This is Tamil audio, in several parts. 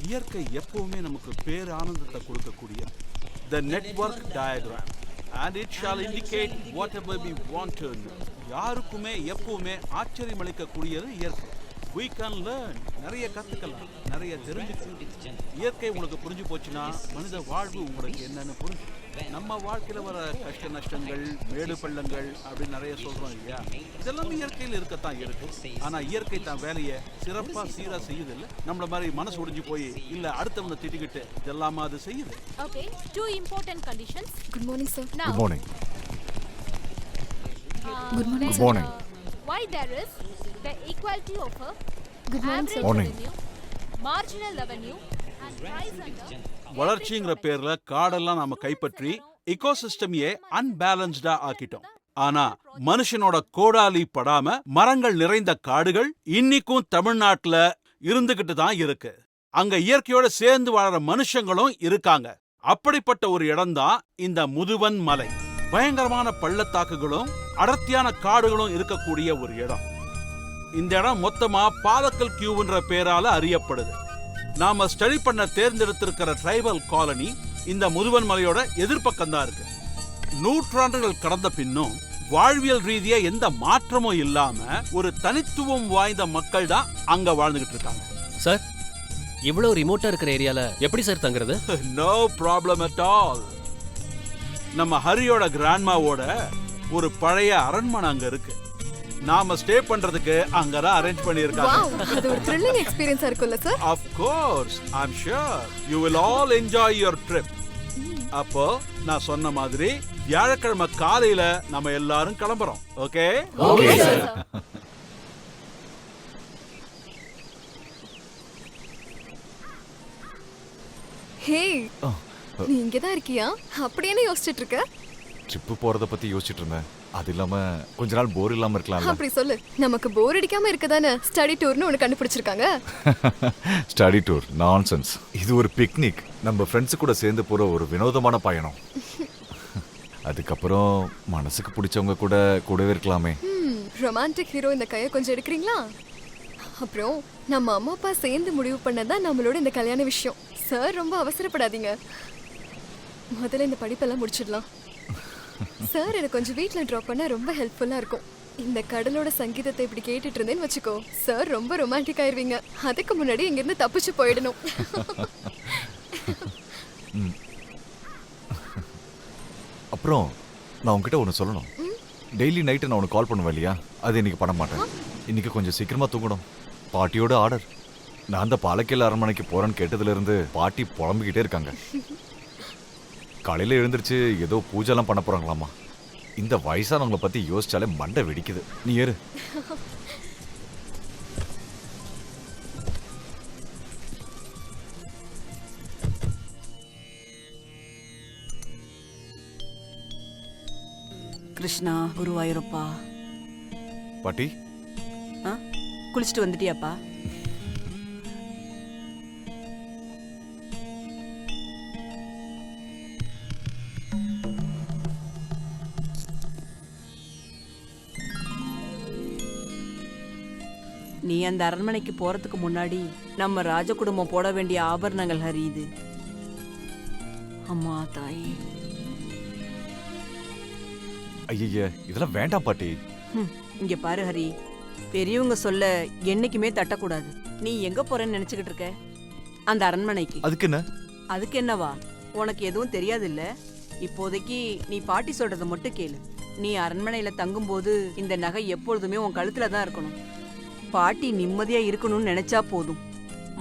இயற்கை எப்பவுமே நமக்கு பேர் ஆனந்தத்தை கொடுக்கக்கூடிய the network diagram and it shall indicate whatever we want to know. யாருக்குமே எப்பவுமே ஆச்சரியம் அளிக்கக்கூடியது இயற்கை. we can learn, நிறைய கத்துக்கலாம், நிறைய தெரிஞ்சுக்கலாம். இயற்கை உங்களுக்கு புரிஞ்சு போச்சுன்னா மனித வாழ்வு உங்களுக்கு என்னன்னு புரிஞ்சு. நம்ம வாழ்க்கையில வர கஷ்ட நஷ்டங்கள், மேடு பள்ளங்கள் அப்படின்னு நிறைய சொல்றோம் இல்லையா, இதெல்லாம் இயற்கையில் இருக்கத்தான் இருக்கு. ஆனா இயற்கை தான் வேலையை சிறப்பா சீரா செய்யுது இல்ல, நம்மள மாதிரி மனசு ஒடிஞ்சு போய் இல்ல அடுத்தவங்க திட்டிக்கிட்டு இதெல்லாமா அது செய்யுது. Okay, two important conditions. Good morning, sir. Now, Good morning. Good morning, Good morning. Why there is the equality of a Good morning, average sir. Morning. revenue, marginal revenue and price under வளர்ச்சிங்கிற பேர்ல காடெல்லாம் நாம கைப்பற்றி இக்கோசிஸ்டமையே அன்பேலன்ஸ்டா ஆக்கிட்டோம். ஆனா மனுஷனோட கோடாலி படாம மரங்கள் நிறைந்த காடுகள் இன்னிக்கும் தமிழ்நாட்டுல இருந்துகிட்டு தான் இருக்கு. அங்க இயற்கையோட சேர்ந்து வாழற மனுஷங்களும் இருக்காங்க. அப்படிப்பட்ட ஒரு இடம்தான் இந்த முதுவன் மலை. பயங்கரமான பள்ளத்தாக்குகளும் அடர்த்தியான காடுகளும் இருக்கக்கூடிய ஒரு இடம். இந்த இடம் மொத்தமா பாலக்கல் கியூவ்ன்ற பேரால அறியப்படுது. நாம ஸ்டடி பண்ண தேர்ந்தெடுத்திருக்கிற ட்ரைபல் காலனி இந்த முதுவன் மலையோட எதிர்ப்பக்கம் தான் இருக்கு. நூற்றாண்டுகள் கடந்த பின்னும் வாழ்வியல் ரீதியா எந்த மாற்றமும் இல்லாம ஒரு தனித்துவம் வாய்ந்த மக்கள் தான் அங்க வாழ்ந்துகிட்டு இருக்காங்க. சார், இவ்வளவு ரிமோட்டா இருக்கிற ஏரியால எப்படி சார் தங்குறது? No problem at all. நம்ம ஹரியோட கிராண்ட்மாவோட ஒரு பழைய அரண்மனை அங்க இருக்கு. நாம ஸ்டே பண்றதுக்கு அங்கதான் அரேஞ்ச் பண்ணிருக்காங்க. Wow, அது ஒரு thrilling experience இருக்குல்ல sir? Of course, I'm sure you will all enjoy your trip. அப்போ நான் சொன்ன மாதிரி வியாழக்கிழமை காலையில நம்ம எல்லாரும் கிளம்புறோம். ஓகே? Okay, sir. Hey, நீ இங்க தான் இருக்கியா? அப்படி என்ன யோசிச்சிட்டு இருக்க? ட்ரிப்பு போறத பத்தி யோசிச்சுட்டு இருந்தேன். அது இல்லாம கொஞ்ச நாள் போர் இல்லாம இருக்கலாம்ல. அப்படி சொல்லு. நமக்கு போர் அடிக்காம இருக்கதானே ஸ்டடி டூர்னு ஒன்னு கண்டுபிடிச்சிருக்காங்க. Study tour nonsense. இது ஒரு பிக்னிக். நம்ம ஃப்ரெண்ட்ஸ் கூட சேர்ந்து போற ஒரு வினோதமான பயணம். அதுக்கப்புறம் மனசுக்கு பிடிச்சவங்க கூட கூடவே இருக்கலாமே. ரொமான்டிக் ஹீரோ இந்த கையை கொஞ்சம் எடுக்கிறீங்களா? அப்புறம் நம்ம அம்மா அப்பா சேர்ந்து முடிவு பண்ணதான் நம்மளோட இந்த கல்யாண விஷயம். சார் ரொம்ப அவசரப்படாதீங்க. முதல்ல இந்த படிப்பெல்லாம் முடிச்சிடலாம். சார் எனக்கு கொஞ்சம் வீட்டில் ட்ராப் பண்ண ரொம்ப ஹெல்ப்ஃபுல்லாக இருக்கும். இந்த கடலோட சங்கீதத்தை இப்படி கேட்டுட்டு இருந்தேன்னு வச்சுக்கோ, சார் ரொம்ப ரொமான்டிக் ஆயிருவீங்க. அதுக்கு முன்னாடி இங்கிருந்து தப்பிச்சு போயிடணும். அப்புறம் நான் உங்ககிட்ட ஒன்று சொல்லணும். டெய்லி நைட்டு நான் உனக்கு கால் பண்ணுவேன் இல்லையா, அது இன்னைக்கு பண்ண மாட்டேன். இன்னைக்கு கொஞ்சம் சீக்கிரமா தூங்கணும். பாட்டியோட ஆர்டர். நான் அந்த பாலக்கேல் அரண்மனைக்கு போறேன்னு கேட்டதுல இருந்து பாட்டி புலம்பிக்கிட்டே இருக்காங்க. காலையில எழுந்திருச்சு ஏதோ பூஜைலாம் பண்ண போறாங்களாமா. இந்த வயசானவங்களை பத்தி யோசிச்சாலே மண்டை வெடிக்குது. நீ ஏறு. கிருஷ்ணா, குருவாயூரப்பா. பாட்டி, குளிச்சுட்டு வந்துட்டியாப்பா? நீ அந்த அரண்மனைக்கு போறதுக்கு முன்னாடி நம்ம ராஜ குடும்பம் போட வேண்டிய ஆபரணங்கள் ஹரி இது. அம்மா தாயே. ஐய இதெல்லாம் வேண்டாம் பாட்டி. இங்க பாரு ஹரி, பெரியவங்க சொல்ல என்னைக்குமே தட்டக்கூடாது. நீ எங்க போறேன்னு நினைச்சுக்கிட்டு இருக்க? அந்த அரண்மனைக்கு. அதுக்கு என்ன? அதுக்கு என்னவா? உனக்கு எதுவும் தெரியாது இல்ல. இப்போதைக்கு நீ பாட்டி சொல்றத மட்டும் கேளு. நீ அரண்மனையில தங்கும்போது இந்த நகை எப்பொழுதுமே உன் கழுத்துல தான் இருக்கணும். பாட்டி நிம்மதியா இருக்கணும்னு நினைச்சா போதும்.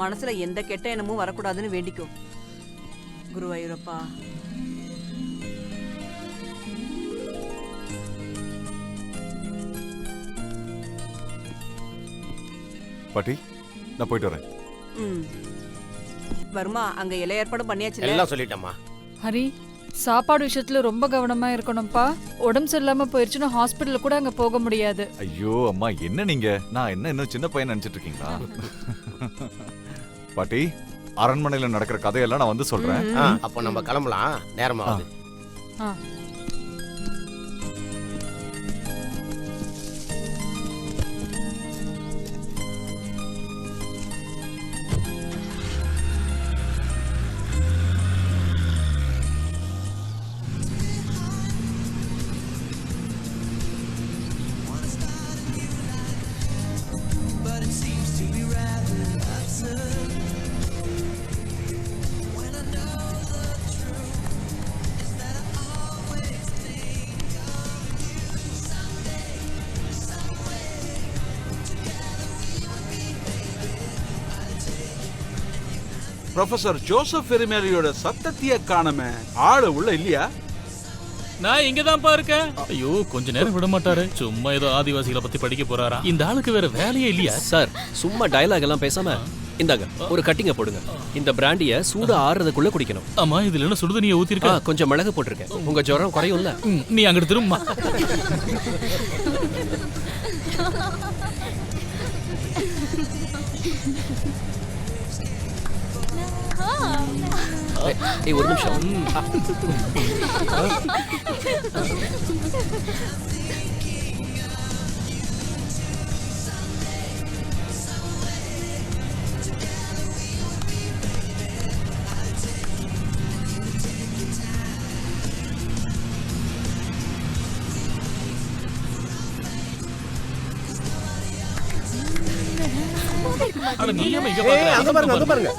மனசுல எந்த கெட்ட எண்ணமும் வரக்கூடாதுன்னு வேண்டிக்கோ. குருவாயூரப்பா. பாட்டி, நான் போயிட்டு வரேன். வருமா, அங்க எல்லா ஏற்பாடும் பண்ணியாச்சு. எல்லாம் சொல்லிட்டேம்மா. ஹரி, சாப்பாடு விஷயத்துல ரொம்ப கவனமா இருக்கணும்ப்பா. உடம்பு சரியில்லாம போயிருச்சுன்னா ஹாஸ்பிட்டல் கூட அங்க போக முடியாது. ஐயோ அம்மா, என்ன நீங்க? நான் என்ன இன்னும் சின்ன பையன் நினைச்சிட்டு இருக்கீங்களா? பாட்டி, அரண்மனையில நடக்கிற கதையெல்லாம் நான் வந்து சொல்றேன். அப்போ நம்ம கிளம்பலாம். நேரமாகுது. ப்ரொஃபசர் ஜோசப் ஃபெரிமேலியோட சத்தத்தையே காணமே, ஆளு உள்ள இல்லையா? நான் இங்கதான்ப்பா இருக்கேன். ஐயோ, கொஞ்ச நேரம் விட மாட்டாரு. சும்மா ஏதோ ஆதிவாசிகளை பத்தி படிக்க போறாரா? இந்த ஆளுக்கு வேற வேலையே இல்லையா? சார் சும்மா டயலாக் எல்லாம் பேசாம இந்தாங்க ஒரு கட்டிங்க போடுங்க. இந்த பிராண்டிய சூடு ஆறுறதுக்குள்ள குடிக்கணும். ஆமா, இதுல என்ன சுடுதண்ணியை ஊத்திருக்க? கொஞ்சம் மிளகு போட்டிருக்கேன். உங்க ஜுரம் குறையும்ல. நீ அங்கிட்டு திரும்ப. ஏய் ஒரு நிமிஷம். அட நீ ஏன் இங்க அங்க பாருங்க அங்க பாருங்க.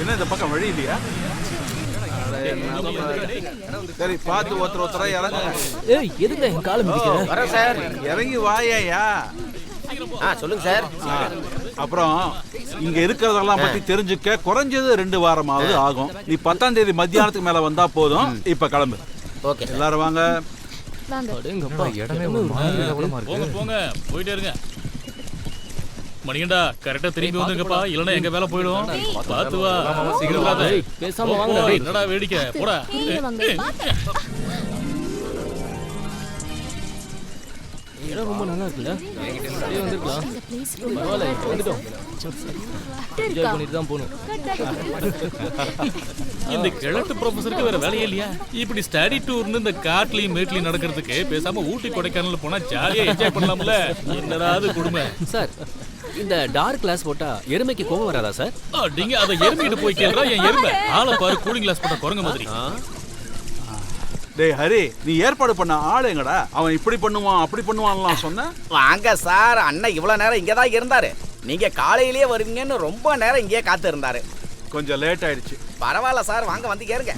என்ன இந்த பக்கம் வழி இல்லையா? சரி, பார்த்து ஒருத்தரா இறங்குங்க. ஏய் எதுக்கு என் காலை மிதிக்கிற? வரேன் சார். இறங்கி வாயா. சொல்லுங்க சார். அப்புறம் இங்க இருக்கிறதெல்லாம் பத்தி தெரிஞ்சுக்க குறைஞ்சது 2 வாரமாவது ஆகும். நீ 10ஆம் தேதி மத்தியானத்துக்கு மேல வந்தா போதும். இப்ப கிளம்பு. ஓகே. எல்லாரும் வாங்க. அடேங்கப்பா இடமே ஒரு மாதிரி கவனமா போங்க இருக்கு. போங்க, போயிட்டே இருங்க. மணிகண்டா, கரெக்டா திரும்பி வந்துங்கப்பா, இல்லனா எங்க வேலை போயிடும். பாத்து வா. சீக்கிரம் வா. ஏய் பேசாம வாங்க. ஓ, என்னடா வேடிக்கை, போடா. இடம் ரொம்ப நல்லா இருக்குல்ல? அப்படியே வந்துக்கலாம். பரவாயில்ல, வந்துட்டோம். என்ஜாய் பண்ணிட்டு தான் போகணும். இந்த கிழட்டு ப்ரொஃபஸருக்கு வேற வேலையே இல்லையா? இப்படி ஸ்டடி டூர்னு இந்த காட்லயும் மேட்லயும் நடக்கிறதுக்கு பேசாம ஊட்டி கொடைக்கானல் போனா ஜாலியா என்ஜாய் பண்ணலாம்ல. என்னடா அது கொடுமை. சார் இந்த டார்க் கிளாஸ் போட்டா எருமைக்கு கோபம் வராதா சார்? நீங்க அதை எருமையிட்டு போய் கேள்றா. என் எருமை ஆளை பாரு, கூலிங் கிளாஸ் போட்ட குரங்கு மாதிரி. டேய் ஹரி, நீ ஏற்பாடு பண்ண ஆளு எங்கடா? அவன் இப்படி பண்ணுவான் அப்படி பண்ணுவான்லாம் சொன்ன. வாங்க சார், அண்ணன் இவ்வளவு நேரம் இங்கே தான் இருந்தாரு. நீங்க காலையிலேயே வருவீங்கன்னு ரொம்ப நேரம் இங்கேயே காத்து இருந்தாரு. கொஞ்சம் லேட் ஆயிடுச்சு. பரவாயில்ல சார், வாங்க வந்து ஏறுங்க.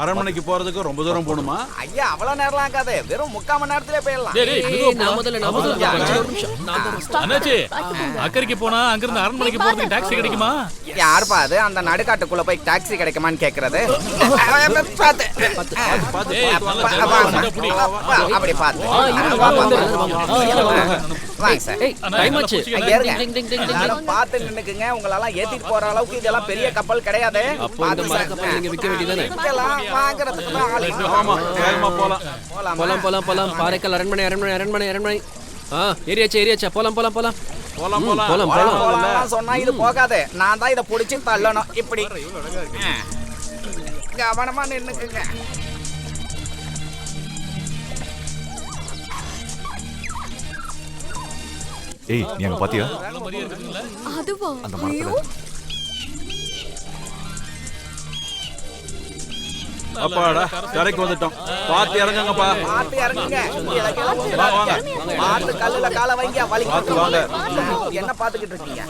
அரண்மனைக்கு போறதுக்கு ரொம்ப தூரம் போகணுமா? ஐயா, அவ்வளவு நேரம்லாம் ஆகாது, வெறும் 3/4 மணி நேரத்திலே போயிடலாம். டேய், டேய், மெதுவா நான் போ. முதல்ல ஒரு நிமிஷம். நான் தான் அண்ணாச்சி, அக்கறைக்கு போனா அங்கிருந்து அரண்மனைக்கு போறதுக்கு டாக்ஸி கிடைக்குமா? யாருப்பா அது அந்த நடுக்காட்டுக்குள்ள போய் டாக்ஸி கிடைக்குமான்னு கேக்குறது? பார்த்து. ஏய், நல்லா ஜனங்க புடி. அப்படி பார்த்து. வாங்க சார். ஏய் டைம் ஆச்சு. ஏறுங்க. டிங் டிங் டிங் டிங். எல்லாரும் பார்த்து நின்னுக்குங்க. உங்களெல்லாம் ஏத்திட்டு போற அளவுக்கு இதெல்லாம் பெரிய கப்பல் கிடையாது. அப்போ இந்த மரக்கப்பல் நீங்க விக்க வேண்டியதானே? விக்கலாம், வாங்குறதுக்கு தான் ஆளு. ஆமா, வேகமா போலாம். போலாம் போலாம் போலாம். பாறைக்கல் அரண்மனை அரண்மனை அரண்மனை அரண்மனை. ஏரியாச்சா போலாம் போலாம் போலாம். போலாம் போலாம் போலாம். போலாம். போலாம் சொன்னா இது போகாது. நான் தான் இதை புடிச்சு தள்ளணும். இப்படி கவனமா நின்னுக்குங்க. ஏய் நீ அங்க பாத்தியா? அதுவா? அந்த மரத்துல. அப்பாடா, கரைக்கு வந்துட்டோம். பார்த்து இறங்குங்கப்பா. பார்த்து இறங்குங்க. வாங்க. பார்த்து கல்லுல காலை வைங்க. பார்த்து வாங்க. என்ன பாத்துக்கிட்டு இருக்கீங்க?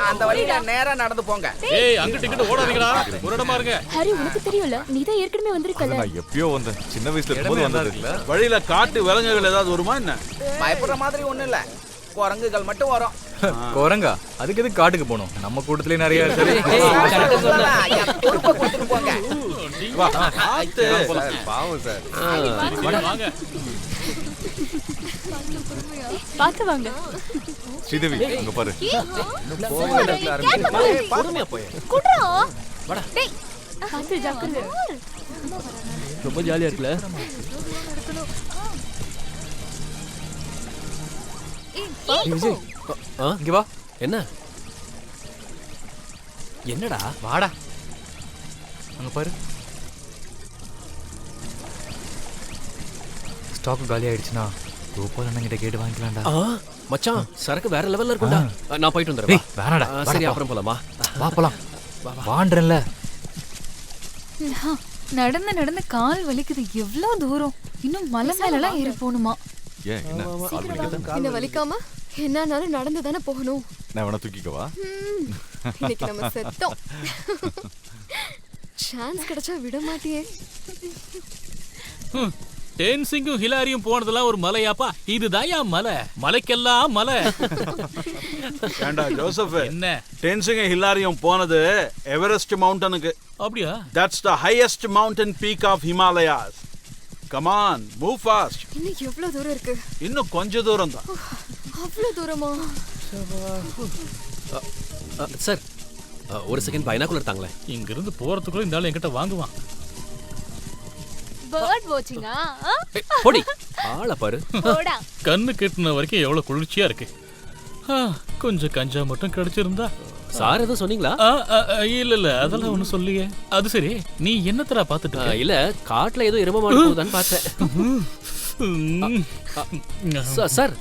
அந்த வழியில நேரா நடந்து போங்க. ஏய், அங்கிட்டு இங்கிட்டு ஓடாதீங்கடா. ஒரு இடமா இருங்க. ஹரி, உனக்கு தெரியும்ல, நீ தான் ஏற்கனவே வந்திருக்கல. நான் எப்பயோ வந்தேன். சின்ன வயசுல இருக்கும்போது வந்தது. வழியில காட்டு விலங்குகள் ஏதாவது வருமா என்ன? பயப்படுற மாதிரி ஒண்ணும் இல்ல, குரங்குகள் மட்டும் வரும். குரங்கா? அதுக்கு எதுக்கு காட்டுக்கு போகணும்? நம்ம கூட்டத்திலே நிறைய இருக்கு. பொறுப்பை கொடுத்துட்டு போங்க. வா, பார்த்து. பாவம் சார். வாங்க. பாத்து வாங்க. ஸ்ரீதேவி அங்க பாரு. பொறுமையா போய். குட்ரா. வாடா. டேய். பாத்து ஜாக்கிரதை. ரொம்ப ஜாலியா இருக்குல? விஜய், இங்க வா. என்ன? என்னடா? வாடா. அங்க பாரு. ஸ்டாக் காலி ஆயிடுச்சுன்னா கோபால் அண்ணங்கிட்ட கேட்டு வாங்கிக்கலாம்டா. மச்சான் சரக்கு வேற லெவல்ல இருக்கும்டா. நான் போயிட்டு வந்துறேன். ஏய் வேணாடா. சரி அப்புறம் போலாமா? வா போலாம். வான்றேன்ல. நடந்து நடந்து கால் வலிக்குது. எவ்வளவு தூரம்? இன்னும் மலை மேலலாம் ஏறி போகணுமா? ஏன் என்ன கால் வலிக்குதா? இந்த வலிக்காம என்னானாலும் நடந்து தானே போகணும். நான் வேணா தூக்கிக்கவா? இன்னைக்கு நம்ம செத்தோம். சான்ஸ் கிடைச்சா விட மாட்டியே. டென்சிங்கும் ஹிலாரியும் போனதெல்லாம் ஒரு மலையாப்பா? இதுதான் மலை, மலைக்கெல்லாம் மலை. ஏண்டா ஜோசப், என்ன டென்சிங் ஹில்லாரியும் போனது எவரெஸ்ட் மவுண்டனுக்கு. அப்படியா? That's the highest mountain peak of Himalayas. Come on, move fast. இன்னும் எவ்வளவு தூரம் இருக்கு? இன்னும் கொஞ்ச தூரம் தான். அவ்வளவு தூரமா? சார் ஒரு செகண்ட் பைனாகுலர் தாங்களே. இங்க இருந்து போறதுக்குள்ள இந்த ஆளு என்கிட்ட வாங்குவான். பேர்ட் வாட்சிங்கா? போடி ஆளை பாரு. போடா. கண்ணு கெட்டின வரைக்கும் எவ்வளவு குளிர்ச்சியா இருக்கு. கொஞ்சம் கஞ்சா மட்டும் கிடைச்சிருந்தா. சார் எதுவும் சொன்னீங்களா? இல்ல அதெல்லாம் ஒண்ணும் சொல்லியே. அது சரி, நீ என்னத்தரா பாத்துட்டு? இல்ல காட்டுல ஏதோ எரும மாடு போகுதான்னு பார்த்தேன். சார்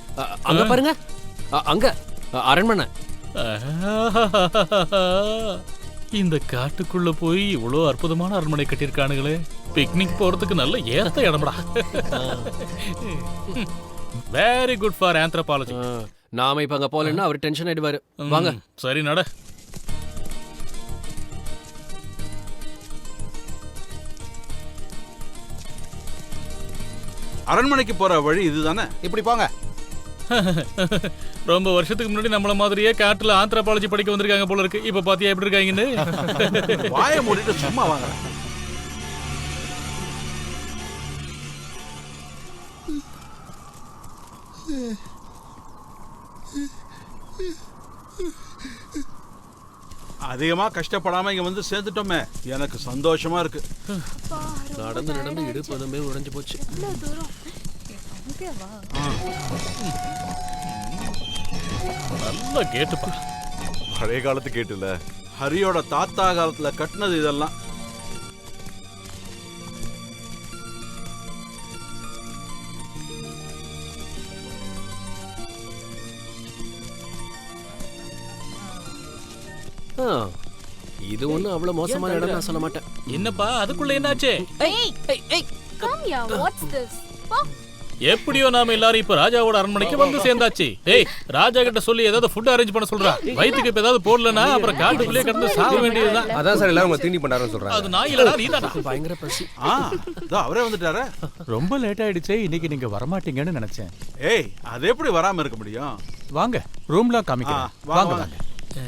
அங்க பாருங்க, அங்க அரண்மனை. இந்த காட்டுக்குள்ள போய் இவ்வளவு அற்புதமான அரண்மனை கட்டியிருக்கானுங்களே. பிக்னிக் போறதுக்கு நல்ல ஏத்த இடம்டா. Very good for anthropology. நாம இப்ப அங்க போலன்னா அவர் டென்ஷன் ஆயிடுவாரு. வாங்க. சரி நட. அரண்மனைக்கு போற வழி இதுதானே? இப்படி போங்க. ரொம்ப வருஷத்துக்கு முன்னாடி நம்மள மாதிரியே காட்டுல ஆந்த்ரோபாலஜி படிக்க வந்திருக்காங்க போல இருக்கு. இப்ப பாத்தியா எப்படி இருக்காங்கன்னு? வாயை மூடிட்டு சும்மா வாங்க. அதிகமா கஷ்டப்படாம இங்க வந்து சேர்ந்துட்டோமே, எனக்கு சந்தோஷமா இருக்கு. நடந்து நடந்து இடுப்பு எதுவுமே உடைஞ்சு போச்சு. நல்லா கேட்டுப்பா. பழைய காலத்து கேட்டுல ஹரியோட தாத்தா காலத்துல கட்டினது இதெல்லாம். இது ஒண்ணும் அவ்வளவு மோசமான இடம் நான் சொல்ல மாட்டேன். என்னப்பா அதுக்குள்ள என்னாச்சு? Come here, what's this? எப்படியோ நாம எல்லாரும் இப்ப ராஜாவோட அரண்மனைக்கு வந்து சேர்ந்தாச்சு. ஏய், ராஜா கிட்ட சொல்லி ஏதாவது ஃபுட் அரேஞ்ச் பண்ண சொல்றா. வயித்துக்கு இப்ப ஏதாவது போடலனா அப்புறம் காட்டுக்குள்ளே கிடந்து சாக வேண்டியதுதான். அதான் சார் எல்லாரும் உங்களை தீனி பண்ணாருன்னு சொல்றாங்க. அது நான் இல்லடா, நீதானா? பயங்கர பசி. அவரே வந்துட்டாரே. ரொம்ப லேட் ஆயிடுச்சே, இன்னைக்கு நீங்க வரமாட்டீங்கன்னு நினைச்சேன். ஏய், அது எப்படி வராம இருக்க முடியும்? வாங்க, ரூம்லாம் காமிக்கிறேன். வாங்க வாங்க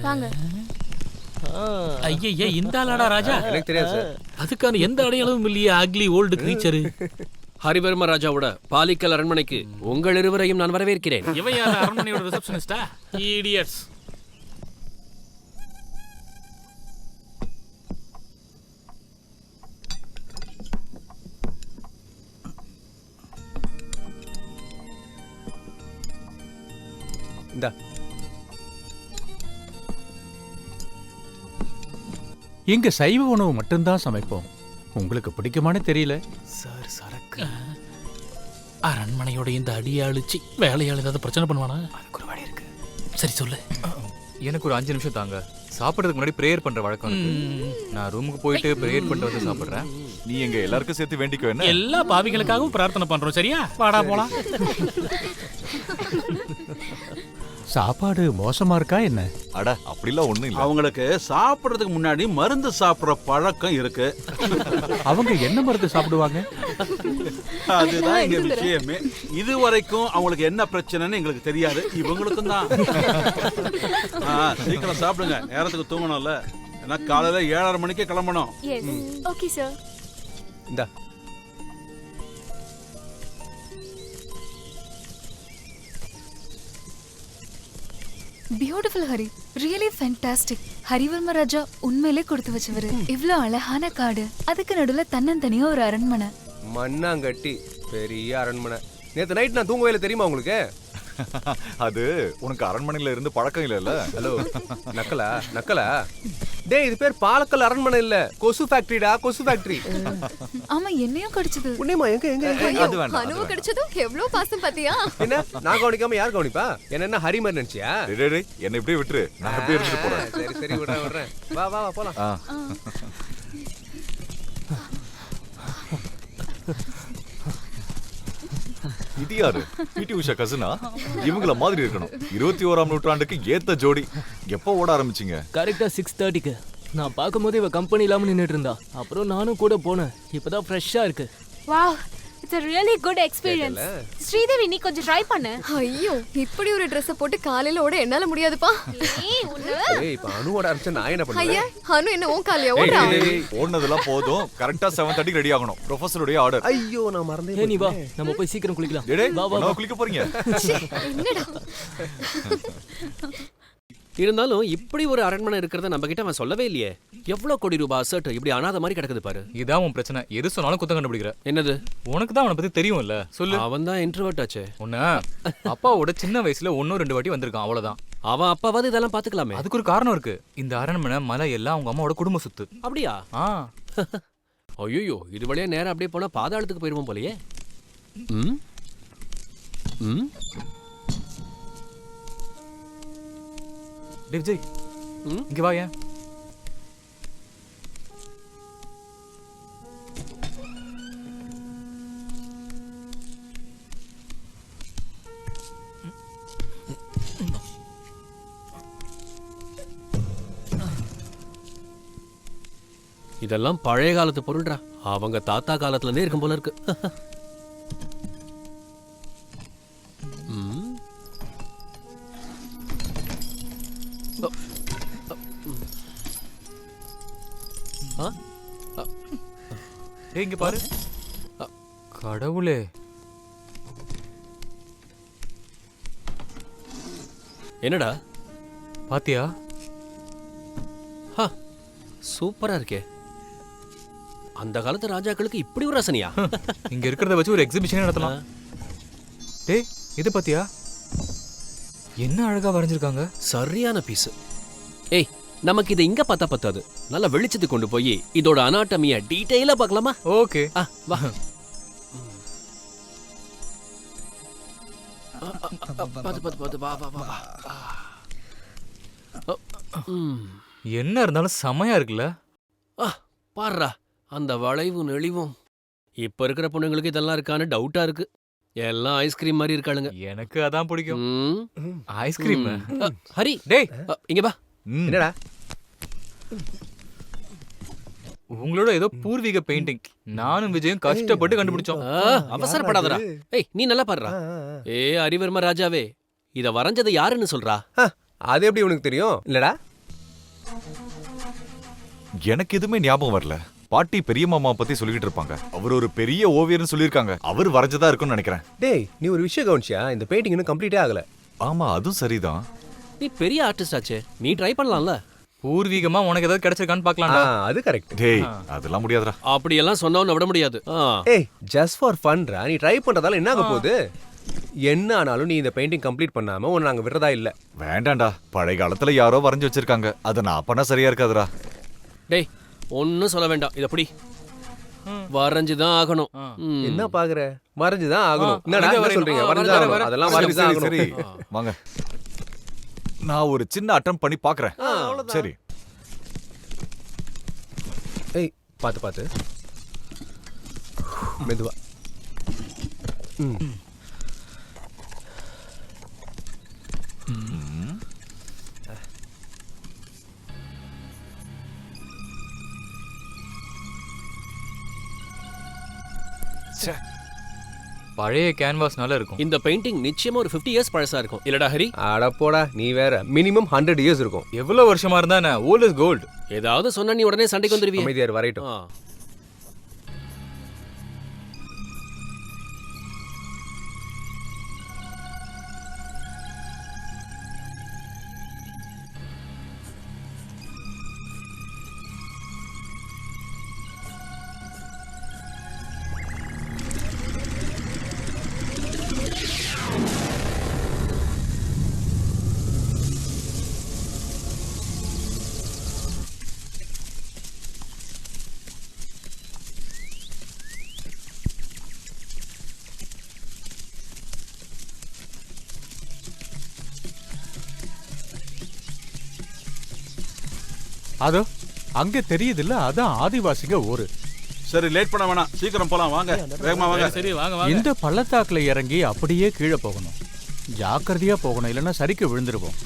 வாங்க. ஐயே, இந்த ஆளாடா ராஜா? எனக்கு தெரியாது சார். அதுக்கான எந்த அடையாளமும் இல்லையே. Ugly old creature. ஹரிவர்ம ராஜாவோட பாலிக்கல் அரண்மனைக்கு உங்கள் இருவரையும் நான் வரவேற்கிறேன். இவன் யார்? அரண்மனையோட ரிசப்ஷனிஸ்டா? இடியட்ஸ். இந்தா. இங்க சைவ உணவு மட்டும்தான் சமைப்போம். உங்களுக்கு பிடிக்குமானே தெரியல. சார் சரக்கு அரண்மனையோட இந்த அடியாளுச்சி வேலையாள் ஏதாவது பிரச்சனை பண்ணுவானா? அதுக்கு ஒரு வழி இருக்கு. சரி சொல்லு. எனக்கு ஒரு 5 நிமிஷம் தாங்க. சாப்பிடுறதுக்கு முன்னாடி பிரேயர் பண்ற வழக்கம் இருக்கு. நான் ரூமுக்கு போயிட்டு பிரேயர் பண்ணிட்டு வந்து சாப்பிடுறேன். நீ எங்க எல்லாருக்கும் சேர்த்து வேண்டிக்கோ. என்ன எல்லா பாவிகளுக்காகவும் பிரார்த்தனை பண்றோம். சரியா? வாடா போலாம். சாப்பாடு மோசமா இருக்கா என்ன? அட அப்படிலாம் ஒண்ணும் இல்ல. அவங்களுக்கு சாப்பிடுறதுக்கு முன்னாடி மருந்து சாப்பிடுற பழக்கம் இருக்கு. அவங்க என்ன மருந்து சாப்பிடுவாங்க? அதுதான் எங்க விஷயமே. இது வரைக்கும் அவங்களுக்கு என்ன பிரச்சனைன்னு எங்களுக்கு தெரியாது. இவங்களுக்கும் தான். சீக்கிரம் சாப்பிடுங்க, நேரத்துக்கு தூங்கணும்ல. ஏன்னா காலையில 7:30 மணிக்கு கிளம்பணும். Yes. Okay, sir. இந்தா. Beautiful Hari, really fantastic. Harivarma Raja உண்மையிலே கொடுத்து வச்சவரு. இவ்ளோ அழகான காடு, அதுக்கு நடுவுல தன்னந்தனியா ஒரு அரண்மனை. மண்ணாங்கட்டி பெரிய அரண்மனை. நேத்து நைட் நான் தூங்கவே இல்லை தெரியுமா உங்களுக்கு? அது உனக்கு அரண்மனையில இருந்து பழக்கம் இல்லைல்ல. ஹலோ, நக்கலா நக்கலா? டேய் இது பேர் பாலக்கல் அரண்மனை இல்ல, கொசு ஃபேக்டரிடா, கொசு ஃபேக்டரி. ஆமா என்னையும் கடிச்சது. உன்னையுமா எங்க எங்க எங்க? அது வேண்டாம், அது அனுவு கிடைச்சதும் எவ்வளவு பாசம் பாத்தியா? என்ன நான் கவனிக்காம யார் கவனிப்பா? என்ன ஹரி மாதிரி நினைச்சியா? டேய் என்ன இப்படியே விட்டுரு, நான் அப்படியே எடுத்துட்டு போறேன். சரி சரி விடுறேன். வா வா வா போலாம். இது யாரு? பிடி உஷா கசினா? இவங்கள மாதிரி இருக்கணும். 21ஆம் நூற்றாண்டுக்கு ஏத்த ஜோடி. எப்போ ஓட ஆரம்பிச்சீங்க? கரெக்டா 6:30க்கு. நான் பார்க்கும்போது இவ கம்பெனி இல்லாம நின்னுட்டு இருந்தா. அப்புறம் நானும் கூட போனேன். இப்பதான் ஃப்ரெஷ்ஷா இருக்கு. Wow, it's a really good experience. Sridevi நீ கொஞ்சம் ட்ரை பண்ணு. ஐயோ இப்படி ஒரு Dress போட்டு காலையில ஓட என்னால முடியாதுப்பா. ஏய் உன்ன ஏய் இப்ப அனுவோட அடிச்ச நான் என்ன பண்ணுவேன்? ஐயா அனு என்ன உன் காலையா ஓடுறா? ஓடுனதெல்லாம் போதும். கரெக்டா 7:30க்கு ரெடி ஆகணும். ப்ரொஃபசருடைய ஆர்டர். ஐயோ நான் மறந்தே ஏய் நீ வா, நம்ம போய் சீக்கிரம் குளிக்கலாம். டேய் வா வா. நான் குளிக்க போறீங்க. என்னடா இருந்தாலும் இப்படி ஒரு அரண்மனை இருக்கிறத நம்ம கிட்ட அவன் சொல்லவே இல்லையே. எவ்வளவு கோடி ரூபாய் அசட் இப்படி அனாத மாதிரி கிடக்குது பாரு. இதான் உன் பிரச்சனை. எது சொன்னாலும் குத்தம் கண்டுபிடிக்கிற. என்னது? உனக்கு தான் அவனை பத்தி தெரியும்ல, சொல்லு. அவன் தான் இன்ட்ரோவர்ட் ஆச்சே. உன்ன அப்பாவோட சின்ன வயசுல 1-2 வாட்டி வந்திருக்கான், அவ்வளவுதான். அவன் அப்பாவது இதெல்லாம் பாத்துக்கலாமே. அதுக்கு ஒரு காரணம் இருக்கு. இந்த அரண்மனை மலை எல்லாம் அவங்க அம்மாவோட குடும்ப சொத்து. அப்படியா? ஐயோ இது வழியா நேரம் அப்படியே போனா பாதாளத்துக்கு போயிருவோம் போலயே. ம் ம் விஜய் இங்க வா. ஏன் இதெல்லாம் பழைய காலத்து பொருள்டா. அவங்க தாத்தா காலத்துல இருந்தே இருக்கும் போல இருக்கு. இங்க பாரு. கடவுளே, என்னடா பாத்தியா? சூப்பரா இருக்கே. அந்த காலத்து ராஜாக்களுக்கு இப்படி ஒரு ரசனையா? இங்க இருக்கிறத வச்சு ஒரு எக்ஸிபிஷனே நடத்தலாம். டேய் இது பாத்தியா? என்ன அழகா வரைஞ்சிருக்காங்க. சரியான பீஸ். ஏய் நமக்கு இதை இங்க பார்த்தா பத்தாது. நல்லா வெளிச்சத்துக்கு கொண்டு போய் இதோட அனாட்டமிய டீடைலா பார்க்கலாமா? ஓகே வா. பாத்து வா வா வா. என்ன இருந்தாலும் செமையா இருக்குல்ல. பாருடா அந்த வளைவு நெளிவும். இப்ப இருக்கிற பொண்ணுங்களுக்கு இதெல்லாம் இருக்கான்னு டவுட்டா இருக்கு. எல்லாம் ஐஸ்கிரீம் மாதிரி இருக்காளுங்க. எனக்கு அதான் பிடிக்கும். ஐஸ்கிரீம். ஹரி டேய் இங்க வா. என்னடா? உங்களோட ஏதோ பூர்வீக பெயிண்டிங். நானும் விஜயும் கஷ்டப்பட்டு கண்டுபிடிச்சோம். அவசரப்படாதடா. ஏய் நீ நல்லா பாருடா. ஹரிவர்ம ராஜாவே இத வரைஞ்சது யாருன்னு சொல்றா? அது எப்படி உனக்கு தெரியும்? இல்லடா எனக்கு எதுவுமே ஞாபகம் வரல. பாட்டி பெரிய மாமா பத்தி சொல்லிட்டு இருப்பாங்க. அவர் ஒரு பெரிய ஓவியர்னு சொல்லிருக்காங்க. அவர் வரைஞ்சதா இருக்கும்னு நினைக்கிறேன். டேய் நீ ஒரு விஷயம் கவனிச்சியா? இந்த பெயிண்டிங் இன்னும் கம்ப்ளீட்டே ஆகல. ஆமா அதுவும் சரிதான். நீ பெரிய ஆர்டிஸ்ட் ஆச்சே, நீ ட்ரை பண்ணலாம்ல. பூர்வீகமா உனக்கு ஏதாவது கிடைச்சிருக்கான்னு பார்க்கலாம்டா. அது கரெக்ட். டேய் அதெல்லாம் முடியாதுடா. அப்படி எல்லாம் சொன்னவன விட முடியாது. ஏய் ஜஸ்ட் ஃபார் ஃபன்ரா. நீ ட்ரை பண்றதால என்ன ஆக போகுது? என்ன ஆனாலும் நீ இந்த பெயிண்டிங் கம்ப்ளீட் பண்ணாம உன்னை நாங்க விடுறதா இல்ல. வேண்டாம்டா. பழைய காலத்துல யாரோ வரைஞ்சு வச்சிருக்காங்க. அத நான் அப்பனா சரியா இருக்காதுடா. டேய் ஒன்னும் சொல்ல வேண்டாம். இத புடி. வரைஞ்சுதான் ஆகணும். என்ன பாக்குற? வரைஞ்சுதான் ஆகணும். என்னடா சொல்றீங்க? வரைஞ்சுதான் ஆகணும். அதெல்லாம் வரைஞ்சுதான் ஆகணும். சரி வாங்க. நான் ஒரு சின்ன அட்டெம்ப்ட் பண்ணி பார்க்கறேன். சரி. ஏய் பாத்து பாத்து. மெதுவா. பழைய கேன்வாஸ்னால இருக்கும். இந்த பெயிண்டிங் நிச்சயமா ஒரு 50 இயர்ஸ் பழசா இருக்கும். இல்லடா ஹரி? அட போடா நீ வேற. மினிமம் 100 இயர்ஸ் இருக்கும். எவ்வளவு வருஷமா இருந்தா என்ன? Old is gold. ஏதாவது சொன்னா நீ உடனே சண்டைக்கு வந்துருவியே. அமைதியார் வரையட்டும். அதோ அங்க தெரியுதுல்ல, அதான் ஆதிவாசிங்க ஊரு. சரி, லேட் பண்ண வேணாம், சீக்கிரம் போலாம், வாங்க, வேகமா வாங்க. சரி வாங்க வாங்க. இந்த பள்ளத்தாக்குல இறங்கி அப்படியே கீழே போகணும். ஜாக்கிரதையா போகணும், இல்லைன்னா சரிக்கு விழுந்துருவோம்.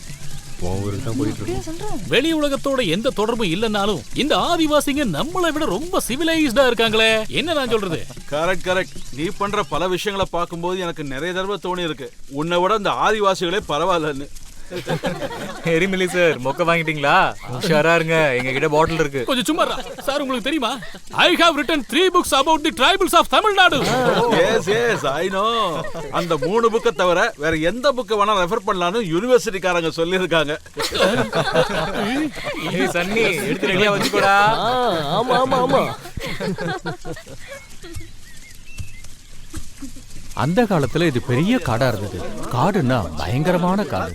வெளி உலகத்தோட எந்த தொடர்பும் இல்லைனாலும் இந்த ஆதிவாசிங்க நம்மளை விட ரொம்ப சிவிலைஸ்டா இருக்காங்களே. என்ன நான் சொல்றது? கரெக்ட். நீ பண்ற பல விஷயங்களை பார்க்கும்போது எனக்கு நிறைய தடவை தோணி இருக்கு, உன்னை விட இந்த ஆதிவாசிகளே பரவாயில்லன்னு. எரிமலி சார், மொக்க வாங்கிட்டீங்களா? உஷாரா இருங்க, எங்க கிட்ட பாட்டில் இருக்கு. கொஞ்சம் சும்மா சார். உங்களுக்கு தெரியுமா, I have written 3 books about the tribals of Tamil Nadu. Yes, I know. அந்த 3 புக்க தவிர வேற எந்த புக்க வேணா ரெஃபர் பண்ணலாம்னு யுனிவர்சிட்டிக்காரங்க சொல்லியிருக்காங்க. ஏய் சன்னி, எடுத்து ரெடியா வச்சுக்கோடா. ஆமா ஆமா ஆமா. அந்த காலத்துல இது பெரிய காடா இருந்தது. காடுன்னா பயங்கரமான காடு.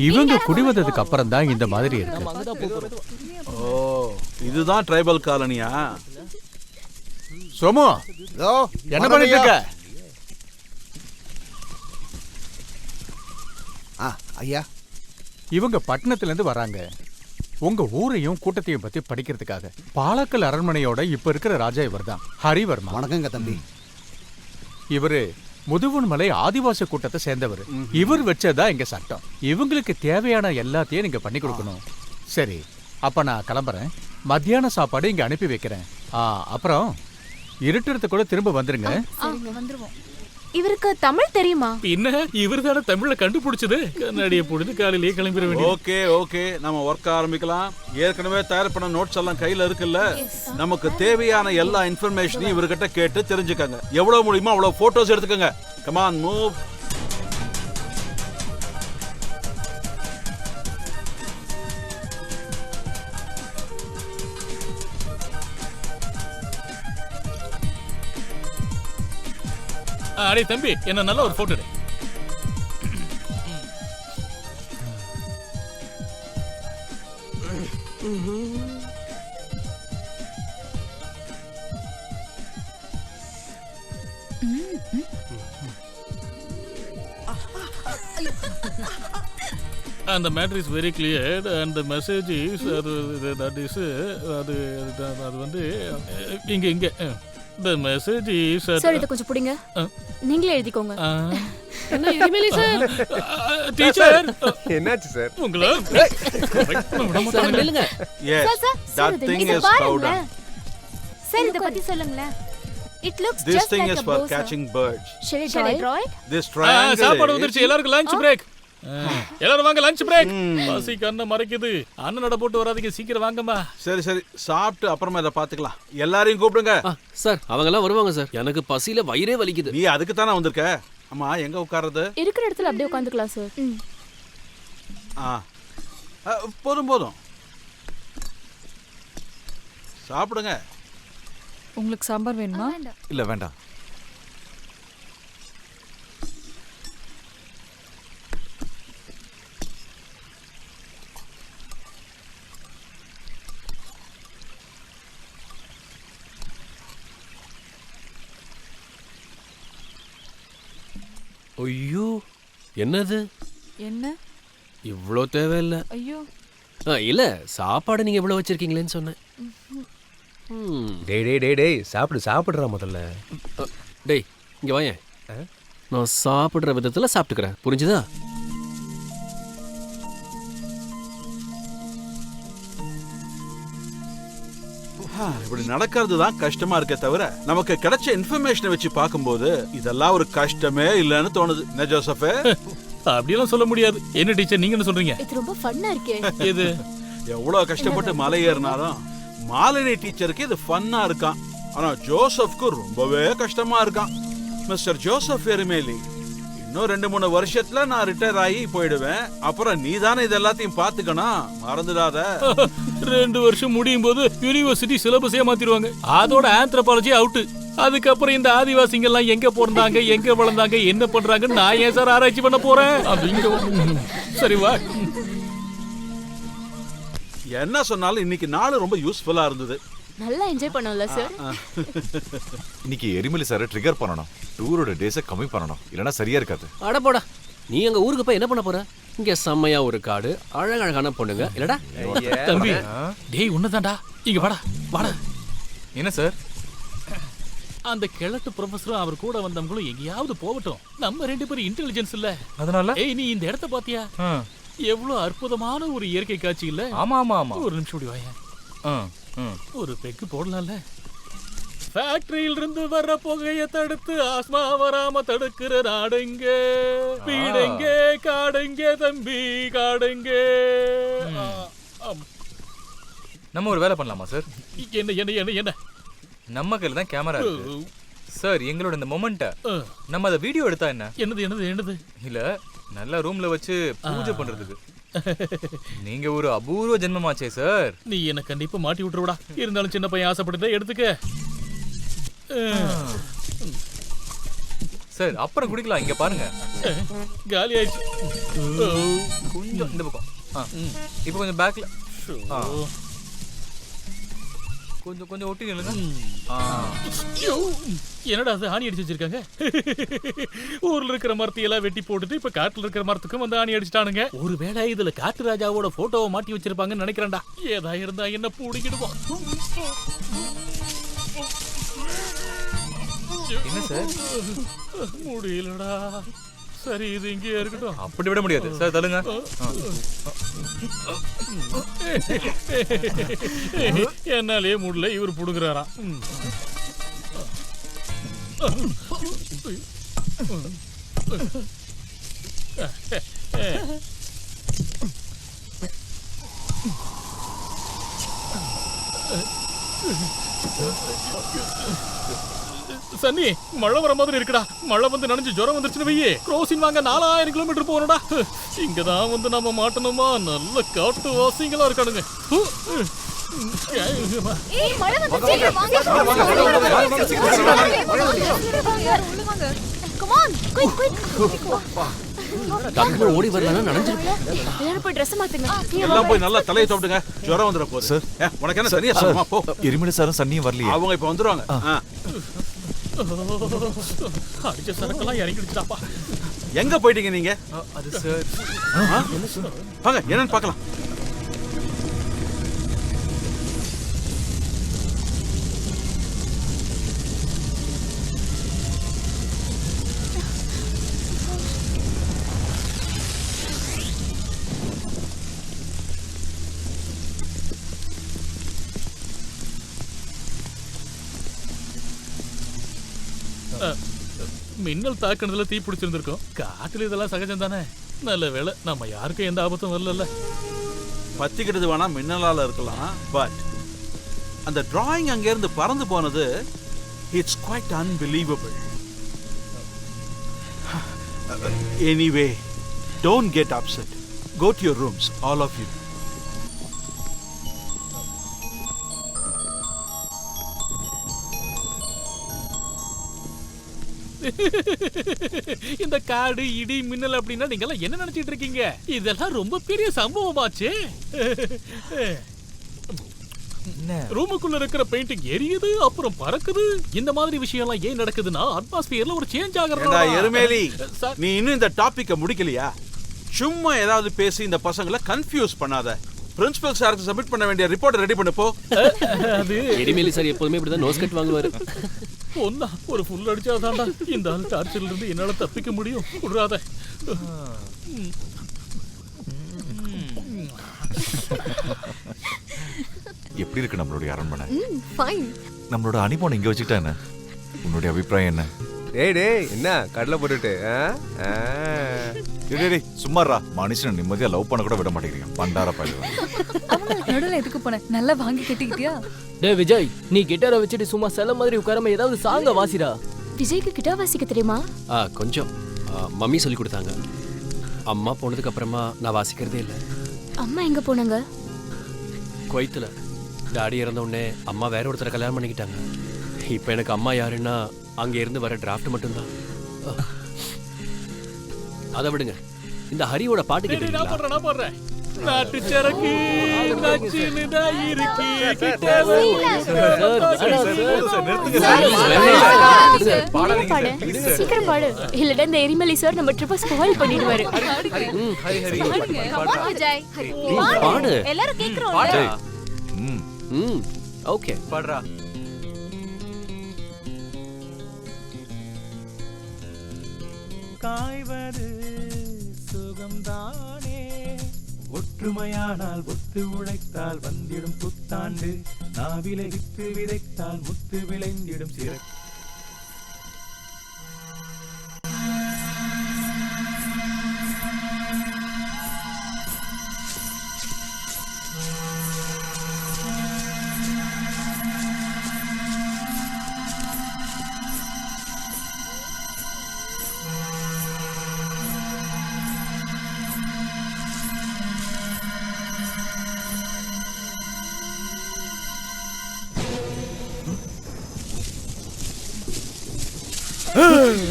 இவங்க குடிவந்ததுக்கு அப்புறம் தான் இந்த மாதிரி இருக்கு. ஓ, இதுதான் ட்ரைபல் காலனியா? சோமு, என்ன பண்ணிட்டு இருக்க? ஐயா, இவங்க பட்டணத்துல இருந்து வராங்க. உங்க ஊரையும் கூட்டத்தையும் பத்தி படிக்கிறதுக்காக. பாலக்கல் அரண்மனையோட இப்ப இருக்கிற ராஜா இவர் தான், ஹரிவர்மா. வணக்கங்க தம்பி. இவரு முதுவன் மலை ஆதிவாசி கூட்டத்தை சேர்ந்தவர். இவர் வச்சதா இங்க சட்டம். இவங்களுக்கு தேவையான எல்லாத்தையும் நீங்க பண்ணி கொடுக்கணும். சரி, அப்ப நான் கிளம்புறேன். மத்தியான சாப்பாடு இங்க அனுப்பி வைக்கிறேன். அப்புறம் இருட்டுறதுக்குள்ள திரும்ப வந்துருங்க. வந்துருவோம். இவருக்கு தமிழ் தெரியுமா? என்ன இவர் தானே தமிழ்ல கண்டுபிடிச்சது? கண்ணாடியை போடுது, காலையிலேயே கிளம்பிட வேண்டியது. ஓகே, நம்ம ஒர்க் ஆரம்பிக்கலாம். ஏற்கனவே தயார் பண்ண நோட்ஸ் எல்லாம் கையில இருக்குல்ல. நமக்கு தேவையான எல்லா இன்ஃபர்மேஷனையும் இவர்கிட்ட கேட்டு தெரிஞ்சுக்கங்க. எவ்வளவு முடியுமோ அவ்வளவு போட்டோஸ் எடுத்துக்கங்க. Come on, move. அடே தம்பி, என்ன நல்ல ஒரு போட்டோ எடு. And the matter is very clear and the message is that is அது வந்து இங்க the message is சார், இத கொஞ்சம் புடிங்க, நீங்களே எழுதிக்கோங்க. என்ன எரிமலி சார்? டீச்சர், என்னாச்சு சார்? உங்கள சார் நில்லுங்க. Yes, that thing is powder. Sir, இத பத்தி சொல்லுங்களேன். It looks This just thing like is a for bow, catching birds. Shall I draw it? This triangle. சாப்பாடு வந்துருச்சு, எல்லாருக்கும் லஞ்ச் பிரேக். எல்லாரும் வாங்க, லஞ்ச் பிரேக். பசி கண்ண மறைக்குது. அண்ணனோட போட்டு வராதீங்க, சீக்கிரம் வாங்கம்மா. சரி, சாப்பிட்டு அப்புறமா இதை பாத்துக்கலாம். எல்லாரையும் கூப்பிடுங்க. சார், அவங்க எல்லாம் வருவாங்க சார். எனக்கு பசியில வயிறே வலிக்குது. நீ அதுக்கு தானே வந்திருக்க. அம்மா, எங்க உட்கார்றது? இருக்கிற இடத்துல அப்படியே உட்கார்ந்துக்கலாம் சார். போதும். சாப்பிடுங்க. உங்களுக்கு சாம்பார் வேணுமா? இல்ல வேண்டாம். ஐயோ, என்னது? என்ன? இவ்ளோ தேவையில்லை. ஐயோ, இல்ல, சாப்பாடு நீங்க இவ்வளவு வச்சிருக்கீங்களேன்னு சொன்னேன். டேய் சாப்பிடுறா முதல்ல. டேய், இங்க வாயேன். நான் சாப்பிடுற விதத்துல சாப்பிட்டுக்கிறேன், புரிஞ்சுதா? இப்படி நடக்கிறது தான் கஷ்டமா இருக்கே தவிர நமக்கு கிடைச்ச இன்ஃபர்மேஷனை வச்சு பார்க்கும்போது இதெல்லாம் ஒரு கஷ்டமே இல்லைன்னு தோணுது. என்ன ஜோசப்? அப்படியெல்லாம் சொல்ல முடியாது. என்ன டீச்சர், நீங்க என்ன சொல்றீங்க? இது ரொம்ப ஃபன்னா இருக்கே. இது எவ்வளவு கஷ்டப்பட்டு மலை ஏறினாலும் மாலினி டீச்சருக்கு இது ஃபன்னா இருக்கான். ஆனா ஜோசப்க்கு ரொம்பவே கஷ்டமா இருக்கான். மிஸ்டர் ஜோசப் எரிமேலி, இன்னும் 2-3 வருஷத்துல நான் ரிட்டையர் ஆகி போயிடுவேன். அப்புறம் நீ தானே இது எல்லாத்தையும் பாத்துக்கணும், மறந்துடாத. 2 வருஷம் முடியும் போது யூனிவர்சிட்டி சிலபஸே மாத்திடுவாங்க. அதோட ஆந்த்ரோபாலஜி அவுட். அதுக்கப்புறம் இந்த ஆதிவாசிங்க எல்லாம் எங்க பிறந்தாங்க, எங்க வளர்ந்தாங்க, என்ன பண்றாங்கன்னு நான் ஏன் சார் ஆராய்ச்சி பண்ண போறேன்? சரி வா. என்ன சொன்னாலும் இன்னைக்கு நாள் ரொம்ப யூஸ்ஃபுல்லா இருந்தது. நல்லா என்ஜாய் பண்ணோம்ல சார். இன்னைக்கு எரிமலி சார் ட்ரிகர் பண்ணணும். டூரோட டேஸை கம்மி பண்ணணும், இல்லைன்னா சரியா இருக்காது. அட போடா, நீ அங்க ஊருக்கு போய் என்ன பண்ண போற? இங்க செம்மையா ஒரு காடு, அழகழகான பொண்ணுங்க இல்லடா? தம்பி டேய் உன்னதான்டா, இங்க வாடா வாடா. என்ன சார்? அந்த கிழட்டு ப்ரொஃபஸரும் அவர் கூட வந்தவங்களும் எங்கேயாவது போகட்டும். நம்ம 2 பேரும் இன்டெலிஜென்ஸ் இல்ல. அதனால ஏய் நீ இந்த இடத்த பாத்தியா? எவ்வளவு அற்புதமான ஒரு இயற்கை காட்சி இல்ல? ஆமா ஆமா ஆமா. ஒரு நிமிஷம் ஓடி வாயேன். ஒரு பெக்கு போடலாம்ல. ஃபேக்டரியில இருந்து வர்ற புகையை தடுத்து ஆஸ்மா வராம தடுக்கிற நாடுங்க, வீடுங்க, காடுங்க தம்பி காடுங்க. நம்ம ஒரு வேலை பண்ணலாமா சார்? என்ன என்ன என்ன என்ன? நம்ம கையில தான் கேமரா இருக்கு சார். எங்களோட இந்த மொமெண்ட்டை நம்ம அதை வீடியோ எடுத்தா என்ன? என்னது என்னது என்னது? இல்ல நல்ல ரூம்ல வச்சு பூஜை பண்றதுக்கு. நீங்க ஒரு அபூர்வ ஜென்மமாச்சே சார். நீ என்ன கண்டிப்பா மாட்டி விட்டுருடா. இருந்தாலும் சின்ன பையன் ஆசைப்பட்டு எடுத்துக்க சார். அப்புறம் குடிக்கலாம். இங்க பாருங்க காலி ஆயிடுச்சு. கொஞ்சம் இந்த பக்கம். இப்போ கொஞ்சம் பேக்ல கொஞ்சம் கொஞ்சம் ஒட்டி நில்லுங்க. என்னடா அது ஆணி அடிச்சு வச்சிருக்காங்க? ஊர்ல இருக்கிற மரத்தை எல்லாம் வெட்டி போட்டுட்டு இப்ப காட்டுல இருக்கிற மரத்துக்கும் வந்து ஆணி அடிச்சிட்டானுங்க. ஒருவேளை இதுல காட்டு ராஜாவோட போட்டோவை மாட்டி வச்சிருப்பாங்கன்னு நினைக்கிறேன்டா. ஏதா இருந்தா என்ன பூடிக்கிடுவோம். என்ன சார்? முடியலடா. சரி இது இங்கே இருக்கட்டும். அப்படி விட முடியாது சார். தள்ளுங்க. என்னாலே முடியல, இவர் புடுங்குறாராம். சன்னி மழை வர மாதிரி இருக்குடா. மழை வந்து நனைஞ்சு ஜுரம் வந்துருச்சுன்னு வையே, க்ரோசின் வாங்க 4000 கிலோமீட்டர் போகணும்டா. இங்கதான் வந்து நம்ம மாட்டணுமா? நல்ல காட்டு வாசிங்களா இருக்கானுங்க. ஓடி வரலாம் நனைஞ்சிருப்பேன். எல்லாம் போய் நல்லா தலையை சாப்பிடுங்க, ஜுரம் வந்துட போகுது. சார் உனக்கு என்ன சரியா சொல்லுமா? போ. எரிமலை சாரும் சன்னியும் வரலையே. அவங்க இப்ப வந்துருவாங்க. அடிச்ச சரக்கெல்லாம் இறங்கிடுச்சுடாப்பா. எங்க போயிட்டீங்க நீங்க? அது சார் வாங்க என்னன்னு பார்க்கலாம். மின்னல் தாக்குனதுல தீ பிடிச்சிருந்திருக்கோம். காட்டுல இதெல்லாம் சகஜம் தானே. நல்ல வேளை நம்ம யாருக்கும் எந்த ஆபத்தும் வரல. பத்திக்கிறது வேணா மின்னலால இருக்கலாம், பட் அந்த டிராயிங் அங்க இருந்து பறந்து போனது it's quite unbelievable. Anyway don't get upset. Go to your rooms all of you. இந்த காடு இடி மின்னல் அப்படின்னா நீங்க எல்லாம் என்ன நினைச்சிட்டு இருக்கீங்க? இதெல்லாம் ரொம்ப பெரிய சம்பவமாச்சு. ரூமுக்குள்ள இருக்கிற பெயிண்டிங் எரியுது, அப்புறம் பறக்குது. இந்த மாதிரி விஷயம் எல்லாம் ஏன் நடக்குதுன்னா அட்மாஸ்பியர்ல ஒரு சேஞ்ச் ஆகுறதா. எருமேலி, நீ இன்னும் இந்த டாபிக்க முடிக்கலையா? சும்மா ஏதாவது பேசி இந்த பசங்களை கன்ஃபியூஸ் பண்ணாத. பிரின்சிபல் சாருக்கு சப்மிட் பண்ண வேண்டிய ரிப்போர்ட் ரெடி பண்ணு போ. அது எரிமேலி சார் எப்பவுமே இப்படிதான் நோஸ் கட் வாங்குவாரு. ஒண்ணா ஒரு ஃபுல் அடிச்சாதான்டா இந்த ஆள் டார்ச்சர்ல இருந்து என்னால தப்பிக்க முடியும். விடுறாத. எப்படி இருக்கு நம்மளுடைய அரண்மனை? ஃபைன். நம்மளோட அனிமோன் இங்க வச்சுக்கிட்டா என்ன? உன்னுடைய அபிப்பிராயம் என்ன? டேய் என்ன கடலை போட்டுட்டு டேய் சும்மாறா. மனுஷனை நிம்மதியா லவ் பண்ண கூட விட மாட்டேங்கிறீங்க. பண்டார பையன். அவங்களுக்கு நடுவுல எதுக்கு போன? நல்லா வாங்கி கட்டிக்கிட்டியா? டேய் விஜய், நீ கிட்டாரை வச்சுட்டு சும்மா செல்ல மாதிரி உட்காராம ஏதாவது சாங்க வாசிடா. விஜய்க்கு கிட்டார் வாசிக்க தெரியுமா? கொஞ்சம் மம்மி சொல்லி கொடுத்தாங்க. அம்மா போனதுக்கு அப்புறமா நான் வாசிக்கிறதே இல்லை. அம்மா எங்க போனாங்க? குவைத்துல டாடி இறந்த உடனே அம்மா வேற ஒருத்தரை கல்யாணம் பண்ணிக்கிட்டாங்க. இப்போ எனக்கு அம்மா யாருன்னா அங்கே இருந்து வர டிராஃப்ட் மட்டும்தான். அதை விடுங்க. இந்த ஹரியோட பாட்டு கேட்டீங்களா? நான் போடுறேன். நாட்டு சரக்கு நச்சுன்னுதான் இருக்கு கிட்ட சீக்கிரம் பாடு இல்லடா இந்த எரிமலை சார் நம்ம ட்ரிப்பை ஸ்பாயில் பண்ணிடுவாரு. பாடு. எல்லாரும் கேக்குறோம். ஓகே பாடுறா. காய்வது சுகம்தானே, ஒற்றுமையானால் ஒத்து உழைத்தால் வந்திடும் புத்தாண்டு, நாவிலை வித்து விதைத்தால் முத்து விளைந்திடும் சிற.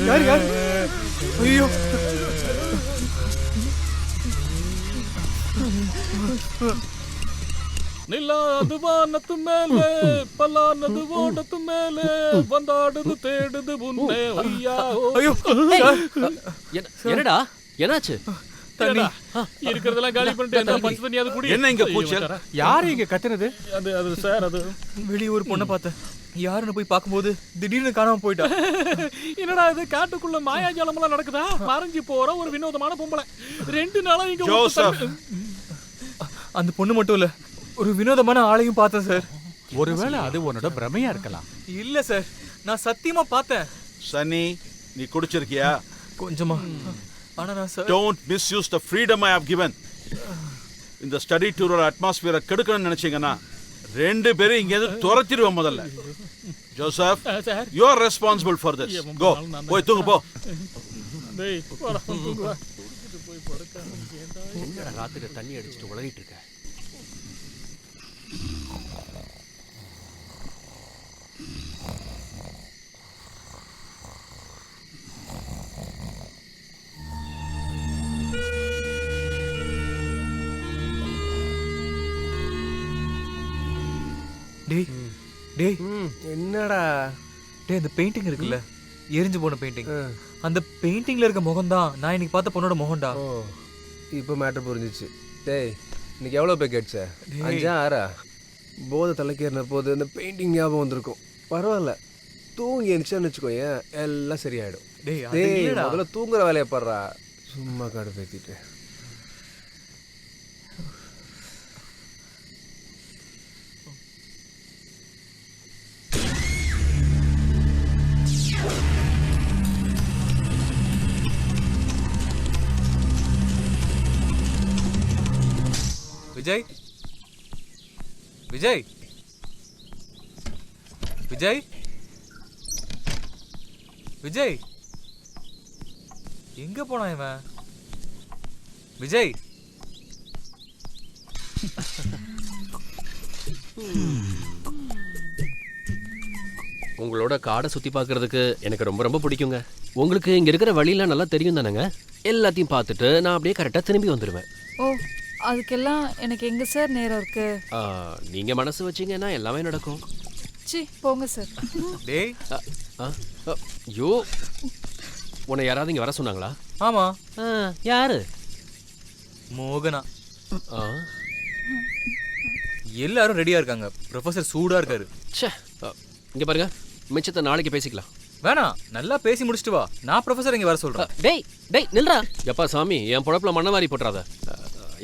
யார் யார்? ஐயோ நில்லாது வானத்து மேலே பல்லானது ஓடத்து மேலே வந்தாடுது தேடுது உன்னை ஐயா. ஐயோ என்னடா என்னாச்சு? தண்ணி இருக்கிறதெல்லாம் காலி பண்ணிட்டு பச்சை தண்ணி அது குடி. என்ன இங்க கூச்சல்? யாரு இங்க கத்துனது? அது சார் அது வெளியே ஒரு பொண்ணை பார்த்தேன். யாருன்னு போய் பார்க்கும்போது திடீர்னு காணாம போயிட்டா. என்னடா இது காட்டுக்குள்ள மாயாஜாலம் எல்லாம் நடக்குதா? மறைஞ்சு போற ஒரு வினோதமான பொம்பளை 2 நாளா இங்க ஜோசப், அந்த பொண்ணு மட்டும் இல்ல, ஒரு வினோதமான ஆளையும் பார்த்தேன் சார். ஒருவேளை அது உன்னோட பிரமையா இருக்கலாம். இல்ல சார், நான் சத்தியமா பார்த்தேன். சனி, நீ குடிச்சிருக்கியா? கொஞ்சமா. ஆனா நான் sir Don't misuse the freedom I have given. இந்த ஸ்டடி டூரோட அட்மாஸ்பியரை கெடுக்கணும்னு நினைச்சீங்கன்னா 2 பேரும் இங்க இருந்து துரத்திடுவோம். முதல்ல Joseph, you are responsible for this. Go, போய் தூங்கு போ. டேய் போடா தூங்கு வா. ராத்திரி தண்ணி அடிச்சிட்டு உளறிட்டு இருக்க. டேய் டேய் என்னடா? டேய் அந்த பெயிண்டிங் இருக்குல்ல, எரிஞ்சு போன பெயிண்டிங், அந்த பெயிண்டிங்ல இருக்க முகம் தான் நான் இன்னைக்கு பார்த்த பொண்ணோட முகம்டா. ஓ இப்போ மேட்டர் புரிஞ்சிச்சு. டேய் இன்னைக்கு எவ்வளோ பேக் அடிச்ச? 5 6? போதை தலைக்கேறின போது அந்த பெயிண்டிங் ஞாபகம் வந்திருக்கும். பரவாயில்ல, தூங்கி எழுந்துச்சான்னு வச்சுக்கோங்க, எல்லாம் சரியாயிடும். டேய் முதல்ல தூங்குற வேலையை பாடுறா, சும்மா காடு பேத்திட்டு. விஜய் விஜய் விஜய் விஜய் எங்க போனா இவன்? விஜய் உங்களோட காடை சுத்தி பார்க்கிறதுக்கு எனக்கு ரொம்ப ரொம்ப பிடிக்குங்க. உங்களுக்கு இங்க இருக்கிற வழியெல்லாம் நல்லா தெரியும் தானேங்க? எல்லாத்தையும் பார்த்துட்டு நான் அப்படியே கரெக்டா திரும்பி வந்துடுவேன். ஓ அதுக்கெல்லாம் எனக்கு எங்க சார் நேரம் இருக்கு? நீங்க மனசு வச்சீங்கன்னா எல்லாமே நடக்கும். சி போங்க சார். டேய் ஐயோ, உன்னை யாராவது இங்க வர சொன்னாங்களா? ஆமா. யாரு? மோகனா. எல்லாரும் ரெடியா இருக்காங்க, ப்ரொஃபசர் சூடா இருக்காரு. இங்க பாருங்க, மிச்சத்தை நாளைக்கு பேசிக்கலாம். வேணாம், நல்லா பேசி முடிச்சிட்டு வா, நான் ப்ரொஃபசர் இங்க வர சொல்றேன். டேய் டேய் நில்றா. எப்பா சாமி, என் பொழப்புல மண்ணை மாறி போட்டுறாத.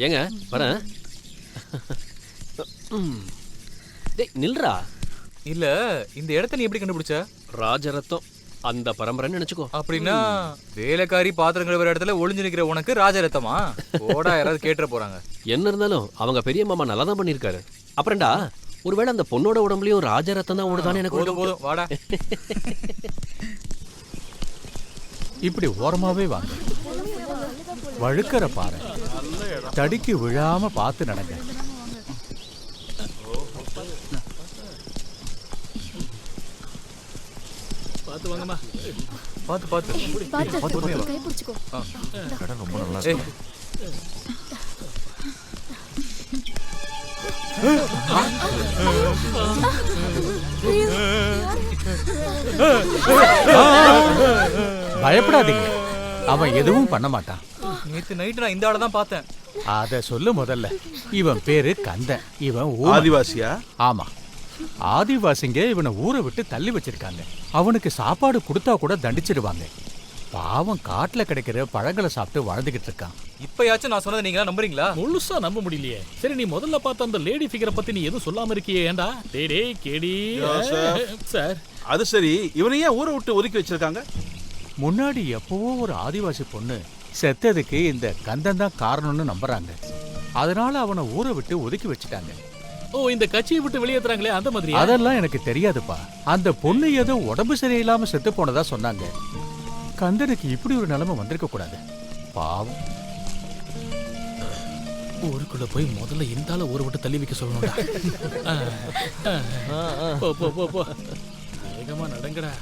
ஏங்க வரேன். டேய் நில்றா. இல்ல இந்த இடத்த நீ எப்படி கண்டுபிடிச்ச? ராஜரத்தம் அந்த பரம்பரைன்னு நினைச்சுக்கோ. அப்படின்னா வேலைக்காரி பாத்திரம் கழுவுற இடத்துல ஒளிஞ்சு நிக்கிற உனக்கு ராஜரத்தமா? ஓடா யாராவது கேட்டுற போறாங்க. என்ன இருந்தாலும் அவங்க பெரிய மாமா நல்லா தான் பண்ணிருக்காரு. அப்புறம்டா, ஒருவேளை அந்த பொண்ணோட உடம்புலயும் ராஜரத்தம் தான் ஓடுதானே எனக்கு போதும் போதும் வாடா. இப்படி ஓரமாவே வாங்க, வழுக்கிற பாறை, தடிக்கு விழாம பார்த்து நடங்க. பாத்து வாங்கம்மா. பாத்து பாத்து கை பிடிச்சுக்கோ. ரொம்ப நல்லா இருக்கு. பயப்படாதீங்க, அவன் எதுவும் பண்ண மாட்டான். நேத்து நைட்டு நான் இந்த ஆளை தான் பார்த்தேன். அத சொல்லு முதல்ல. இவன் பேரு கந்தன். இவன் ஆதிவாசியா? ஆமா, ஆதிவாசிங்க இவனை ஊரை விட்டு தள்ளி வச்சிருக்காங்க. அவனுக்கு சாப்பாடு கொடுத்தா கூட தண்டிச்சிடுவாங்க. பாவம் காட்டுல கிடைக்கிற பழங்களை சாப்பிட்டு வாழ்ந்துகிட்டு இருக்கான். இப்பயாச்சும் நான் சொன்னதை நீங்களா நம்புறீங்களா? முழுசா நம்ப முடியலையே. சரி, நீ முதல்ல பார்த்த அந்த லேடி ஃபிகரை பத்தி நீ எதுவும் சொல்லாம இருக்கியே? ஏண்டா டேடே கேடி சார். அது சரி, இவனையே ஊரை விட்டு ஒதுக்கி வச்சிருக்காங்க. முன்னாடி எப்பவோ ஒரு ஆதிவாசி பொண்ணு செத்ததுக்கு இந்த கந்தன் தான் காரணம்னு நம்புறாங்க. அதனால அவனை ஊரை விட்டு ஒதுக்கி வச்சுட்டாங்க. ஓ, இந்த கட்சியை விட்டு வெளியேத்துறாங்களே அந்த மாதிரி? அதெல்லாம் எனக்கு தெரியாதுப்பா. அந்த பொண்ணு ஏதோ உடம்பு சரியில்லாம செத்து போனதா சொன்னாங்க. கந்தனுக்கு இப்படி ஒரு நிலைமை வந்திருக்க கூடாது, பாவம். ஊருக்குள்ள போய் முதல்ல இந்த ஊரை விட்டு தள்ளி வைக்க சொல்லணும்டா. போ போ போ போ, வேகமா நடங்கடா.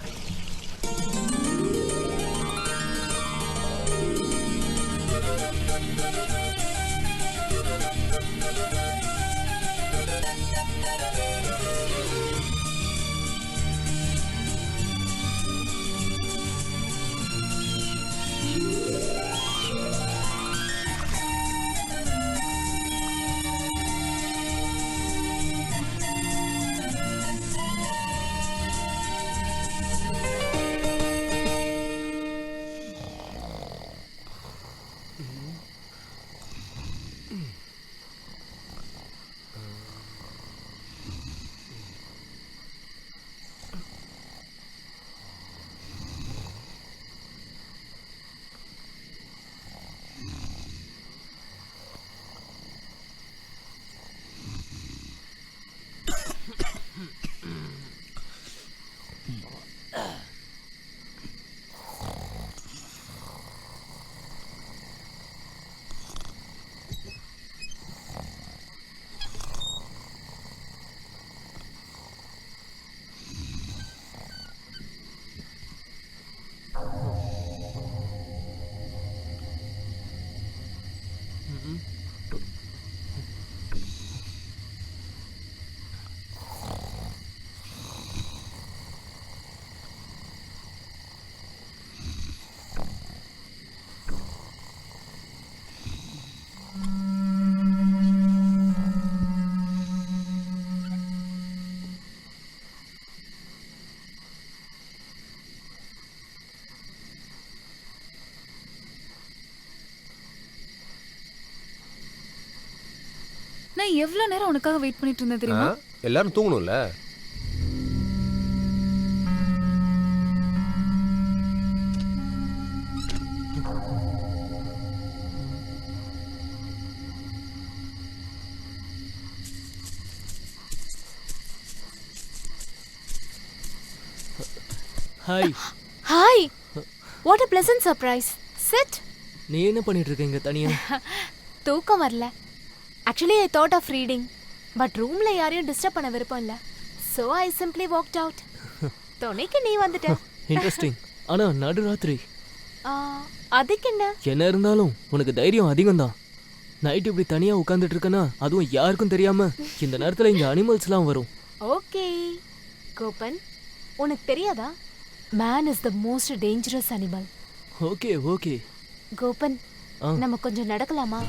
நான் எவ்வளவு நேரம் உனக்காக வெயிட் பண்ணிட்டு இருந்தேன் தெரியுமா? எல்லாரும் தூங்கணும்ல. Hi. Hi. What a pleasant surprise. Sit. நீ என்ன பண்ணிட்டு இருக்கீங்க தனியா? தூக்கம் வரல. Actually, I thought of reading. But roomல யாரையும் டிஸ்டர்ப் பண்ண விருப்பம் இல்ல. So I simply walked out. துணைக்கு நீ வந்துட்ட. இன்ட்ரெஸ்டிங். ஆனா நடுராத்திரி. அதுக்கு என்ன? என்ன இருந்தாலும் உனக்கு தைரியம் அதிகம் தான். நைட் இப்படி தனியா உட்கார்ந்துட்டு இருக்கனா, அதுவும் யாருக்கும் தெரியாம. இந்த நேரத்துல இங்க அனிமல்ஸ்லாம் வரும். ஓகே. கோபன், உனக்கு தெரியாதா? Man is the most dangerous animal. Okay okay. Gopan, நம்ம கொஞ்சம் நடக்கலாமா?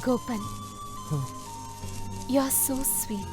Gopan, you're so sweet.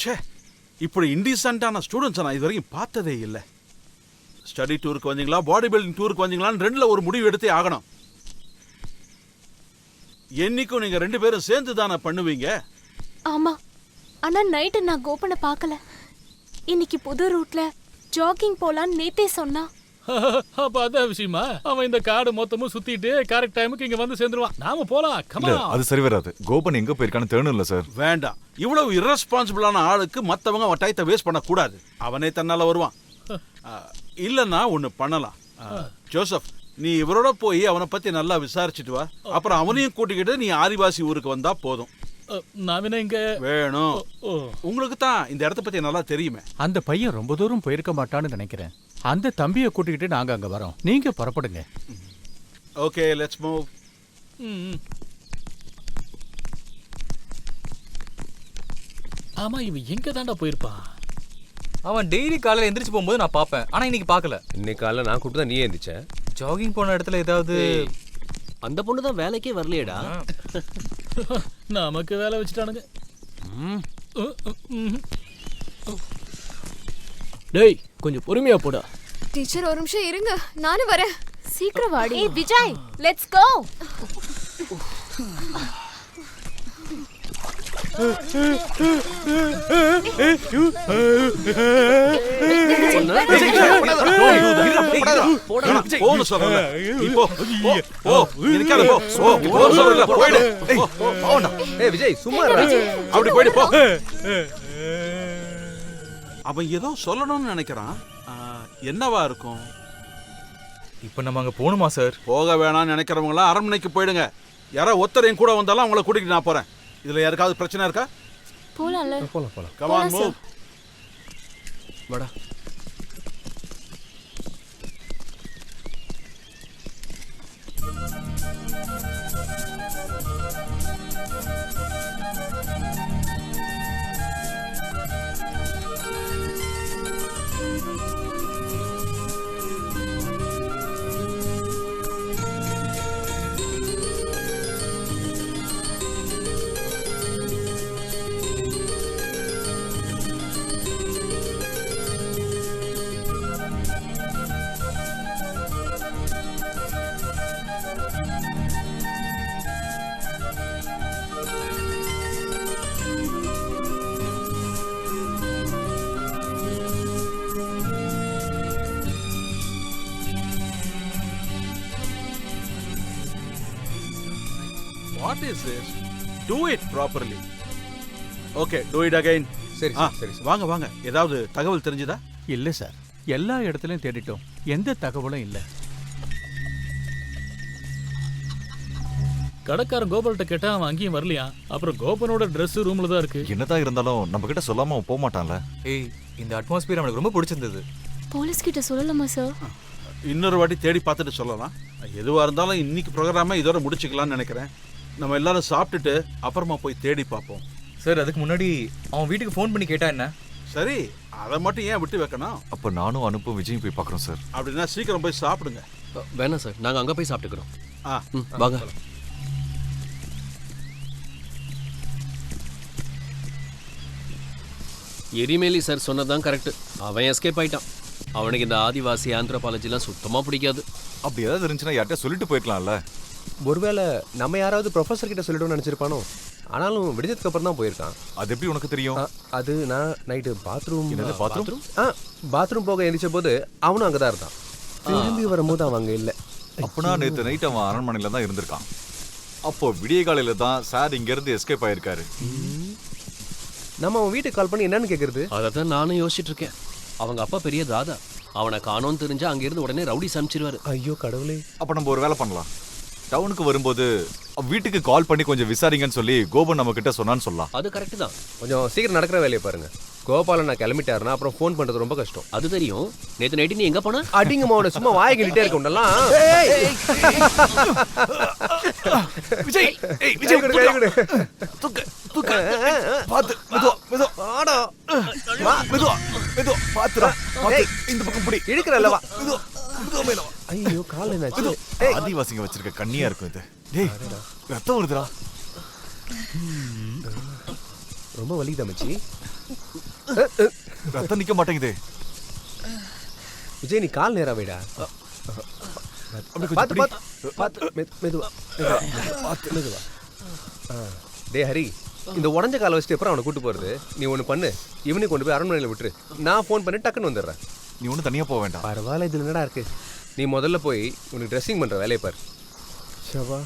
ச்சே, இப்படி இன்டீசென்ட்டான ஸ்டூடெண்ட்ஸை நான் இது வரைக்கும் பார்த்ததே இல்லை. ஸ்டடி டூருக்கு வந்தீங்களா, பாடி பில்டிங் டூருக்கு வந்தீங்களான்னு ரெண்டுல ஒரு முடிவு எடுத்தே ஆகணும். என்னைக்கும் நீங்க 2 பேரும் சேர்ந்து தானே பண்ணுவீங்க. ஆமா, ஆனா நைட்டு நான் கோபனை பார்க்கல. இன்னைக்கு புது ரூட்ல ஜாகிங் போலான்னு நேத்தே சொன்னா. அப்ப அதான் விஷயமா? அவன் இந்த காடு மொத்தமும் சுத்திட்டு கரெக்ட் டைமுக்கு இங்க வந்து சேர்ந்துருவான். நாம போலாம். இல்ல கமா. அது சரி வராது. கோபன் எங்க போயிருக்கான்னு தெரியணும்ல சார். வேண்டாம், இவ்வளவு இரஸ்பான்சிபிளான ஆளுக்கு மத்தவங்க அவன் டயத்தை வேஸ்ட் பண்ண கூடாது. அவனே தன்னால வருவான். இல்லன்னா ஒண்ணு பண்ணலாம். ஜோசப், நீ இவரோட போய் அவனை பத்தி நல்லா விசாரிச்சுட்டு வா. அப்புறம் அவனையும் கூட்டிக்கிட்டு நீ ஆதிவாசி ஊருக்கு வந்தா போதும். நான் இங்க வேணும். உங்களுக்கு தான் இந்த இடத்த பத்தி நல்லா தெரியுமே. அந்த பையன் ரொம்ப தூரம் போயிருக்க மாட்டான்னு நினைக்கிறேன். அந்த தம்பியை கூட்டிக்கிட்டு நாங்க அங்க வரோம். நீங்க புறப்படுங்க. Okay, let's move. ஆமா, இவன் எங்க தாண்டா போயிருப்பான்? அவன் டெய்லி காலையில எந்திரிச்சு போகும்போது நான் பாப்பேன். ஆனா இன்னைக்கு பார்க்கல. இன்னைக்கு காலைல நான் கூப்பிட்டு தான் நீ எந்திரிச்ச. ஜாகிங் போன இடத்துல ஏதாவது அந்த பொண்ணு தான் வேலைக்கே வரலையேடா. நமக்கு வேலை வச்சுட்டானுங்க. டேய், கொஞ்சம் பொறுமையா போடா. டீச்சர் ஒரு நிமிஷம் இருங்க, நானும் வரேன். சீக்கிரம் வாடி. ஏய் விஜய், லெட்ஸ் கோ. விஜய் சும்மா அப்படி போயிடு போ. அவன் ஏதோ சொல்லணும்னு நினைக்கிறான். என்னவா இருக்கும்? இப்ப நம்ம அங்க போகணுமா சார்? போக வேணாம்னு நினைக்கிறவங்களாம் அரண்மனைக்கு போயிடுங்க. யாரோ ஒருத்தர் என் கூட வந்தாலும் அவங்கள கூட்டிட்டு நான் போறேன். இதுல யாருக்காவது பிரச்சனை இருக்கா? போலாம்ல. போலாம். Come on, move. வாடா. What is this? Do it properly. Okay, do it again. சரி சரி. வாங்க வாங்க. ஏதாவது தகவல் தெரிஞ்சதா? இல்ல சார், எல்லா இடத்துலயும் தேடிட்டோம். எந்த தகவலும் இல்ல. கடைக்காரன் கோபால்கிட்ட கேட்டா அவன் அங்கேயும் வரலையா? அப்புறம் கோபனோட ட்ரெஸ் ரூம்ல தான் இருக்கு. என்னதான் இருந்தாலும் நம்ம கிட்ட சொல்லாம அவன் போக மாட்டான்ல. ஏய், இந்த அட்மாஸ்பியர் அவனுக்கு ரொம்ப பிடிச்சிருந்தது. போலீஸ் கிட்ட சொல்லலாமா சார்? இன்னொரு வாட்டி தேடி பார்த்துட்டு சொல்லலாம். எதுவா இருந்தாலும் இன்னைக்கு ப்ரோக்ராமை இதோட முடிச்சுக்கலாம்னு நினைக்கிறேன். நம்ம எல்லாரும் சாப்பிட்டுட்டு அப்புறமா போய் தேடி பார்ப்போம். சார், அதுக்கு முன்னாடி அவன் வீட்டுக்கு ஃபோன் பண்ணி கேட்டா என்ன? சரி, அதை மட்டும் ஏன் விட்டு வைக்கணும்? அப்ப நானும் அனுப்பும் விஜயும் போய் பார்க்குறோம் சார். அப்படின்னா சீக்கிரம் போய் சாப்பிடுங்க. வேணாம் சார், நாங்க அங்க போய் சாப்பிட்டுக்கிறோம். வாங்க. எரிமேலி சார் சொன்னதான் கரெக்ட். அவன் எஸ்கேப் ஆயிட்டான். அவனுக்கு இந்த ஆதிவாசி ஆந்த்ரோபாலஜிலாம் சுத்தமா பிடிக்காது. அப்படி ஏதாவது இருந்துச்சுன்னா யார்கிட்ட சொல்லிட்டு போயிருக்கலாம்ல. ஒருவேளை நம்ம யாராவது ப்ரொஃபஸர் கிட்ட சொல்லிட்டோம்னு நினைச்சிருப்பானோ. ஆனாலும் விடுஞ்சதுக்கு அப்புறம் தான் போயிருக்கான். அது எப்படி உனக்கு தெரியும்? அது நான் நைட்டு பாத்ரூம் பாத்ரூம் போக எந்திரிச்ச போது அவனும் அங்கதான் இருந்தான். திரும்பி வரும்போது அவன் அங்க இல்லை. அப்பனா நேற்று நைட் அவன் அரண்மனையில தான் இருந்திருக்கான். அப்போ விடிய காலையில தான் சார் இங்க இருந்து எஸ்கேப் ஆயிருக்காரு. நம்ம அவன் வீட்டுக்கு கால் பண்ணி என்னன்னு கேக்குறது? அதான் நானும் யோசிச்சுட்டு இருக்கேன். அவங்க அப்பா பெரிய தாதா. அவனை காணோன்னு தெரிஞ்சா அங்கிருந்து உடனே ரவுடி சமைச்சிருவாரு. ஐயோ கடவுளே. அப்ப நம்ம ஒரு வேலை பண்ணலாம். டவுனுக்கு வரும்போது வீட்டுக்கு கால் பண்ணி கொஞ்சம் விசாரிங்கன்னு சொல்லி கோபன் நம்ம கிட்ட சொன்னான்னு சொல்லலாம். அது கரெக்ட் தான். கொஞ்சம் சீக்கிரம் நடக்கிற வேலையை பாருங்க. கோபாலன் நான் கிளம்பிட்டாருன்னா அப்புறம் ஃபோன் பண்றது ரொம்ப கஷ்டம். அது தெரியும். நேத்து நைட்டு நீ எங்க போன? அடிங்க மாவோட சும்மா வாயை கிட்டே இருக்க உண்டலாம். விஜய், ஏய் விஜய் தூக்கு தூக்கு. பாத்து மெதுவா ஆடா. மெதுவா பாத்துடா. பாத்து இந்த பக்கம் புடி. இழுக்கறல்ல வா. மெதுவா மேல வா. ஐயோ கால் என்னாச்சு? ஆதிவாசிங்க வச்சிருக்க கண்ணியா இருக்கும் இது. டேய் ரத்தம் வருதுடா. ரொம்ப வலிக்குதா மச்சி? ரத்தம் நிக்க மாட்டேங்குது. விஜய் நீ கால் நேரா வைடா. பார்த்து பார்த்து பார்த்து மெதுவா மெதுவா. டே ஹரி, இந்த உடஞ்ச காலை வச்சுட்டு அப்புறம் அவனை கூட்டு போறது. நீ ஒன்று பண்ணு, இவனை கொண்டு போய் அரண்மனையில் விட்டுரு. நான் ஃபோன் பண்ணி டக்குன்னு வந்துடுறேன். நீ ஒன்றும் தனியாக போக வேண்டாம். பரவாயில்ல, இதில் என்னடா இருக்கு. நீ முதல்ல போய் உனக்கு ட்ரெஸ்ஸிங் பண்ணுற வேலையை பாரு. ஷவா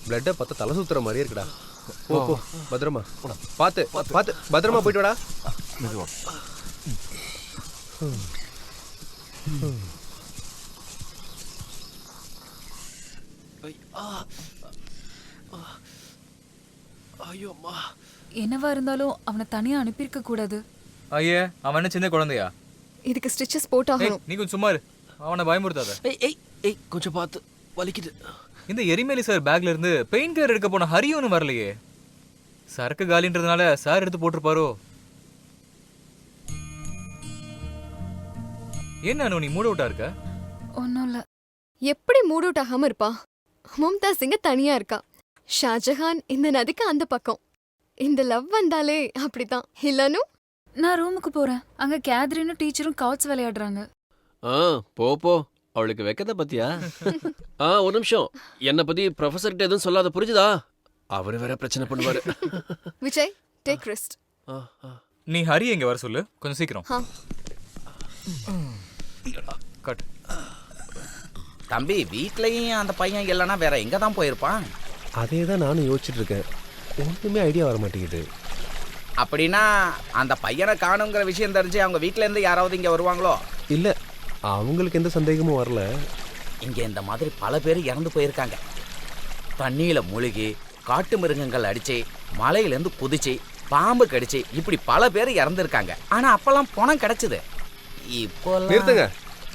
பிளட்டை பார்த்தா தலை சுத்துற மாதிரியே இருக்குடா. போ போ, பத்திரமா பார்த்து பார்த்து பத்திரமா போயிட்டு வாடா. மெதுவா. என்னவா இருந்தாலும் அவனை தனியா அனுப்பியிருக்க கூடாது. ஐயே, அவன் என்ன சின்ன குழந்தையா? இதுக்கு ஸ்டிச்சஸ் போட்டாகணும். நீ கொஞ்சம் சும்மா இரு. அவனை பயமுறுத்தாத. ஏய் கொஞ்சம் பார்த்து, வலிக்குது. இந்த எரிமேலி சார் பேக்ல இருந்து பெயின் கில்லர் எடுக்க போன ஹரியோன்னு வரலையே. சரக்கு காலின்றதுனால சார் எடுத்து போட்டிருப்பாரோ? என்ன அனு, நீ மூட் அவுட்டா இருக்க? ஒன்னும் இல்ல. எப்படி மூட் அவுட் ஆகாம இருப்பா? மும்தாஸ் இங்க தனியா இருக்கா. ஷாஜஹான் இந்த நதிக்கு அந்த பக்கம். இந்த லவ் வந்தாலே அப்படித்தான் இல்லனு. நான் ரூமுக்கு போறேன். அங்க கேத்ரினும் டீச்சரும் காட்ஸ் விளையாடுறாங்க. போ அவளுக்கு வெக்கத பத்தியா? ஒரு நிமிஷம், என்ன பத்தி ப்ரொஃபசர் கிட்ட எதுவும் சொல்லாத, புரிஞ்சுதா? அவரு வேற பிரச்சனை பண்ணுவாரு. Vijay, take rest. நீ ஹரி எங்க வர சொல்லு, கொஞ்சம் சீக்கிரம். கட். தம்பி, வீட்லயும் அந்த பையன் இல்லைன்னா வேற எங்க தான் போயிருப்பான்? அதே தான் நானும் யோசிச்சுட்டு இருக்கேன். ஒன்றுமே ஐடியா வர மாட்டேங்குது. அப்படின்னா அந்த பையனை காணுங்கிற விஷயம் தெரிஞ்சு அவங்க வீட்ல இருந்து யாராவது இங்க வருவாங்களோ? இல்லை, அவங்களுக்கு எந்த சந்தேகமும் வரல. இங்க இந்த மாதிரி பல பேர் இறந்து போயிருக்காங்க. தண்ணியில மூழ்கி, காட்டு மிருகங்கள் அடிச்சு, மலையிலேருந்து குதிச்சு, பாம்பு கடிச்சு, இப்படி பல பேர் இறந்துருக்காங்க. ஆனா அப்பெல்லாம் பணம் கிடைச்சது. இப்போ நிறுத்துங்க.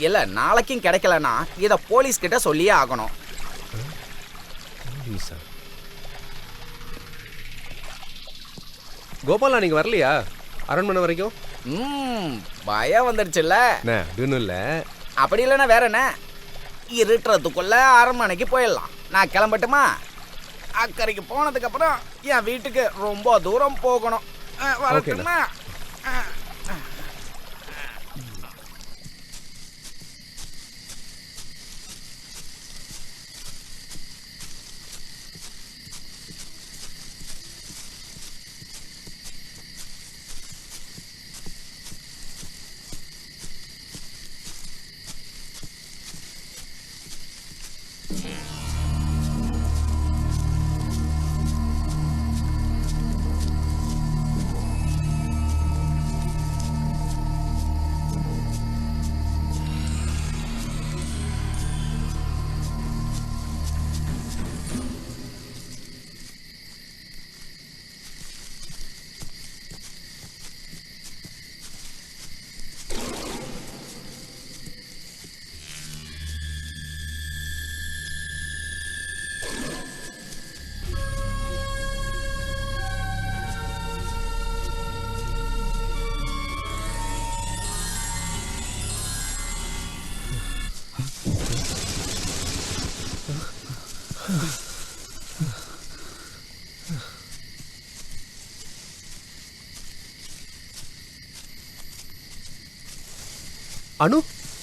இல்ல, நாளைக்கும் கிடைக்கலன்னா இத போலீஸ் கிட்ட சொல்லியே ஆகணும். கோபாலா, நீங்க வரலையா அரண்மனை வரைக்கும்? பயம் வந்துடுச்சுல்ல? இல்ல, அப்படி இல்லைன்னா வேற என்ன, இருட்டுறதுக்குள்ள அரண்மனைக்கு போயிடலாம். நான் கிளம்பட்டுமா? அக்கறைக்கு போனதுக்கு அப்புறம் என் வீட்டுக்கு ரொம்ப தூரம் போகணும். வரட்டுமா? அனு,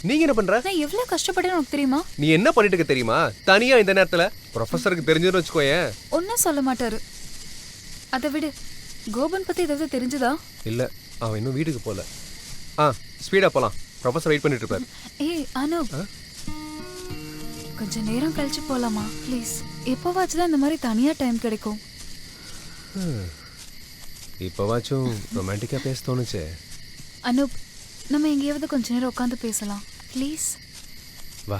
நீங்க என்ன பண்ற? நான் எவ்வளவு கஷ்டப்பட்டேன்னு உனக்கு தெரியுமா? நீ என்ன பண்ணிட்டு இருக்க தெரியுமா? தனியா இந்த நேரத்துல ப்ரொஃபசருக்கு தெரிஞ்சதுன்னு வச்சுக்கோயேன். ஒன்னும் சொல்ல மாட்டாரு. அதை விடு, கோபன் பத்தி ஏதாவது தெரிஞ்சதா? இல்ல, அவன் இன்னும் வீட்டுக்கு போல. ஸ்பீடா போலாம், ப்ரொஃபசர் வெயிட் பண்ணிட்டு இருப்பாரு. ஏய் அனு, கொஞ்சம் நேரம் கழிச்சு போலாமா ப்ளீஸ்? எப்போவாச்சும் இந்த மாதிரி தனியா டைம் கிடைக்கும். இப்போவாச்சும் ரொமான்டிக்கா பேச தோணுச்சே. அனூப், நம்ம எங்கேயாவது கொஞ்ச நேரம் உட்காந்து பேசலாம் ப்ளீஸ். வா.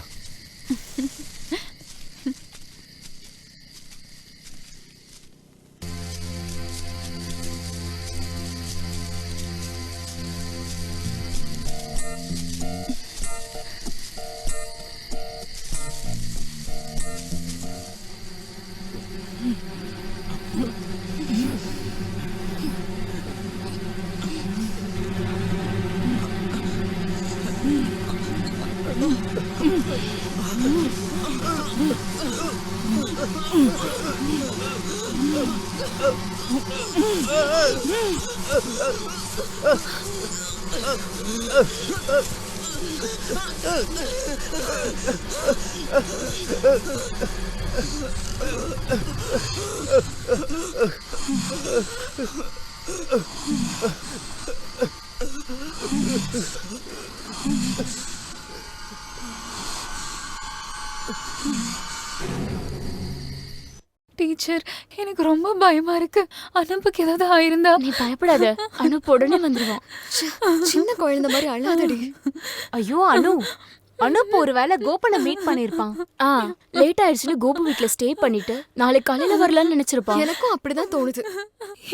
டீச்சர், எனக்கு ரொம்ப பயமா இருக்கு. அனுப்புக்கு ஏதாவது ஆயிருந்தா? நீ பயப்படாத, அனுப்பு உடனே வந்துருவான். சின்ன குழந்தை மாதிரி அழாதடி. ஐயோ அனு, அனுப்பு ஒருவேளை கோபனை மீட் பண்ணிருப்பான். லேட் ஆயிடுச்சுன்னு கோபு வீட்ல ஸ்டே பண்ணிட்டு நாளைக்கு காலையில வரலாம்னு நினைச்சிருப்பான். எனக்கும் அப்படிதான் தோணுது.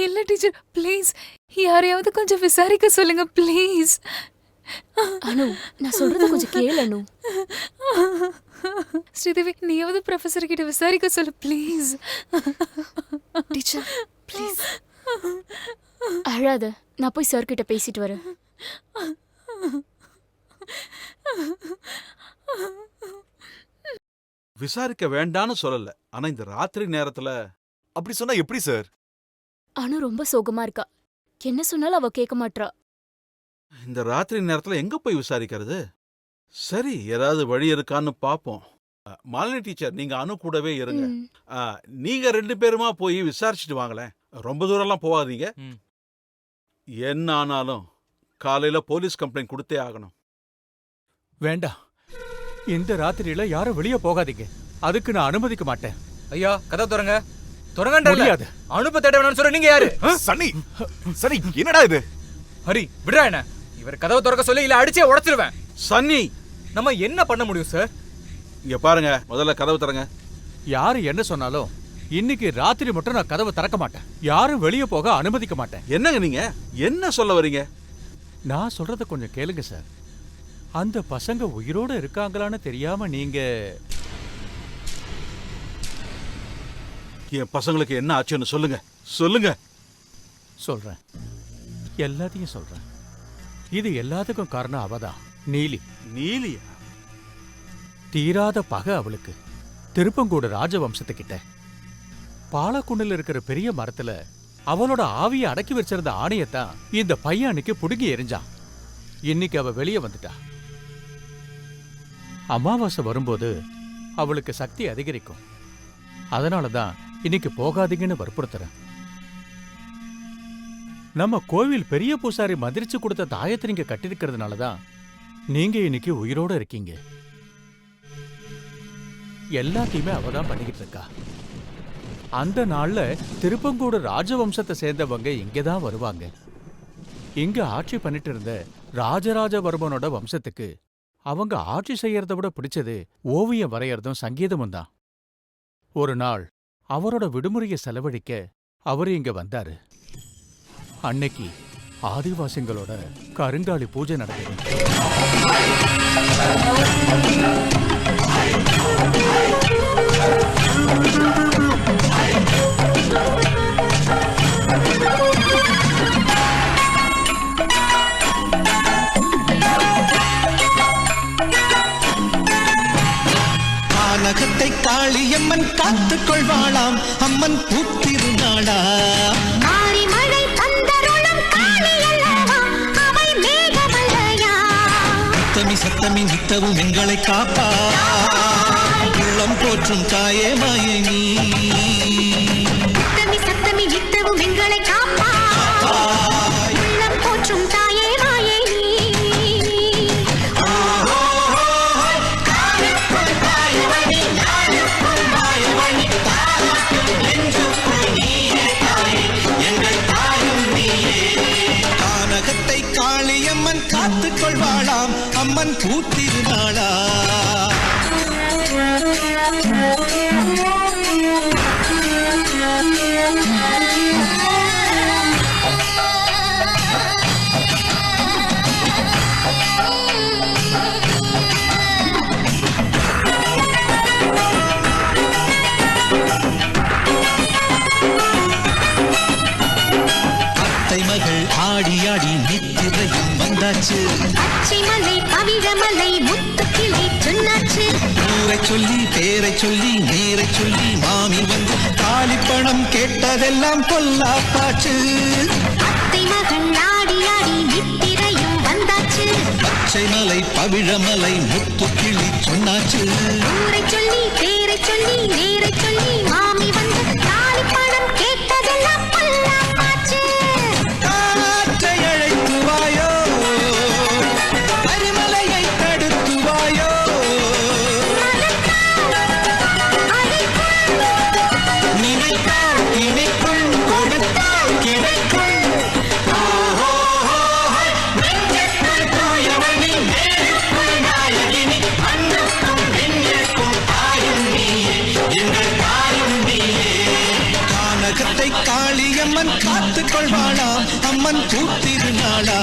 இல்ல டீச்சர், ப்ளீஸ் யாரையாவது கொஞ்சம் விசாரிக்க சொல்லுங்க ப்ளீஸ். அனு, நான் சொல்றது கொஞ்சம் கேளு அனு. ஸ்ரீதேவி, நீயாவது ப்ரொஃபசர் கிட்ட விசாரிக்க சொல்லு ப்ளீஸ். Teacher please. அழாத, நான் போய் சார் கிட்ட பேசிட்டு வரேன். விசாரிக்க வேண்டான்னு சொல்லல, ஆனா இந்த ராத்திரி நேரத்துல அப்படி சொன்னா எப்படி சார்? அனு ரொம்ப சோகமா இருக்கா. என்ன சொன்னாலும் அவ கேட்க மாட்றா. இந்த ராத்திரி நேரத்துல எங்க போய் விசாரிக்கிறது? சரி, ஏதாவது வழி இருக்கான்னு பாப்போம். மாலினி டீச்சர், நீங்க அனு கூடவே இருங்க. நீங்க 2 பேருமா போய் விசாரிச்சுட்டு வாங்களேன். ரொம்ப தூரம்லாம் போகாதீங்க. என்ன ஆனாலும் காலையில போலீஸ் கம்ப்ளைண்ட் கொடுத்தே ஆகணும். வேண்டாம், இந்த ராத்திரியில யாரும் வெளியே போகாதீங்க. அதுக்கு நான் அனுமதிக்க மாட்டேன். ஐயா, கதவை திறங்க. திறங்கன்ற முடியாது. அனுப்ப தேட வேணும்னு சொல்ற நீங்க யாரு? சனி, சனி என்னடா இது? ஹரி, விடுறா என்ன? இவர் கதவை திறக்க சொல்லி இல்ல அடிச்சே உடைச்சிருவேன். சன்னி, நம்ம என்ன பண்ண முடியும் சார்? இங்க பாருங்க, முதல்ல கதவு திறங்க. யாரு என்ன சொன்னாலும் இன்னைக்கு ராத்திரி மட்டும் நான் கதவை திறக்க மாட்டேன். யாரும் வெளியே போக அனுமதிக்க மாட்டேன். என்னங்க நீங்க என்ன சொல்ல வரீங்க? நான் சொல்றத கொஞ்சம் கேளுங்க சார். அந்த பசங்க உயிரோட இருக்காங்களான்னு தெரியாம நீங்க... என் பசங்களுக்கு என்ன ஆச்சுன்னு சொல்லுங்க, சொல்லுங்க. சொல்றேன், எல்லாத்தையும் சொல்றேன். இது எல்லாத்துக்கும் காரணம் அவதான், நீலி. நீலியா? தீராத பகை அவளுக்கு. திருப்பங்கூட ராஜவம்சத்துக்கிட்ட பாலக்குண்டில் இருக்கிற பெரிய மரத்துல அவளோட ஆவியை அடக்கி வச்சிருந்த ஆணையத்தான் இந்த பையன் அன்னைக்கு புடுங்கி எரிஞ்சான். இன்னைக்கு அவ வெளியே வந்துட்டா. அமாவாசை வரும்போது அவளுக்கு சக்தி அதிகரிக்கும். அதனாலதான் இன்னைக்கு போகாதீங்கன்னு வற்புறுத்துறேன். நம்ம கோவில் பெரிய பூசாரி மந்திரிச்சு கொடுத்த தாயத்தை நீங்க கட்டிருக்கிறதுனாலதான் நீங்க இன்னைக்கு உயிரோட இருக்கீங்க. எல்லாத்தையுமே அவதான் பண்ணிக்கிட்டு இருக்கா. அந்த நாள்ல திருப்பங்கூட ராஜவம்சத்தை சேர்ந்தவங்க இங்கதான் வருவாங்க. இங்க ஆட்சி பண்ணிட்டு இருந்த ராஜராஜவர்மனோட வம்சத்துக்கு அவங்க ஆட்சி செய்யறத விட பிடிச்சது ஓவியம் வரையறதும் சங்கீதமும் தான். ஒரு நாள் அவரோட விடுமுறையை செலவழிக்க அவரு இங்க வந்தாரு. அன்னைக்கு ஆதிவாசிகளோட கருங்காலி பூஜை நடந்தது. கானகத்தை காளியம்மன் காத்துக் கொள்வாளாம், அம்மன் பூத்திருநாளா. சத்தமி சத்தமி நித்தவும் எங்களை காப்பா, உள்ளம் போற்றும் தாயே மாயே நீ. சத்தமி சத்தமி நித்தவும் எங்களை காப்பா, உள்ளம் போற்றும் தாயே மாயே நீ. கானகத்தை காளியம்மன் காத்துக் கொள்வாளாம், அம்மன் பூத்திருநாளா. அத்தை மகள் ஆடி ஆடி நித்திரையும் வந்தாச்சு. பச்சைமலை பவிழமலை முத்துக்கிளி சொல்லி பேரை சொல்லி நேரை சொல்லி மாமி வந்து தாலி பணம் கேட்டதெல்லாம் பொல்லாப்பாச்சு. மகள் ஆடி ஆடி நித்திரையும் வந்தாச்சு. பச்சை மலை பவிழமலை முத்து கிளி சொன்னாச்சு. ஊரை சொல்லி பேரை சொல்லி நேரை சொல்லி மாமி வந்து தாலி பணம் கேட்டதெல்லாம் பொல்லாப்பாச்சு. காற்றை அழைத்து வாயோ, அரிமலையை தடுத்து வாயோ. நினைத்தால் நினைக்கும், கொடுத்தால் கிடைக்கும். கானகத்தை காளியம்மன் காத்துக் கொள்வாளாம், அம்மன் கூத்திருநாளா.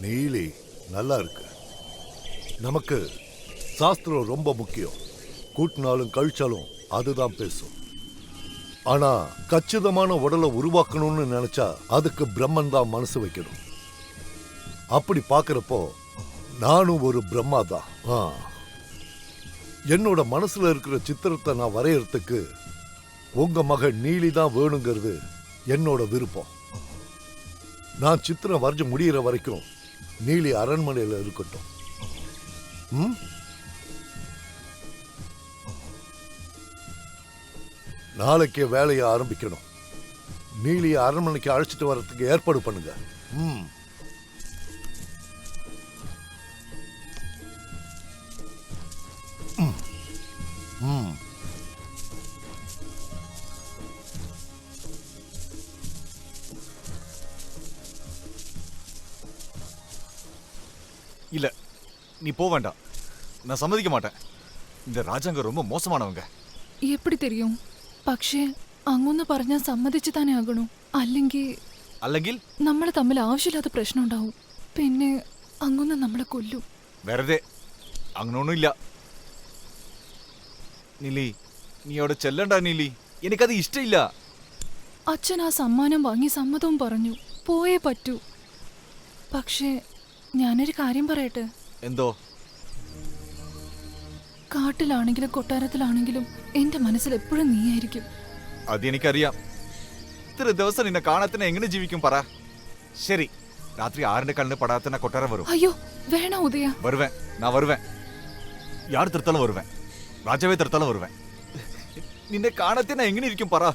நீலி நல்லா இருக்கு. நமக்கு சாஸ்திரம் ரொம்ப முக்கியம். கூட்டினாலும் கழிச்சாலும் அதுதான் பேசும். ஆனா கச்சிதமான உடலை உருவாக்கணும்னு நினைச்சா அதுக்கு பிரம்மன் தான் மனசு வைக்கணும். அப்படி பார்க்கறப்போ நானும் ஒரு பிரம்மா தான். என்னோட மனசுல இருக்கிற சித்திரத்தை நான் வரையறதுக்கு உங்க மகன் நீலி தான் வேணுங்கிறது என்னோட விருப்பம். நான் சித்திரம் வரைஞ்சு முடிகிற வரைக்கும் நீலி அரண்மனையில் இருக்கட்டும். நாளைக்கே வேலையை ஆரம்பிக்கணும். நீலியை அரண்மனைக்கு அழைச்சிட்டு வர்றதுக்கு ஏற்பாடு பண்ணுங்க. இல்ல, நீ போக வேண்டாம். நான் சம்மதிக்க மாட்டேன். இந்த ராஜாங்க ரொம்ப மோசமானவங்க. எப்படி தெரியும்? പക്ഷേ അങ്ങൊന്ന് പറഞ്ഞാൽ സമ്മതിച്ചു തന്നെ ആകണം. അല്ലെങ്കിൽ നമ്മൾ തമ്മിൽ ആവശ്യമില്ലാത്ത പ്രശ്നം ഉണ്ടാവും. പിന്നെ അങ്ങൊന്ന് നമ്മളെ കൊല്ലും. വെറുതെ അങ്ങനൊന്നും ഇല്ല. നീലി, നീ അവിടെ ചെല്ലണ്ട നീലി. എനിക്കത് ഇഷ്ടമില്ല. അച്ഛൻ ആ സമ്മാനം വാങ്ങി സമ്മതവും പറഞ്ഞു. പോയേ പറ്റൂ. പക്ഷേ ഞാനൊരു കാര്യം പറയട്ടെ. എന്തോ? കാട്ടിലാണെങ്കിലും കൊട്ടാരത്തിലാണെങ്കിലും എന്റെ മനസ്സിൽ എപ്പോഴും നീയായിരിക്കും. അതെനിക്കറിയാം. ഇത്ര ദിവസം നിന്നെ കാണാത്തന്നെ എങ്ങനെ ജീവിക്കും പറ. ശരി, രാത്രി 6 കണ്ണിന് പടാത്തന്നെ കൊട്ടാരം വരും. അയ്യോ വേണ ഉദയ. വരുവേൻ, ഞാൻ വരുവേൻ. യാർ തിരുത്താലും വരുവേൻ. രാജാവേ തിരുത്താലും വരുവേൻ. നിന്നെ കാണാത്തന്നെ എങ്ങനെ ഇരിക്കും പറ.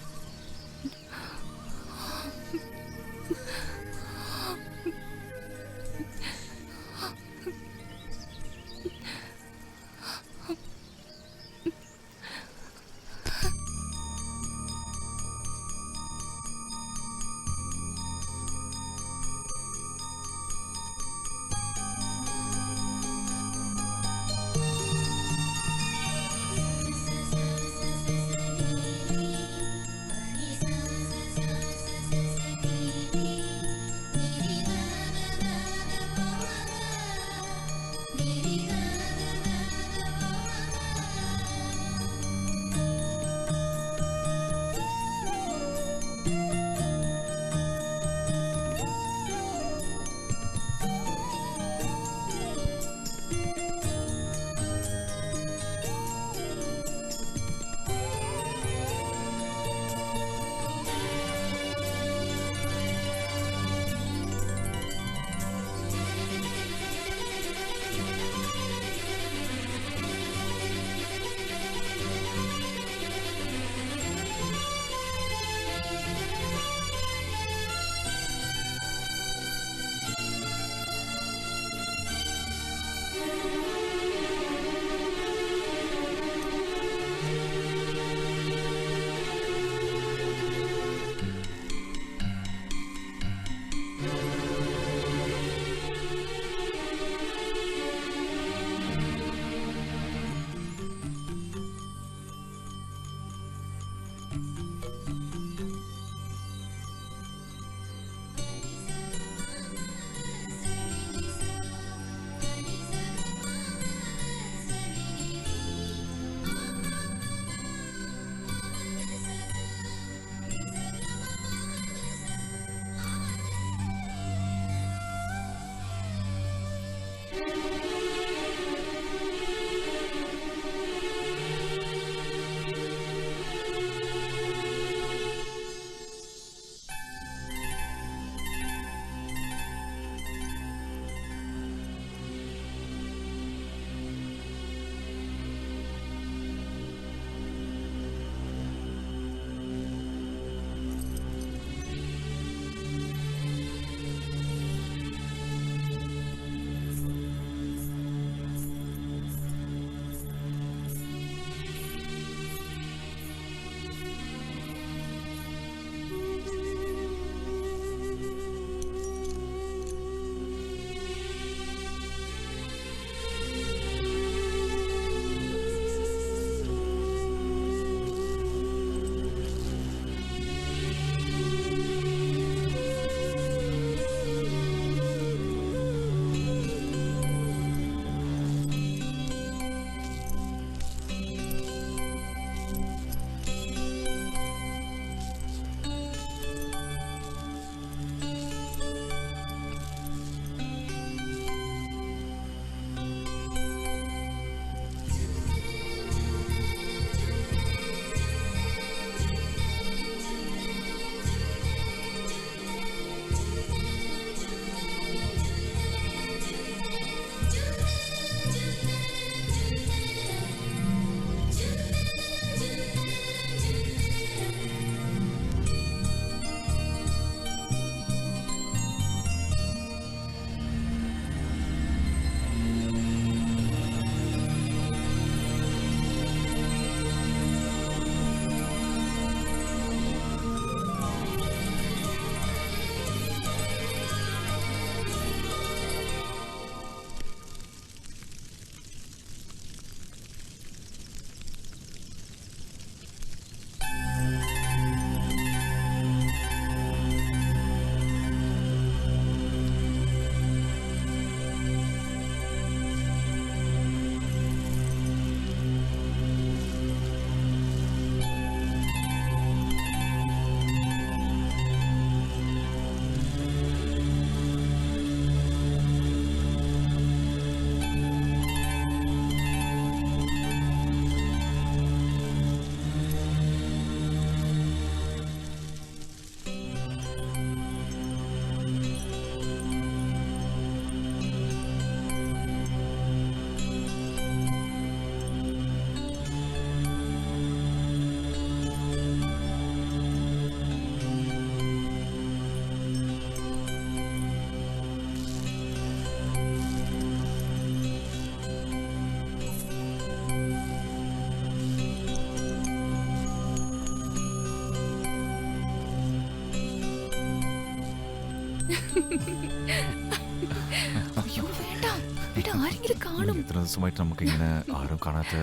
അയ്യോ വേണ്ട വേണ്ട ആരെങ്കിലും കാണും. ഇത്ര ദിവസമായിട്ട് നമുക്ക് ഇങ്ങനെ ആരും കാണാത്ത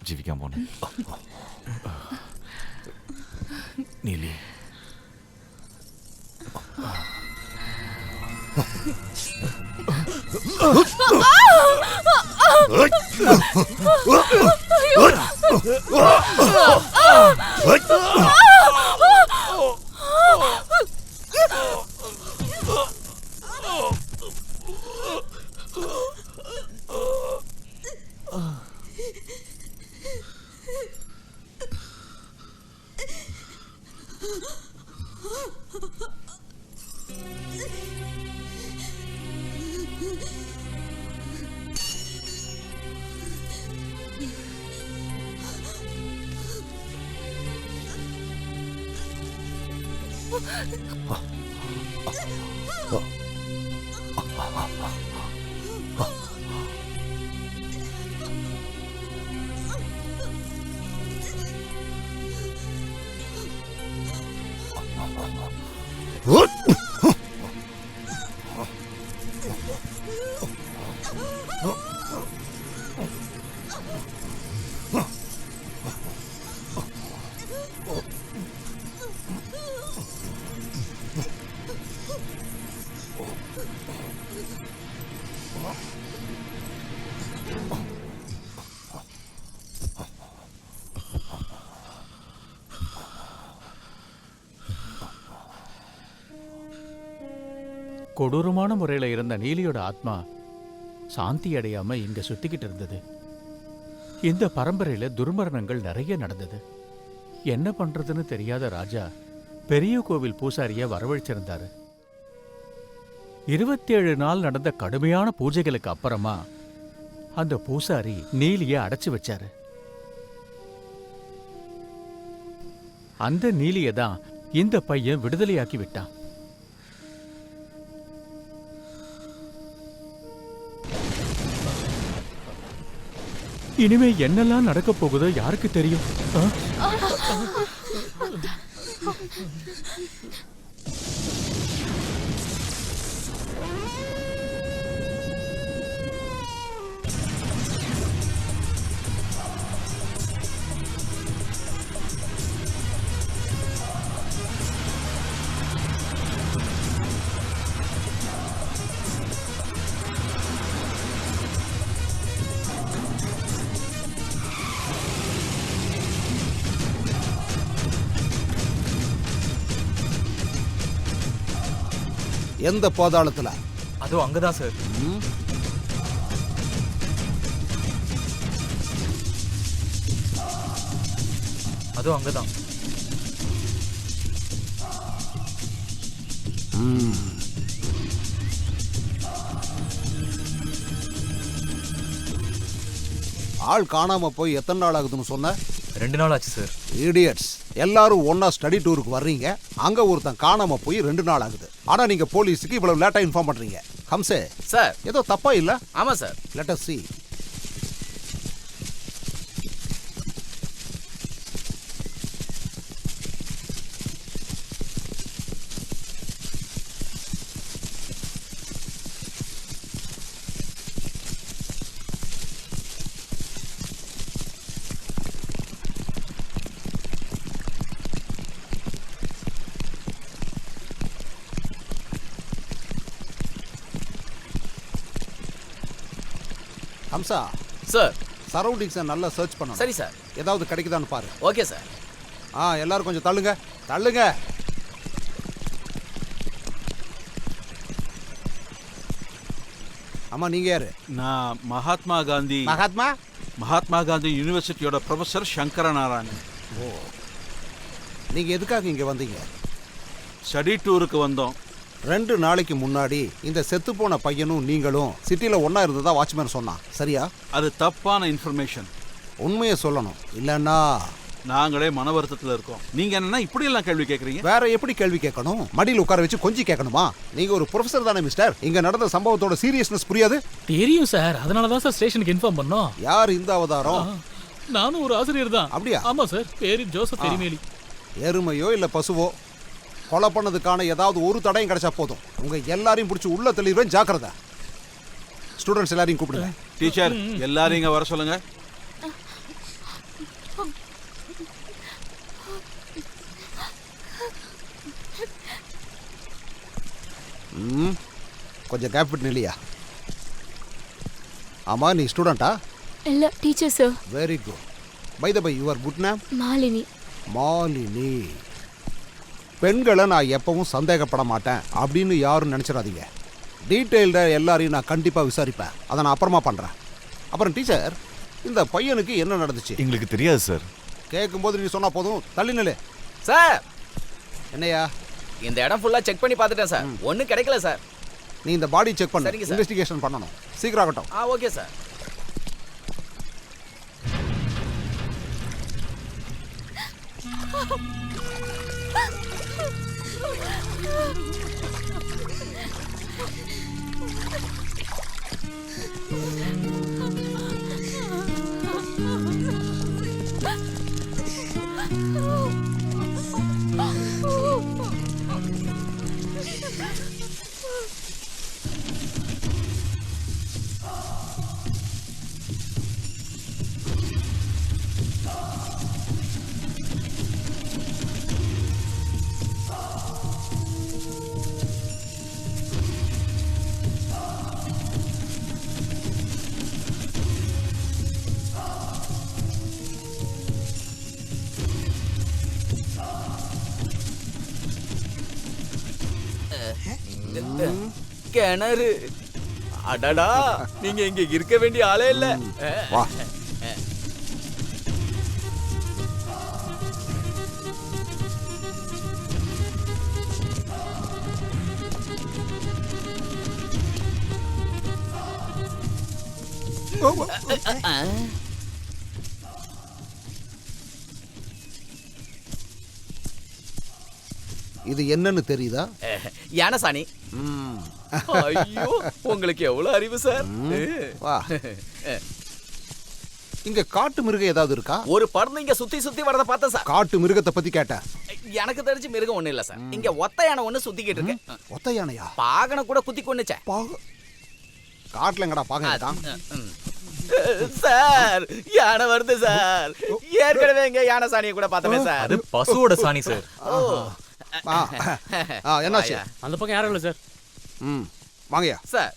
ജീവിക്കാൻ പോണേ. നീലി கொடூரமான முறையில் இருந்த நீலியோட ஆத்மா சாந்தி அடையாம இங்க சுத்திக்கிட்டு இருந்தது. இந்த பரம்பரையில துர்மரணங்கள் நிறைய நடந்தது. என்ன பண்றதுன்னு தெரியாத ராஜா பெரிய கோவில் பூசாரிய வரவழைச்சிருந்தாரு. 27 நாள் நடந்த கடுமையான பூஜைகளுக்கு அப்புறமா அந்த பூசாரி நீலியை அடைச்சு வச்சாரு. அந்த நீலியை தான் இந்த பையன் விடுதலையாக்கி விட்டான். இனிமே என்னெல்லாம் நடக்க போகுதோ யாருக்கு தெரியும்? எந்த பாதாளத்துல? அதோ அங்கதான் சார். அதோ அங்கதான். ஆள் காணாம போய் எத்தனை நாள் ஆகுதுன்னு சொன்ன? 2 நாள் ஆச்சு சார். இடியட்ஸ், எல்லாரும் ஒன்னா ஸ்டடி டூருக்கு வர்றீங்க, அங்க ஒருத்தன் காணாம போய் 2 நாள் ஆகுது. ஆனா நீங்க போலீஸுக்கு இவ்வளவு லேட்டா இன்ஃபார்ம் பண்றீங்க. ஹம்சே சார், ஏதோ தப்பா இல்ல? ஆமா sir. Let us see. Hamsa sir, சரௌண்டிங்ஸை நல்லா சர்ச் பண்ணணும். சரி சார். ஏதாவது கிடைக்குதான்னு பாரு. Okay sir. எல்லாரும் கொஞ்சம் தள்ளுங்க தள்ளுங்க. ஆமா, நீங்க யாரு? நான் மகாத்மா காந்தி யூனிவர்சிட்டியோட ப்ரொஃபசர் சங்கர நாராயணன். ஓ, நீங்க எதுக்காக இங்க வந்தீங்க? ஸ்டடி டூருக்கு வந்தோம். 2 நாளைக்கு முன்னாடி இந்த செத்து போன பையனும் நீங்களும் சிட்டில ஒன்னா இருந்ததா வாட்ச்மேன் சொன்னான். சரியா? அது தப்பான இன்ஃபர்மேஷன். உண்மையை சொல்லணும், இல்லன்னா நாங்களே மன வருத்தத்தில் இருக்கோம். நீங்க என்னன்னா இப்படி எல்லாம் கேள்வி கேட்கறீங்க? வேற எப்படி கேள்வி கேட்கணும்? மடியில் உட்கார வச்சு கொஞ்சம் கேட்கணுமா? நீங்க ஒரு ப்ரொஃபசர் தானே மிஸ்டர்? இங்க நடந்த சம்பவத்தோட சீரியஸ்னஸ் புரியாது? தெரியும் சார், அதனால தான் சார் ஸ்டேஷனுக்கு இன்ஃபார்ம் பண்ணோம். யார் இந்த அவதாரம்? நானும் ஒரு ஆசிரியர் தான். அப்படியா? ஆமா சார், பேரு ஜோசப் எரிமேலி. எருமையோ இல்ல பசுவோ, கொலை பண்ணதுக்கான ஏதாவது ஒரு தடையும் கிடைச்சா போதும் உங்க எல்லாரையும் பிடிச்சி உள்ள தெளிவேன். ஜாக்கிரதை. ஸ்டூடெண்ட்ஸ் எல்லாரையும் கூப்பிடுங்க. டீச்சர் எல்லாரையும் இங்க வர சொல்லுங்க. கொஞ்சம் கேப் விட்டு நில்லையா? ஆமா, நீ ஸ்டூடெண்டா? இல்ல teacher sir. Very good. By the by, your good name? Malini. Malini. பெண்களை நான் எப்பவும் சந்தேகப்பட மாட்டேன் அப்படின்னு யாரும் நினச்சிடாதீங்க. டீட்டெயில்டாக எல்லாரையும் நான் கண்டிப்பாக விசாரிப்பேன். அதை நான் அப்புறமா பண்ணுறேன். அப்புறம் டீச்சர், இந்த பையனுக்கு என்ன நடந்துச்சு? எங்களுக்கு தெரியாது சார். கேட்கும்போது நீ சொன்னால் போதும். தள்ளி நில்லு. சார் என்னையா? இந்த இடம் ஃபுல்லாக செக் பண்ணி பார்த்துட்டேன் சார், ஒன்றும் கிடைக்கல சார். நீ இந்த பாடி செக் பண்ணு. சரிங்க சார். இன்வெஸ்டிகேஷன் பண்ணணும். சீக்கிரம் ஆகட்டும். Okay sir. கிணறு. அடடா, நீங்க இங்க இருக்க வேண்டிய ஆளே இல்ல. வா. இது என்னன்னு தெரியுதா? யானசாணி. ஐயோ, உங்களுக்கு எவ்வளவு அறிவு சார். வா. இங்க காட்டு மிருகம் ஏதாவது இருக்கா? ஒரு படம் இங்க சுத்தி சுத்தி வரத பார்த்தேன் சார். காட்டு மிருகத்தை பத்தி கேட்டேன். எனக்கு தெரிஞ்சு மிருகம் ஒண்ணு இல்ல சார். இங்க ஒத்த யானை ஒண்ணு சுத்திக்கிட்டு இருக்கு. ஒத்த யானையா? பாகனை கூட குத்தி கொன்னுச்சே. காட்டுல எங்கடா பாகன்? சார் யானை வருது சார். ஏற்கனவே இங்க யானை சாணியை கூட பார்த்தமே சார். அது பசுவோட சாணி சார். என்னாச்சு? அந்த பக்கம் யாரும் இல்லை சார். வாங்கயா சார்.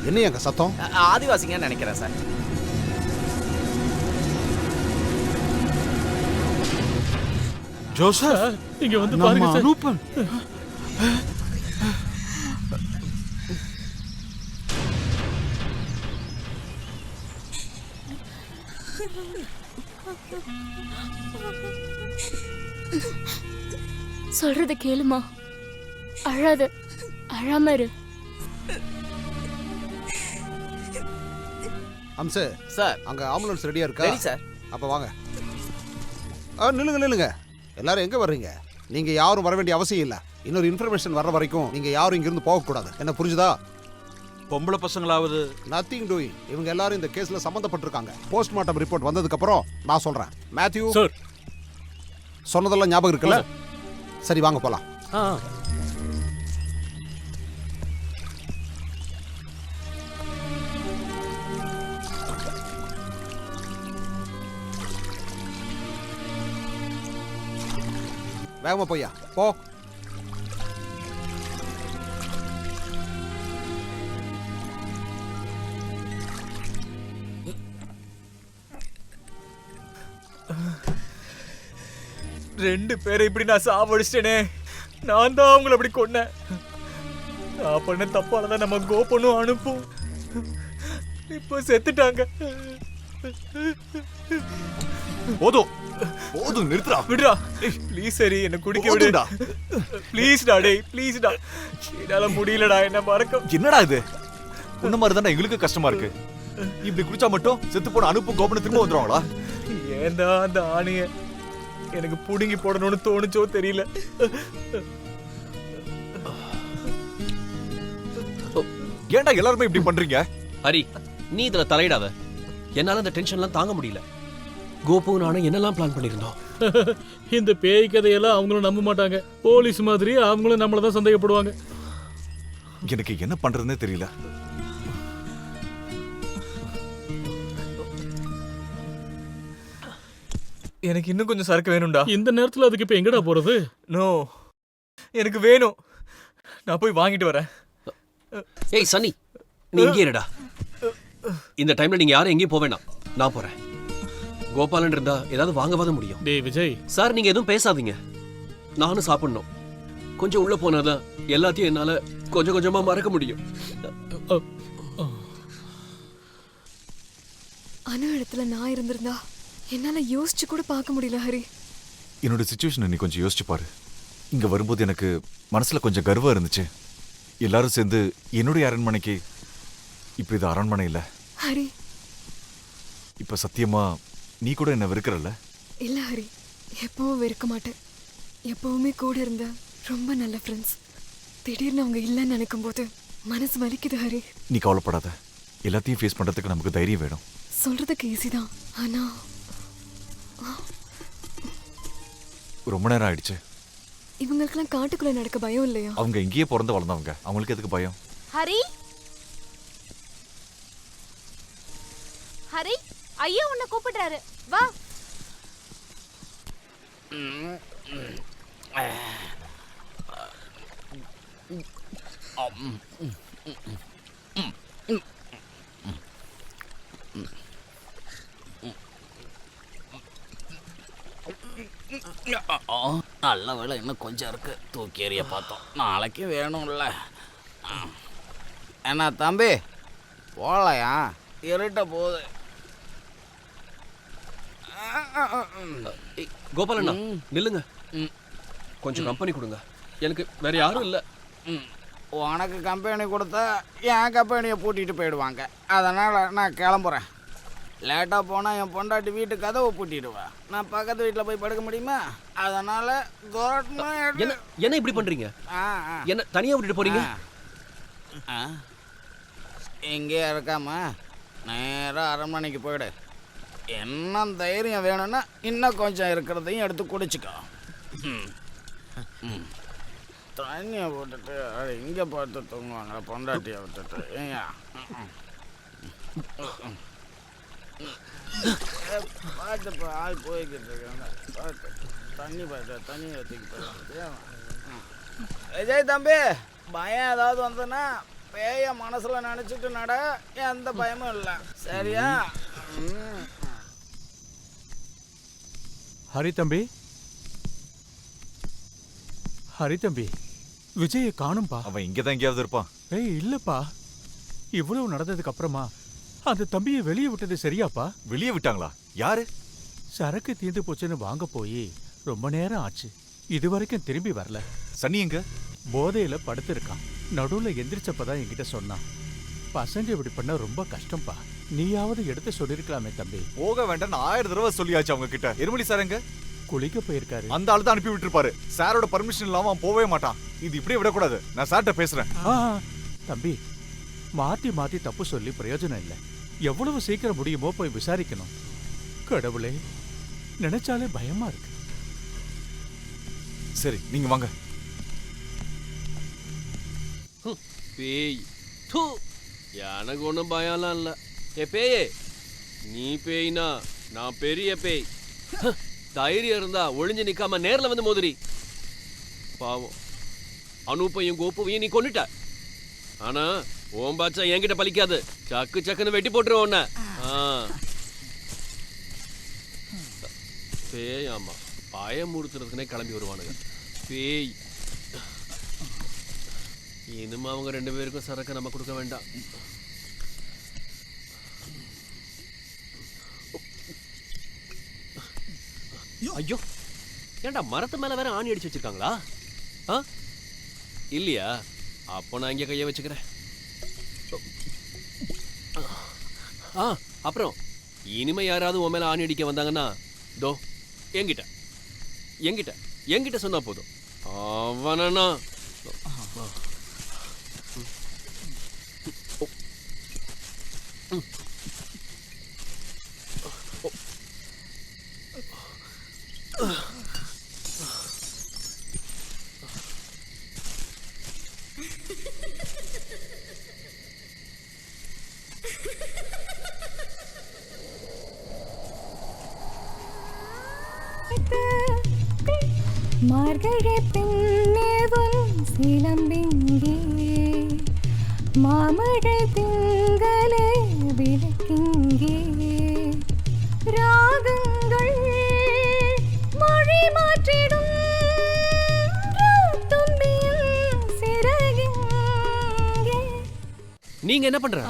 என்ன எங்க சத்தம்? ஆதிவாசிங்கன்னு நினைக்கிறேன் சார். ஜோசப், இங்க வந்து பாருங்க சார். அனுப்பன். சொல்றத கேளுமா. அழாத, அழாம இரு. அம்சே சார், அங்க ஆம்புலன்ஸ் ரெடியா இருக்கா? Ready sir. அப்ப வாங்க. நில்லுங்க. எல்லாரும் எங்க வர்றீங்க? நீங்க யாரும் வர வேண்டிய அவசியம் இல்ல. இன்னொரு இன்ஃபர்மேஷன் வர்ற வரைக்கும் நீங்க யாரும் இங்க இருந்து போக கூடாது. என்ன புரிஞ்சுதா? பொம்பளை பசங்களாவது நத்திங் டூயிங். இவங்க எல்லாரும் இந்த கேஸ்ல சம்பந்தப்பட்டிருக்காங்க. போஸ்ட்மார்ட்டம் ரிப்போர்ட் வந்ததுக்கு அப்புறம் நான் சொல்றேன். மேத்யூ சார், சொன்னதெல்லாம் ஞாபகம் இருக்குல்ல? சரி, வாங்க போலாம். வேகமா போய்யா போ. ரெண்டு பேரை இப்படி நான் சாவடிச்சிட்டேனே. நான் தான் அவங்கள அப்படி கொன்னேன். நான் பண்ண தப்பாலதான் நம்ம கோபனும் அனுப்பும். இப்போ செத்துட்டாங்க. போதும் நிறுத்துடா. விடுடா ப்ளீஸ். சரி, என்ன குடிக்க விடுடா ப்ளீஸ்டா. டேய் ப்ளீஸ்டா, என்னால முடியலடா, என்ன மறக்க. என்னடா இது? உன்ன மாதிரி தானே எங்களுக்கு கஷ்டமா இருக்கு. இப்படி குடிச்சா மட்டும் செத்து போன அனுப்பு கோபனை திரும்ப வந்துருவாங்களா? ஏன்டா அந்த ஆணைய எனக்கு புடுங்கி போடணும்னு தோணுச்சோ தெரியல. ஏன்டா எல்லாருமே இப்படி பண்றீங்க? ஹரி, நீ இதுல தலையிடாத. என்னால இந்த டென்ஷன்லாம் தாங்க முடியல. கோபு நானும் என்னெல்லாம் பிளான் பண்ணிருந்தோம். இந்த பேய் கதையெல்லாம் அவங்களும் நம்ப மாட்டாங்க. போலீஸ் மாதிரி அவங்களும் நம்மள தான் சந்தேகப்படுவாங்க. எனக்கு என்ன பண்றதுன்னே தெரியல. எனக்கு இன்னும் கொஞ்சம் சரக்கு வேணும்டா. இந்த நேரத்துல அதுக்கு இப்ப எங்கடா போறது? நோ, எனக்கு வேணும். நான் போய் வாங்கிட்டு வரேன். ஏய் சன்னி, நீ இங்கே இருடா. இந்த டைம்ல நீங்க யாரும் எங்கேயும் போக வேண்டாம். நான் போறேன். கோபாலன் இருந்தா ஏதாவது வாங்கவாத முடியும். டேய் விஜய் சார், நீங்க எதுவும் பேசாதீங்க. நானும் சாப்பிடணும். கொஞ்சம் உள்ள போனாதான் எல்லாத்தையும் என்னால கொஞ்சம் கொஞ்சமா மறக்க முடியும். அனு இடத்துல நான் இருந்திருந்தா என்னால யோசிச்சு கூட பார்க்க முடியல ஹரி. என்னோட சிச்சுவேஷனை நீ கொஞ்சம் யோசிச்சு பாரு. இங்க வரும்போது எனக்கு மனசுல கொஞ்சம் கர்வம் இருந்துச்சு. எல்லாரும் சேர்ந்து என்னுடைய அரண்மனைக்கு. இப்ப இது அரண்மனை இல்ல ஹரி. இப்ப சத்தியமா நீ கூட என்ன வெறுக்கிறல்ல? இல்ல ஹரி, எப்பவும் வெறுக்க மாட்டேன். எப்பவுமே கூட இருந்த ரொம்ப நல்ல ஃப்ரெண்ட்ஸ். திடீர்னு அவங்க இல்லைன்னு நினைக்கும் போது மனசு வலிக்குது ஹரி. நீ கவலைப்படாத. எல்லாத்தையும் ஃபேஸ் பண்றதுக்கு நமக்கு தைரியம் வேணும். சொல்றதுக்கு ஈஸி தான், ஆனா ரொம்ப நேரம் ஆயிடுச்சு. இவங்களுக்கெல்லாம் காட்டுக்குள்ள நடக்க பயம் இல்லையா? அவங்க இங்கேயே பிறந்து வளர்ந்தவங்க. அவங்களுக்கு எதுக்கு பயம்? ஹரி, ஹரி, ஐயா உன்னை கூப்பிடுறாரு, வா. நல்ல வேலை இன்னும் கொஞ்சம் இருக்கு. தூக்கி எறிய பார்த்தோம். நாளைக்கு வேணும்ல. என்ன தம்பி, போகலையா? இருட்ட போகுது. கோபாலண்ணா நில்லுங்க. கொஞ்சம் கம்பெனி கொடுங்க. எனக்கு வேற யாரும் இல்ல. உனக்கு கம்பெனி கொடுத்தா என் கம்பெனியை பூட்டிட்டு போயிடுவாங்க. அதனால நான் கிளம்புறேன். லேட்டாக போனால் என் பொண்டாட்டி வீட்டு கதவை பூட்டிடுவேன். நான் பக்கத்து வீட்டில் போய் படுக்க முடியுமா? அதனால என்ன இப்படி பண்றீங்க? என்ன தனியா விட்டுட்டு போறீங்க? எங்கேயா இருக்காம நேராக அரண்மனைக்கு போயிடு. என்ன தைரியம் வேணும்னா இன்னும் கொஞ்சம் இருக்கிறதையும் எடுத்து குடிச்சுக்கோ. தண்ணியை போட்டுட்டு இங்கே பார்த்து தூங்குவாங்களா பொண்டாட்டியை விட்டுட்டு? ஏங்க பார்த்துப்பா, ஆள் போய்கிட்டு இருக்காங்க. பார்த்து தண்ணி ஊற்றிக்கிட்டு. விஜய் தம்பி, பயம் ஏதாவது வந்ததுன்னா பேய மனசுல நினைச்சிட்டு நட. எந்த பயமும் இல்லை, சரியா? ஹரி தம்பி, ஹரி தம்பி, விஜயை காணும்பா. அவன் இங்கதான் எங்கேயாவது இருப்பான். ஏய் இல்லப்பா, இவ்வளவு நடந்ததுக்கு அப்புறமா அந்த தம்பியை வெளியே விட்டது சரியாப்பா? வெளியே விட்டாங்களா? யாரு? சரக்கு தீர்ந்து போச்சுன்னு வாங்க போய் ரொம்ப நேரம் ஆச்சு. இதுவரைக்கும் திரும்பி வரல. சன்னி எங்க? போதையில படுத்திருக்கான். நடுவுல எந்திரிச்சப்பதான் என்கிட்ட சொன்னான். பசங்க இப்படி பண்ண ரொம்ப கஷ்டம்பா, நீயாவது எடுத்து சொல்லிருக்கலாமே தம்பி. போக வேண்டாம் 1000 தடவை சொல்லியாச்சு அவங்க கிட்ட. எருமலி சார் எங்க? குளிக்க போயிருக்காரு. அந்த ஆளு தான் அனுப்பி விட்டுருப்பாரு. சாரோட பர்மிஷன் இல்லாம அவன் போவே மாட்டான். இது இப்படியே விடக்கூடாது. நான் சார்ட்ட பேசுறேன். தம்பி, மாத்தி மாத்தி தப்பு சொல்லி பிரயோஜனம் இல்லை. எவ்வளவு சீக்கிரம் முடியுமோ போய் விசாரிக்கணும். கடவுளே, நினைச்சாலே பயமா இருக்கு. சரி, நீங்க வாங்க. பேய் தூ, எனக்கு ஒன்றும் பயம்லாம் இல்லை. ஏ பேயே, நீ பேய்னா நான் பெரிய பேய். தைரியம் இருந்தா ஒளிஞ்சு நிக்காம நேர்ல வந்து மோதிரி. பாவம், அனூப்பையும் கோப்புவையும் நீ கொண்டுட்ட. ஆனா ஓம் பாச்சா என்கிட்ட பலிக்காது. சக்கு சக்குன்னு வெட்டி போட்டுருவோம் உன்ன. பேய், ஆமா, பயமுறுத்துறதுக்குனே கிளம்பி வருவானுங்க. பேய். இனிமே அவங்க 2 பேருக்கும் சரக்கு நம்ம கொடுக்க வேண்டாம். ஐயோ, ஏன்டா மரத்து மேல வேற ஆணி அடிச்சு வச்சிருக்காங்களா? இல்லையா? அப்போ நான் இங்கே கையை வச்சுக்கிறேன். அப்புறம் இனிமே யாராவது உன் மேல ஆணி அடிக்க வந்தாங்கன்னா தோ என்கிட்ட என்கிட்ட என்கிட்ட சொன்னா போதும். அவனா மார்கழி பெண்ணேவன் சிலம்பிங்கே மாமழை திங்களே விளக்கிங்கே ராகங்கள் மொழி மாற்றிடும் தும்பியின் சிறகிங்கே. நீங்க என்ன பண்ற?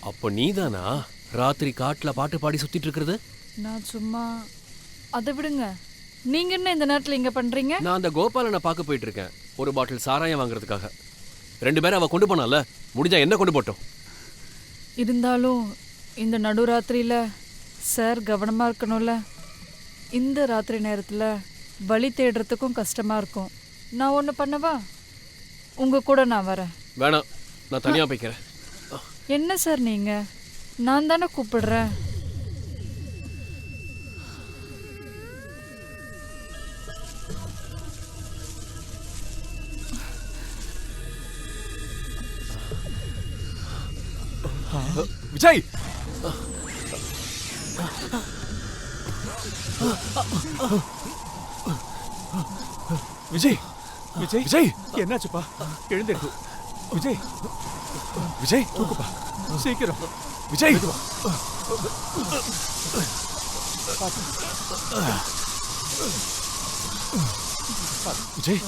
அப்போ நீதானா ராத்திரி காட்டுல பாட்டு பாடி சுத்திட்டு இருக்கிறது? நான் சும்மா அதை விடுங்க. நீங்க என்ன இந்த நேரத்துல இங்க பண்றீங்க? நான் அந்த கோபாலனை பார்க்க போயிட்டு இருக்கேன் ஒரு பாட்டில் சாராயம் வாங்குறதுக்காக. 2 பேரும் அவ கொண்டு போனால, முடிஞ்சா என்ன கொண்டு போட்டோம். இருந்தாலும் இந்த நடுராத்திரியில சார் கவனமா இருக்கணும்ல. இந்த ராத்திரி நேரத்துல வழி தேடுறதுக்கும் கஷ்டமா இருக்கும். நான் ஒண்ணு பண்ணவா? உங்க கூட நான் வரேன். வேணாம், நான் தனியா போய்க்கிறேன். என்ன சார் நீங்க? நான் தானே கூப்பிடுறேன். விஜய், விஜய், விஜய், விஜய், என்னாச்சுப்பா? எழுந்திரு விஜய். விஜய் தூக்குப்பா சீக்கிரம். விஜய், விஜய்,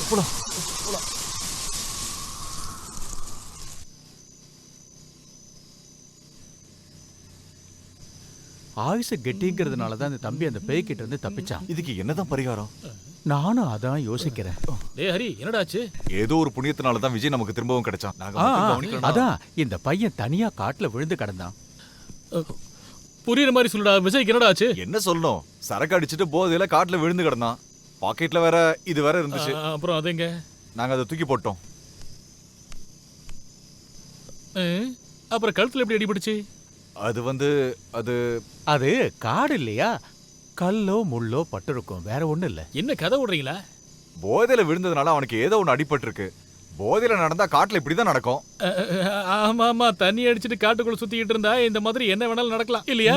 போலாம் போலாம். ஆயுசு கெட்டிங்கிறதுனால தான் இந்த தம்பி அந்த பேய்கிட்ட இருந்து தப்பிச்சான். இதுக்கு என்னதான் பரிகாரம்? நானும் அதான் யோசிக்கிறேன். டேய் ஹரி, என்னடாச்சு? ஏதோ ஒரு புண்ணியத்தினால தான் விஜய் நமக்கு திரும்பவும் கிடைச்சான். அதான் இந்த பையன் தனியா காட்டுல விழுந்து கிடந்தான். புரியுற மாதிரி சொல்லுடா. விஜய்க்கு என்னடாச்சு? என்ன சொல்லணும், சரக்கு அடிச்சுட்டு போதையில காட்டுல விழுந்து கிடந்தான். பாக்கெட்ல வேற இது வேற இருந்துச்சு. அப்புறம் அதெங்க? நாங்க அதை தூக்கி போட்டோம். அப்புறம் கழுத்துல எப்படி அடிபடுச்சு? அது அது அது காடு இல்லையா, கல்லோ முள்ளோ பட்டிருக்கும், வேற ஒண்ணும் இல்ல. என்ன கதை விடுறீங்களா? போதையில விழுந்ததுனால அவனுக்கு ஏதோ ஒன்று அடிபட்டு இருக்கு. போதையில நடந்தா காட்டுல இப்படிதான் நடக்கும். ஆமா ஆமா, தண்ணி அடிச்சுட்டு காட்டுக்குள்ள சுத்திக்கிட்டு இருந்தா இந்த மாதிரி என்ன வேணாலும் நடக்கலாம் இல்லையா?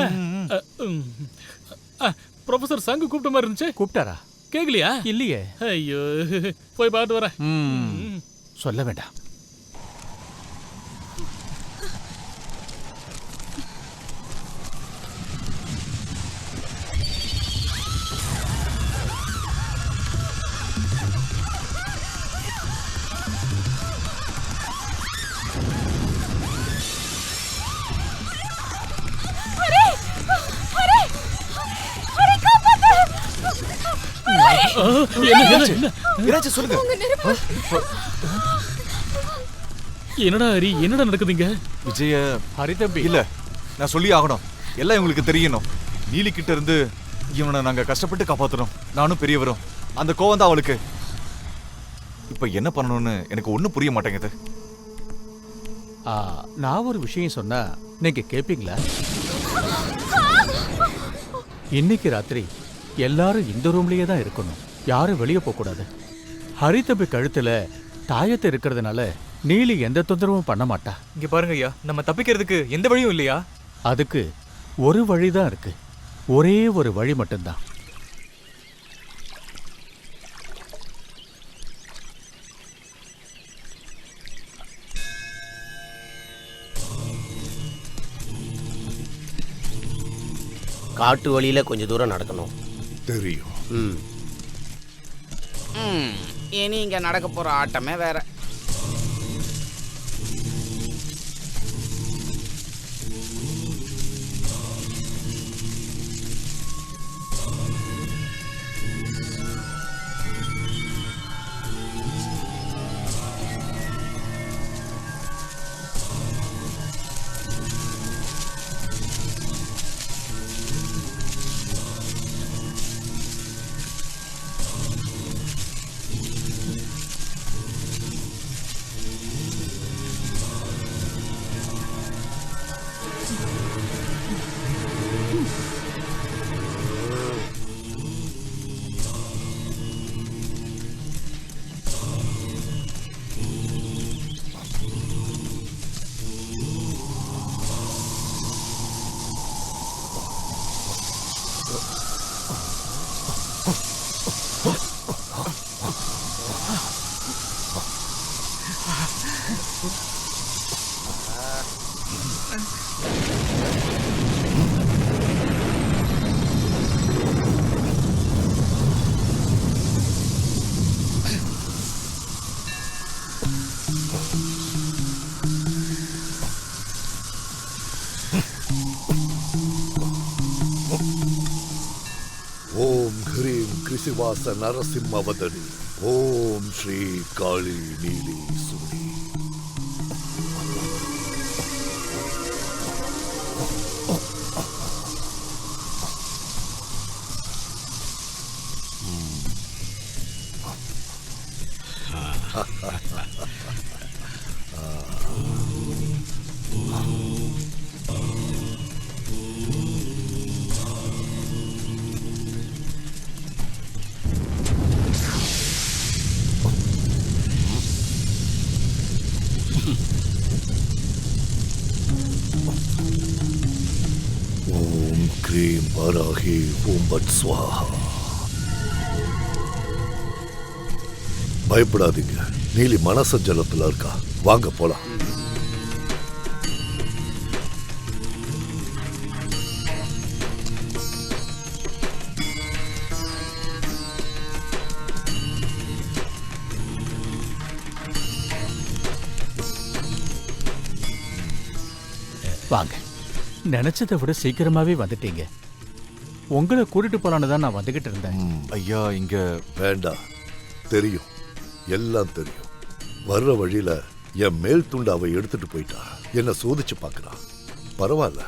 ப்ரொஃபசர் சங்கு கூப்பிட்ட மாதிரி இருந்துச்சு. கூப்பிட்டாரா? கேக்கலையா? இல்லையே. ஐயோ, போய் பார்த்து வரேன். சொல்ல வேண்டாம். என்னடா ஹரி, என்னடா நடக்குதுங்க? விஜய ஹரி தம்பி, இல்ல நான் சொல்லி ஆகணும், எல்லாம் இவங்களுக்கு தெரியணும். நீலி கிட்ட இருந்து இவனை நாங்க கஷ்டப்பட்டு காப்பாத்தணும். நானும் பெரியவரும். அந்த கோவம் தான் அவளுக்கு. இப்ப என்ன பண்ணணும்னு எனக்கு ஒண்ணும் புரிய மாட்டேங்குது. நான் ஒரு விஷயம் சொன்னா நீங்க கேப்பீங்களா? இன்னைக்கு ராத்திரி எல்லாரும் இந்த ரூம்லயே தான் இருக்கணும். யாரும் வெளியே போக கூடாது. ஹரிதம்பி கழுத்துல தாயத்தை இருக்கிறதுனால நீலி எந்த தொந்தரவும் பண்ண மாட்டா. இங்க பாருங்க ஐயா, நம்ம தப்பிக்கிறதுக்கு எந்த வழியும் இல்லையா? அதுக்கு ஒரு வழிதான் இருக்கு. ஒரே ஒரு வழி மட்டும்தான். காட்டு வழியில கொஞ்சம் தூரம் நடக்கணும். தெரியும். இனி இங்க நடக்க போற ஆட்டமே வேற. ஓம் ஹ்ரீம் கிருசிவாச நரசிம்மவதனி ஓம் ஸ்ரீ காளி நீலி சூரி. ஓம் க்ரீம் வராகி ஓம் பட் ஸ்வாஹா. பயப்படாதீங்க, நீலி மனசஞ்சலத்துல இருக்கா. வாங்க போலாம். வாங்க. நினைச்சதை விட சீக்கிரமாவே வந்துட்டீங்க. உங்களை கூட்டிட்டு போலான்னு தான் நான் வந்துகிட்டு இருந்தேன். ஐயா இங்க வேண்டாம், தெரியும், எல்லாம் தெரியும். வர்ற வழியில என் மேல் துண்டு அவ எடுத்துட்டு போயிட்டா. என்ன சோதிச்சு பார்க்கறா. பரவாயில்ல,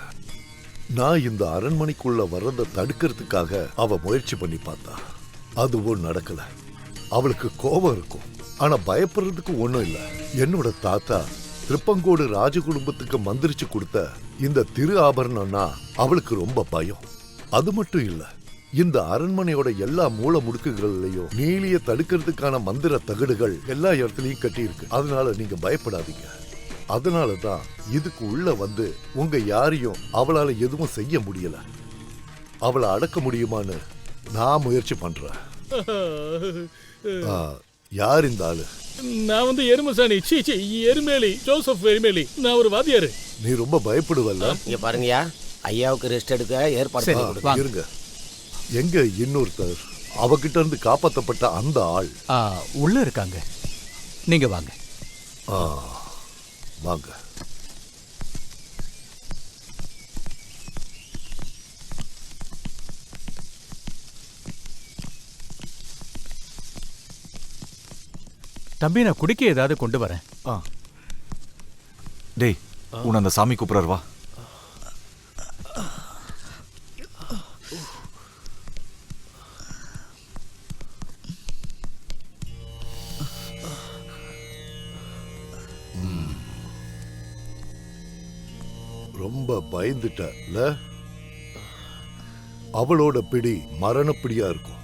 நான் இந்த அரண்மனைக்குள்ள வர்றதை தடுக்கிறதுக்காக அவ முயற்சி பண்ணி பார்த்தா. அதுவும் நடக்கல. அவளுக்கு கோபம் இருக்கும், ஆனா பயப்படுறதுக்கு ஒண்ணும் இல்ல. என்னோட தாத்தா திருப்பங்கோடு ராஜ குடும்பத்துக்கு மந்திரிச்சு கொடுத்த இந்த திரு ஆபரணம்னா அவளுக்கு ரொம்ப பயம். அது மட்டும் இல்ல, இந்த அரண்மனையோட எல்லா மூல முடுக்குகள்லயும் நீலிய தடுக்கிறதுக்கான மந்திர தகடுகள் எல்லா இடத்துலயும் கட்டி இருக்கு. அதனால நீங்க பயப்படாதீங்க. அதனாலதான் இதுக்கு உள்ள வந்து உங்க யாரையும் அவளால எதுவும் செய்ய முடியல. அவளை அடக்க முடியுமான்னு நான் முயற்சி பண்றேன். யார் இந்த ஆளு? நான் வந்து எருமசாணி, எருமேலி, ஜோசப் எருமேலி. நான் ஒரு வாத்தியாரு. நீ ரொம்ப பயப்படுவல்ல? இங்க பாருங்கயா, ஐயாவுக்கு ரெஸ்ட் எடுக்க ஏற்பாடு பண்ணி கொடுங்க. இருங்க. எங்க இன்னொருத்தர்? அவகிட்ட இருந்து காப்பாற்றப்பட்ட அந்த ஆள் உள்ள இருக்காங்க. நீங்க வாங்க. வாங்க. தம்பி, நான் குடிக்க ஏதாவது கொண்டு வரேன். டேய், உன்னை அந்த சாமி கூப்பிடுறாரு, வா. ரொம்ப பயந்துட்டல. அவளோட பிடி மரணப்பிடியா இருக்கும்.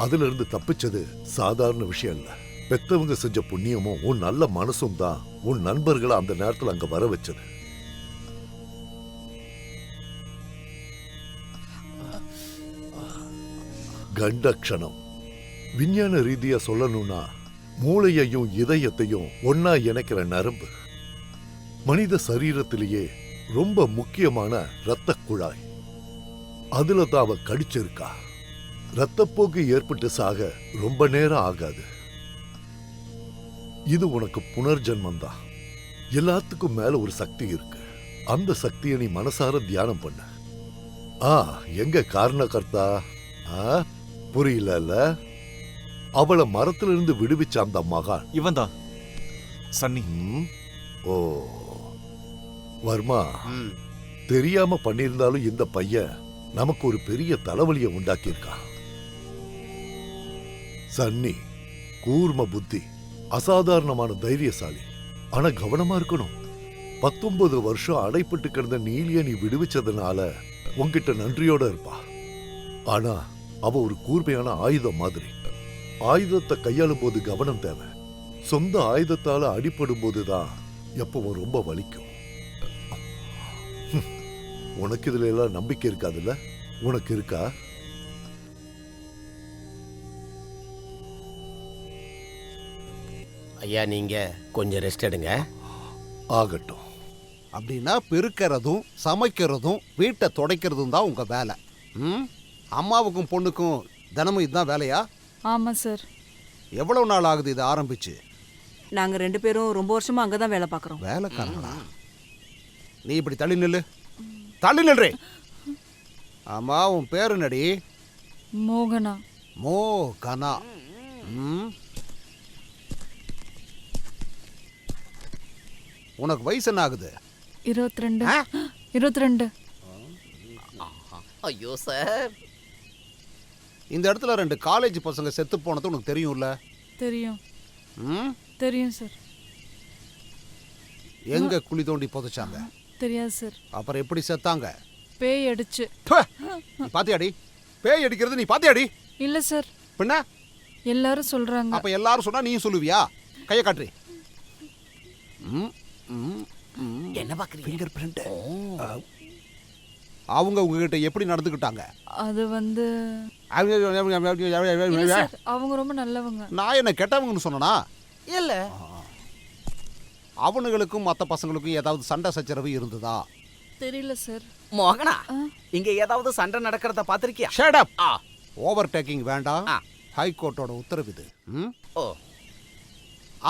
அதுல இருந்து தப்பிச்சது சாதாரண விஷயம் இல்ல. பெத்தவங்க செஞ்ச புண்ணியமும் உன் நல்ல மனசும் தான் உன் நண்பர்களை அந்த நேரத்தில் அங்க வர வச்சது. கண்டக்ஷணம் விஞ்ஞான ரீதியா சொல்லணும்னா மூளையையும் இதயத்தையும் ஒன்னா இணைக்கிற நரம்பு. மனித சரீரத்திலேயே ரொம்ப முக்கியமான இரத்த குழாய். அதுல தான் அவ கடிச்சிருக்கா. இரத்தப்போக்கு ஏற்பட்டு சாக ரொம்ப நேரம் ஆகாது. இது உனக்கு புனர்ஜன்மம் தான். எல்லாத்துக்கும் மேல ஒரு சக்தி இருக்கு. அந்த சக்தியை நீ மனசார தியானம் பண்ண. எங்க காரணகர்த்தா? புரியல. அவளை மரத்துல இருந்து விடுவிச்ச அந்த மகான் இவன் தான் சன்னி. ஓ வர்மா, தெரியாம பண்ணியிருந்தாலும் இந்த பையன் நமக்கு ஒரு பெரிய தலைவலியை உண்டாக்கியிருக்கான். சன்னி கூர்ம புத்தி, அசாதாரணமான தைரியசாலி. ஆனா கவனமா இருக்கணும். 19 வருஷம் அடைப்பட்டு கிடந்த நீலிய நீ விடுவிச்சதுனால உன்கிட்ட நன்றியோட இருப்பா. ஆனா அவ ஒரு கூர்மையான ஆயுதம் மாதிரி. ஆயுதத்தை கையாளும் போது கவனம் தேவை. சொந்த ஆயுதத்தால அடிபடும் போதுதான் எப்பவும் ரொம்ப வலிக்கும். உனக்கு இதுல எல்லாம் நம்பிக்கை இருக்காதுல்ல? உனக்கு இருக்கா? ஐயா நீங்க கொஞ்சம் ரெஸ்ட் எடுங்க. ஆகட்டும். அப்படின்னா பெருக்கிறதும் சமைக்கிறதும் வீட்டை துடைக்கிறதும் தான் உங்க வேலை. ம், அம்மாவுக்கும் பொண்ணுக்கும் தினமும் இதுதான் வேலையா? ஆமாம் சார். எவ்வளவு நாள் ஆகுது இது ஆரம்பிச்சு? நாங்க 2 பேரும் ரொம்ப வருஷமா அங்கதான் வேலை பார்க்கறோம். வேலைக்காரங்களா? நீ இப்படி தள்ளி நில்லு, தள்ளி நில்றே. ஆமா, உன் பேரு நடி? மோகனா. மோகனா. ம், உனக்கு வயசு என்ன ஆகுது? 22. 22. ஐயோ சார், இந்த இடத்துல 2 காலேஜ் பசங்க செத்து போனது உனக்கு தெரியும்ல? தெரியும். ம், தெரியும் சார். எங்க குழி தோண்டி புதைச்சாங்க? தெரியாது சார். அப்புறம் எப்படி செத்தாங்க? பேய் அடிச்சு. நீ பாத்தியாடி? பேய் அடிக்கிறது நீ பாத்தியாடி? இல்ல சார். பின்ன எல்லாரும் சொல்றாங்க. அப்ப எல்லாரும் சொன்னா நீயும் சொல்லுவியா? கைய காட்டு. என்ன பாக்குறீங்க? Finger print. அவங்க உங்ககிட்ட எப்படி நடந்துக்கிட்டாங்க? அது வந்து இல்ல சார், அவங்க ரொம்ப நல்லவங்க. நான் என்ன கெட்டவங்கன்னு சொன்னனா? இல்ல. அவனுங்களுக்கும் மற்ற பசங்களுக்கும் ஏதாவது சண்டை சச்சரவு இருந்ததா? தெரியல சார். மோகனா, இங்க ஏதாவது சண்டை நடக்கிறத பாத்திருக்கியா? Shut up. ஓவர் டேக்கிங் வேண்டாம். ஹை கோர்ட்டோட உத்தரவு இது. ஓ.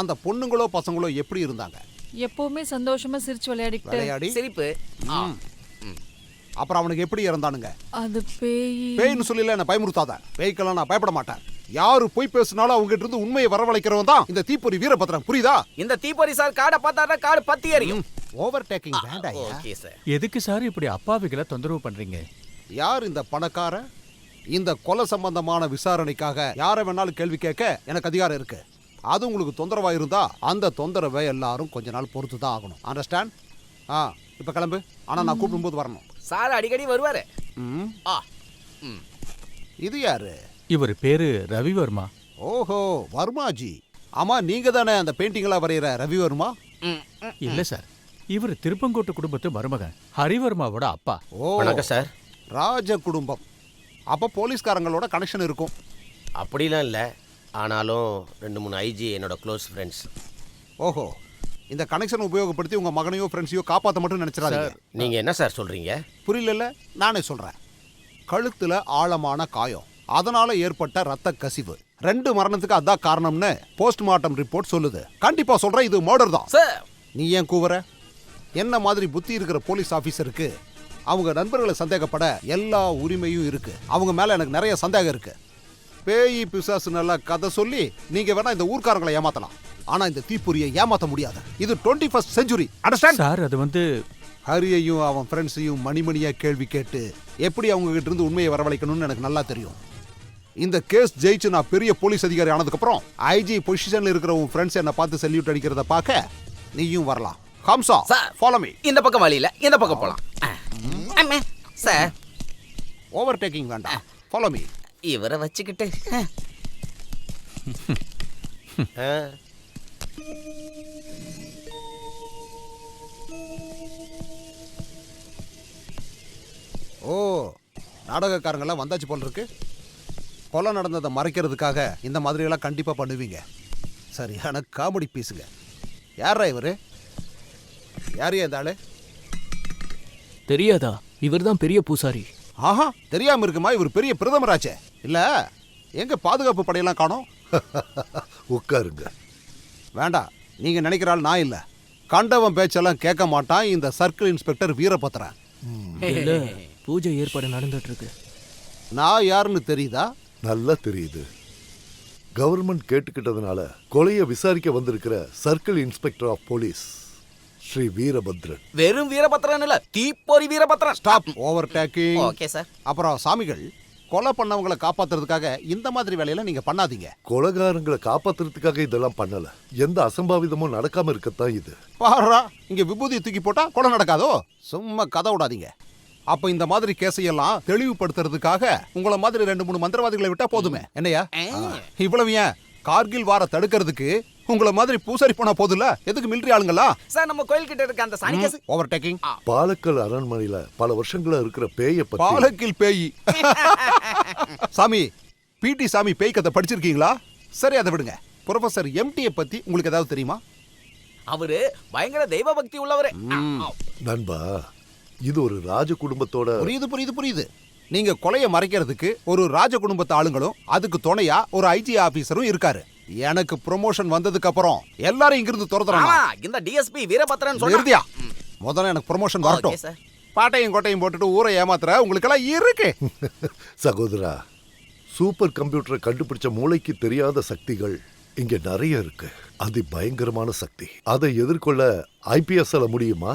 அந்த பொண்ணுங்களோ பசங்களோ எப்படி இருந்தாங்க? எப்பவுமே சந்தோஷமா சிரிச்சு விளையாடிட்டு. விளையாடி சிரிப்பு. அப்புறம் அவனுக்கு எப்படி இறந்தானுங்க? அது பேய். பேய்னு சொல்லல, என்ன பயமுறுத்தாத. பேய்க்கெல்லாம் நான் பயப்பட மாட்டேன். யாரு போய் பேசினாலும் அவங்க கிட்ட இருந்து உண்மையை வரவழைக்கிறவன் தான் இந்த தீப்பொறி வீரபத்ரன். புரியுதா? இந்த தீப்பொறி சார் காடை பார்த்தாருன்னா காடு பத்தி எரியும். ஓவர் டேக்கிங் வேண்டாம். Okay sir. எதுக்கு சார் இப்படி அப்பாவிகளை தொந்தரவு பண்றீங்க? யார் இந்த பணக்கார? இந்த கொலை சம்பந்தமான விசாரணைக்காக யாரை வேணாலும் கேள்வி கேட்க எனக்கு அதிகாரம் இருக்கு. அது உங்களுக்கு தொந்தரவா இருந்தா அந்த தொந்தரவை எல்லாரும் கொஞ்ச நாள் பொறுத்து தான் ஆகணும். அண்டர்ஸ்டாண்ட்? இப்ப கிளம்பு. ஆனா நான் கூப்பிடும்போது வரணும். சார் அடிக்கடி வருவாரு. இது யாரு? இவர் பேரு ரவிவர்மா. ஓஹோ, வர்மாஜி. ஆமா, நீங்க தானே அந்த பெயிண்டிங்லாம் வரைகிற ரவிவர்மா? இல்ல சார், இவர் திருப்பங்கோட்டு குடும்பத்து மருமகன் ஹரிவர்மாவோட அப்பா. ஓ, வணக்கம் சார். ராஜ குடும்பம். அப்ப போலீஸ்காரங்களோட கனெக்ஷன் இருக்கும். அப்படிலாம் இல்லை, ஆனாலும் 2-3 ஐஜி என்னோட க்ளோஸ் ஃப்ரெண்ட்ஸ். ஓஹோ, இந்த கனெக்ஷன் உபயோகப்படுத்தி உங்க மகனையோ ஃப்ரெண்ட்ஸையோ காப்பாற்ற மட்டும் நினைச்சிடாதீங்க. நீங்க என்ன சார் சொல்றீங்க? புரியல, நானே சொல்றேன். கழுத்துல ஆழமான காயம், அதனால ஏற்பட்ட ரத்த கசிவு. 2 மரணத்துக்கு அதான் காரணம்னு போஸ்ட்மார்ட்டம் ரிப்போர்ட் சொல்லுது. கண்டிப்பா சொல்றேன், இது மர்டர் தான். நீ ஏன் கூவற? என்ன மாதிரி புத்தி இருக்கிற போலீஸ் ஆபீசருக்கு அவங்க நண்பர்களை சந்தேகப்பட எல்லா உரிமையும் இருக்கு. அவங்க மேல எனக்கு நிறைய சந்தேகம் இருக்கு. பேய் பிசாசு நல்லா கதை சொல்லி நீங்க வேணா இந்த ஊர்க்காரங்களை ஏமாத்தலாம், ஆனா இந்த தீப்பொறியை ஏமாத்த முடியாது. இது 21st century. அண்டர்ஸ்டாண்ட்? சார், அது வந்து ஹரியையும் அவன் ஃப்ரெண்ட்ஸையும் மணிமணியா கேள்வி கேட்டு எப்படி அவங்க கிட்ட இருந்து உண்மையை வரவழைக்கணும்னு எனக்கு நல்லா தெரியும். இந்த கேஸ் ஜெயிச்சு நான் பெரிய போலீஸ் அதிகாரி ஆனதுக்கப்புறம் ஐஜி பொசிஷன்ல இருக்கிற உன் ஃப்ரெண்ட்ஸ் என்னை பார்த்து செல்யூட் அடிக்கிறத பார்க்க நீயும் வரலாம். Hamsa, follow me. இந்த பக்கம் வழியில இந்த பக்கம் போலாம். சார், ஓவர் டேக்கிங் வேண்டாம். Follow me. இவரை வச்சுக்கிட்டு ஓ, நாடகக்காரங்களாம் வந்தாச்சு போல் இருக்கு. கொலை நடந்ததை மறைக்கிறதுக்காக இந்த மாதிரியெல்லாம் கண்டிப்பாக பண்ணுவீங்க. சரியான காமெடி பீஸுங்க. யாரா இவரு? யாரையா இந்த ஆளு? தெரியாதா? இவர் தான் பெரிய பூசாரி. ஆஹா, தெரியாம இருக்குமா? இவர் பெரிய பிரதமராச்சே. இல்ல, எங்க பாதுகாப்பு படையெல்லாம் காணோம்? உட்காருங்க. வேண்டாம், நீங்க நினைக்கிற ஆள் நான் இல்ல. கண்டவன் பேச்செல்லாம் கேட்க மாட்டான் இந்த சர்க்கிள் இன்ஸ்பெக்டர் வீரபத்ரன். இல்ல, பூஜை ஏற்பாடு நடந்துட்டு இருக்கு. நான் யாருன்னு தெரியுதா? நல்லா தெரியுது. கவர்மெண்ட் கேட்டுக்கிட்டதுனால கொலையை விசாரிக்க வந்திருக்கிற circle inspector of police Shri Veerabhadran. வெறும் வீரபத்ரன் இல்ல, தீப்பொறி Veerabhadran. Stop overtaking. Okay sir. அப்புறம் சாமிகள், கொலை பண்ணவங்களை காப்பாத்துறதுக்காக இந்த மாதிரி வேலையில நீங்க பண்ணாதீங்க. கொலைகாரங்களை காப்பாத்துறதுக்காக இதெல்லாம் பண்ணல. எந்த அசம்பாவிதமும் நடக்காம இருக்கத்தான் இது. பாரா, இங்க விபூதி தூக்கி போட்டா கொலை நடக்காதோ? சும்மா கதை விடாதீங்க. அப்ப இந்த மாதிரி கேஸையெல்லாம் தெளிவுபடுத்துறதுக்காக உங்களை மாதிரி 2-3 மந்திரவாதிகளை விட்டா போதுமே. என்னையா இவ்வளவு? ஏன் கார்கில் வார தடுக்கிறதுக்கு உங்களை மாதிரி பூசாரி போனா போதுல? எதுக்கு மிலிட்டரி ஆளுங்களா? சார், நம்ம கோயில் கிட்ட இருக்க அந்த சாணி கேஸ். Over taking. பாலக்கல் அரண்மனையில பல வருஷங்களா இருக்கிற பேய பத்தி. பாலக்கில் பேய்? சாமி, பிடி சாமி பேய் கதை படிச்சிருக்கீங்களா? சரி, அதை விடுங்க. ப்ரொஃபசர் எம்டியை பத்தி உங்களுக்கு ஏதாவது தெரியுமா? அவரு பயங்கர தெய்வ பக்தி உள்ளவரு. நண்பா, இது ஒரு ராஜ குடும்பத்தோட. புரியுது. நீங்க கொலையை மறைக்கிறதுக்கு ஒரு ராஜ குடும்பத்து ஆளுங்களும் அதுக்கு துணையா ஒரு ஐஜி ஆபீசரும் இருக்காரு. எனக்கு ப்ரொமோஷன் வந்ததுக்கு அப்புறம் எல்லாரும் இங்கிருந்து துரத்துறாங்க. இந்த டிஎஸ்பி வீரபத்ரன் சொன்னா முதல்ல எனக்கு ப்ரொமோஷன் வரட்டும். பாட்டையும் கோட்டையும் போட்டுட்டு ஊரை ஏமாத்துற உங்களுக்கெல்லாம் இருக்கு. சகோதரா, சூப்பர் கம்ப்யூட்டரை கண்டுபிடிச்ச மூளைக்கு தெரியாத சக்திகள் இங்க நிறைய இருக்கு. அது பயங்கரமான சக்தி. அதை எதிர்கொள்ள ஐபிஎஸ்ல முடியுமா?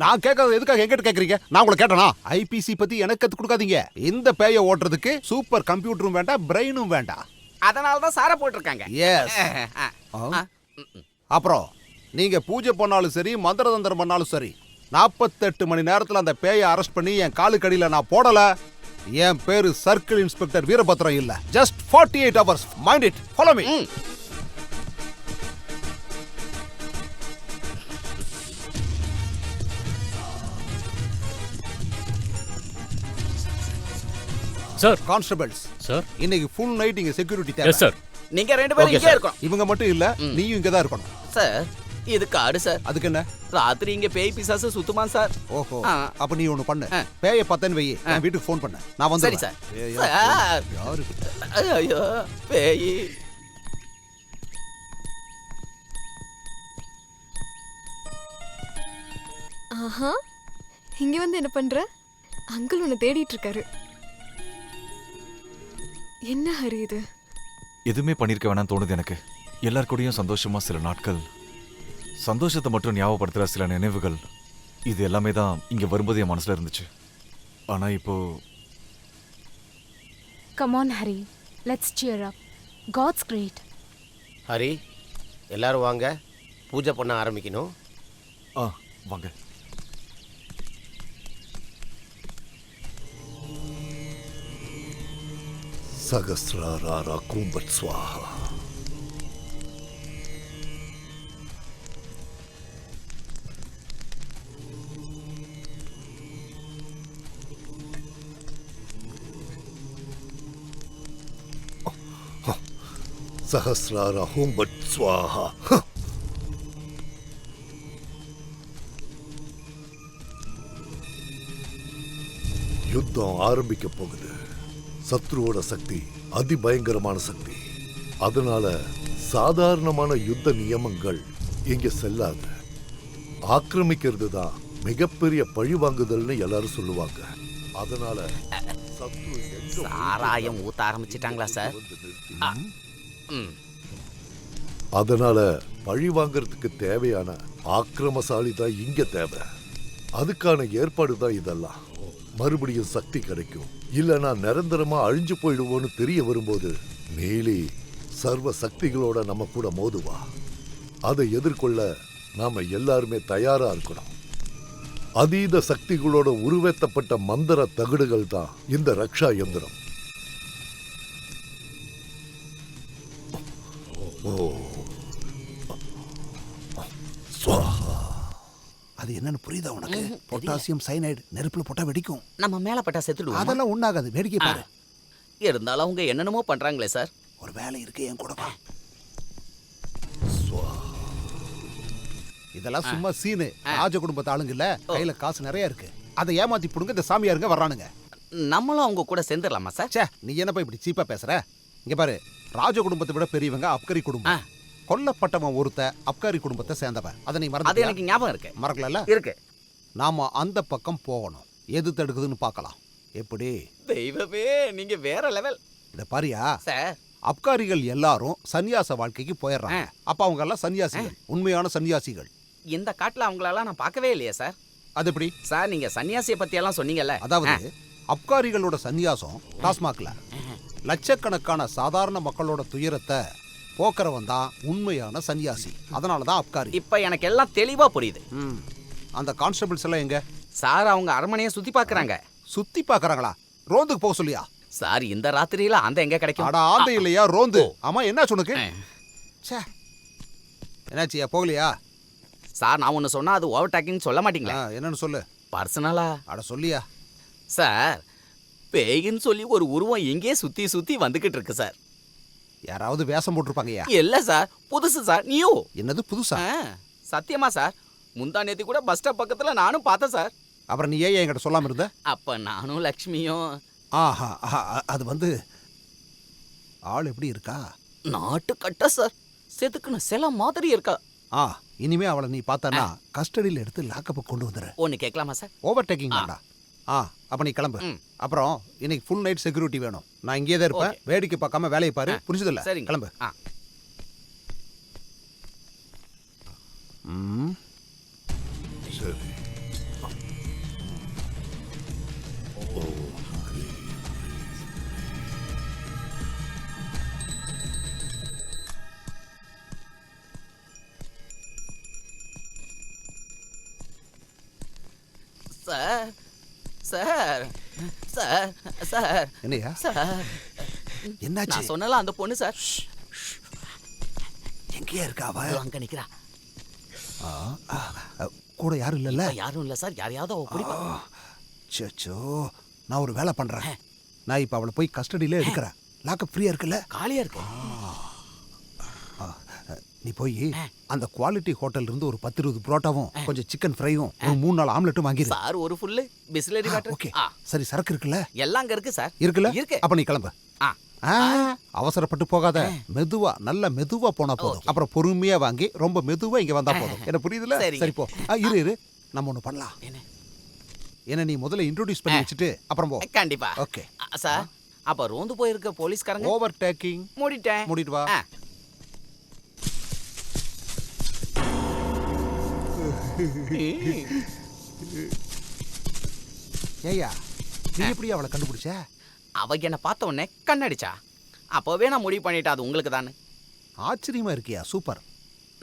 நான் கேட்கறது எதுக்காக எங்கிட்ட கேக்குறீங்க? நான் உங்களை கேட்டனா? ஐபிசி பத்தி எனக்கு கத்து கொடுக்காதீங்க. இந்த பேயை ஓட்டுறதுக்கு சூப்பர் கம்ப்யூட்டரும் வேண்டாம், பிரெயினும் வேண்டாம். அதனாலதான் சார போட்டிருக்காங்க. அப்புறம் நீங்க பூஜை பண்ணாலும் சரி, மந்திர தந்திரம் பண்ணாலும் சரி, 48 மணி நேரத்துல அந்த பேயை அரெஸ்ட் பண்ணி என் காலுக்கடியில நான் போடல, என் பேரு சர்க்கிள் இன்ஸ்பெக்டர் வீரபத்ரம் இல்ல. Just 48 hours. Mind it. Follow me. Sir, constables sir, இன்னைக்கு ஃபுல் நைட் இங்க செக்யூரிட்டி தேவை. Yes sir. நீங்க ரெண்டு பேரும் இங்கே இருக்கணும். இவங்க மட்டும் இல்ல, நீயும் இங்க தான் இருக்கணும். சார், இது காடு சார். அதுக்கு என்ன? ராத்திரி இங்க பேய் பிசாசு சுத்துமா சார்? ஓஹோ, அப்ப நீ ஒண்ணு பண்ணு. பேயை பத்தன்னு வை, நான் வீட்டுக்கு ஃபோன் பண்ண. நான் வந்து. சரி சார். யாரு? ஐயோ பேய். ஆஹா, இங்க வந்து என்ன பண்ற? அங்கிள் உன்னை தேடிட்டு இருக்காரு. என்ன ஹரி இது? எதுவுமே பண்ணிருக்க வேணாம்னு தோணுது எனக்கு. எல்லார் கூடயும் சந்தோஷமா சில நாட்கள், சந்தோஷத்தை மட்டும் ஞாபகப்படுத்துற சில நினைவுகள், இது எல்லாமே தான் இங்க வரும்போது என் மனசுல இருந்துச்சு. ஆனா இப்போ Come on, Hari. Let's cheer up. God's great. Hari, எல்லாரும் வாங்க, பூஜை பண்ண ஆரம்பிக்கணும். வாங்க. சகஸ்ராரா கும்பத் ஸ்வாஹா. சகஸ்ராரா ஹூம்பட் ஸ்வாஹா. யுத்தம் ஆரம்பிக்க போகுது. சத்ருவோட சக்தி அதிபயங்கரமான சக்தி. அதனால சாதாரணமான யுத்த நியமங்கள் இங்க செல்லாது. ஆக்கிரமிக்கிறது தான் மிகப்பெரிய பழி வாங்குதல்னு எல்லாரும் சொல்லுவாங்க. அதனால சாராயம் ஊத்த ஆரம்பிச்சிட்டாங்களா சார்? அதனால பழி வாங்கறதுக்கு தேவையான ஆக்கிரமசாலி தான் இங்க தேவை. அதுக்கான ஏற்பாடு தான் இதெல்லாம். மறுபடியும் சக்தி கிடைக்கும், இல்லைன்னா நிரந்தரமா அழிஞ்சு போயிடுவோன்னு தெரிய வரும்போது நீலி சர்வ சக்திகளோட நம்ம கூட மோதுவா. அதை எதிர்கொள்ள நாம எல்லாருமே தயாரா இருக்கணும். அதீத சக்திகளோட உருவேற்றப்பட்ட மந்திர தகடுகள் தான் இந்த ரக்ஷா யந்திரம். அது என்னன்னு புரியுதா உனக்கு? பொட்டாசியம் சைனைடு நெருப்புல போட்டா வெடிக்கும். நம்ம மேல பட்டா செத்துடுவோம். அதெல்லாம் ஒண்ணாகாது, வேடிக்கை பாரு. இருந்தாலும் அவங்க என்னென்னமோ பண்றாங்களே சார். ஒரு வேலை இருக்கு, என் கூட வா. இதெல்லாம் சும்மா சீனு. ராஜ குடும்பத்து ஆளுங்க இல்ல, கையில காசு நிறைய இருக்கு. அதை ஏமாத்தி புடுங்க இந்த சாமியாருங்க வர்றானுங்க. நம்மளும் அவங்க கூட சேர்ந்துடலாமா சார்? சே, நீ என்னப்பா இப்படி சீப்பா பேசுற? இங்க பாரு, ராஜ குடும்பத்தை விட பெரியவங்க அப்கரி குடும்பம். கொல்லப்பட்டவன் ஒருத்த அப்காரி குடும்பத்தை சேர்ந்தவன். அதை நீ மறந்து? அது எனக்கு ஞாபகம் இருக்கு. மறக்கல இருக்கு. நாம அந்த பக்கம் போகணும். எது தடுக்குதுன்னு பார்க்கலாம். எப்படி? தெய்வமே, நீங்க வேற லெவல். இத பாரியா சார், அப்காரிகள் எல்லாரும் சன்னியாச வாழ்க்கைக்கு போயிடுறாங்க. அப்ப அவங்க எல்லாம் சன்னியாசிகள், உண்மையான சன்னியாசிகள். இந்த காட்டுல அவங்களெல்லாம் நான் பார்க்கவே இல்லையே சார். அது எப்படி சார்? நீங்க சன்னியாசியை பத்தி எல்லாம் சொன்னீங்கல்ல. அதாவது அப்காரிகளோட சன்னியாசம் டாஸ்மாக்ல லட்சக்கணக்கான சாதாரண மக்களோட துயரத்தை போக்குறவன் தான் உண்மையான சன்னியாசி. அதனாலதான் அப்காரி. இப்ப எனக்கு எல்லாம் தெளிவா புரியுது. அந்த கான்ஸ்டபிள்ஸ் எல்லாம் எங்க சார்? அவங்க அரண்மனையை சுத்தி பாக்குறாங்க. சுத்தி பாக்குறாங்களா? ரோந்துக்கு போக சொல்லியா? சார், இந்த ராத்திரியில அந்த எங்க கிடைக்கும்? அட, ஆந்த இல்லையா ரோந்து? ஆமா, என்ன சொன்னக்கு? என்னாச்சியா, போகலையா? சார், நான் ஒன்னு சொன்னா அது ஓவர் டாக்கிங் சொல்ல மாட்டீங்களா? என்னன்னு சொல்லு. பர்சனலா? அட சொல்லியா. சார், பேயின்னு சொல்லி ஒரு உருவம் எங்கே சுத்தி சுத்தி வந்துகிட்டு இருக்கு சார். யாராவது வேஷம் போட்டிருப்பாங்கய்யா. இல்ல சார், புதுசு சார், நியூ. என்னது புதுசா? சத்தியமா சார், முந்தா நேத்து கூட பஸ் ஸ்டாப் பக்கத்துல நானும் பார்த்தேன் சார். அப்புறம் நீ ஏன் என்கிட்ட சொல்லாம இருந்த? அப்ப நானும் லக்ஷ்மியும். ஆஹா, அது வந்து ஆள் எப்படி இருக்கா? நாட்டு கட்ட சார், செதுக்குன சில மாதிரி இருக்கா. இனிமே அவளை நீ பார்த்தானா கஸ்டடியில் எடுத்து லாக்கப் கொண்டு வந்துரு. ஒன்னு கேட்கலாமா சார்? ஓவர் டேக்கிங் வேண்டாம். அப்ப நீ கிளம்பு. அப்புறம் இன்னைக்கு ஃபுல் நைட் செக்யூரிட்டி வேணும். நான் இங்கே தான் இருப்பேன். வேடிக்கை பார்க்காம வேலையை பாரு. புரிஞ்சதில்ல? சரி, கிளம்பு. சரி. சார் சார் சார் சார் என்னையா சார்? என்னாச்சு? நான் சொன்னல அந்த பொண்ணு சார். எங்கேயா இருக்கா அவ? அங்க நிக்கிறா. கூட யாரும் இல்லல்ல? யாரும் இல்ல சார். யாரையாவது அவ பிடிப்பா. சச்சோ, நான் ஒரு வேலை பண்றேன். நான் இப்ப அவளை போய் கஸ்டடியில எடுக்கிறேன். லாக்கப் ஃப்ரீயா இருக்குல்ல? காலியா இருக்கு. நீ போய் அந்த குவாலிட்டி ஹோட்டல்ல இருந்து ஒரு 10-20 புரோட்டாவும் கொஞ்சம் சிக்கன் ஃப்ரையும் ஒரு 3-4 ஆம்லெட்டும் வாங்கிடு. சார் ஒரு ஃபுல்லு பிஸ்லரி வாட்டர். ஓகே. சரி, சரக்கு இருக்குல்ல? எல்லாம் அங்க இருக்கு சார். இருக்குல்ல? இருக்கு. அப்ப நீ கிளம்பு. அவசரப்பட்டு போகாத. மெதுவா, நல்ல மெதுவா போனா போதும். அப்புறம் பொறுமையா வாங்கி ரொம்ப மெதுவா இங்க வந்தா போதும். என்ன புரியுதுல? சரி போ. இரு நம்ம ஒண்ணு பண்ணலாம். என்ன நீ முதல்ல இன்ட்ரோடியூஸ் பண்ணி வச்சுட்டு அப்புறம் போ. கண்டிப்பா. Okay sir. அப்ப ரோந்து போயிருக்க போலீஸ்காரங்க ஓவர் டேக்கிங். மூடிட்டு வா. ஏய்யா, நீ எப்படி அவளை கண்டுபிடிச்ச? அவ என்ன பார்த்த உடனே கண்ணடிச்சா. அப்பவே நான் முடிவு பண்ணிட்டேன் அது உங்களுக்கு தானே. ஆச்சரியமா இருக்கியா? சூப்பர்.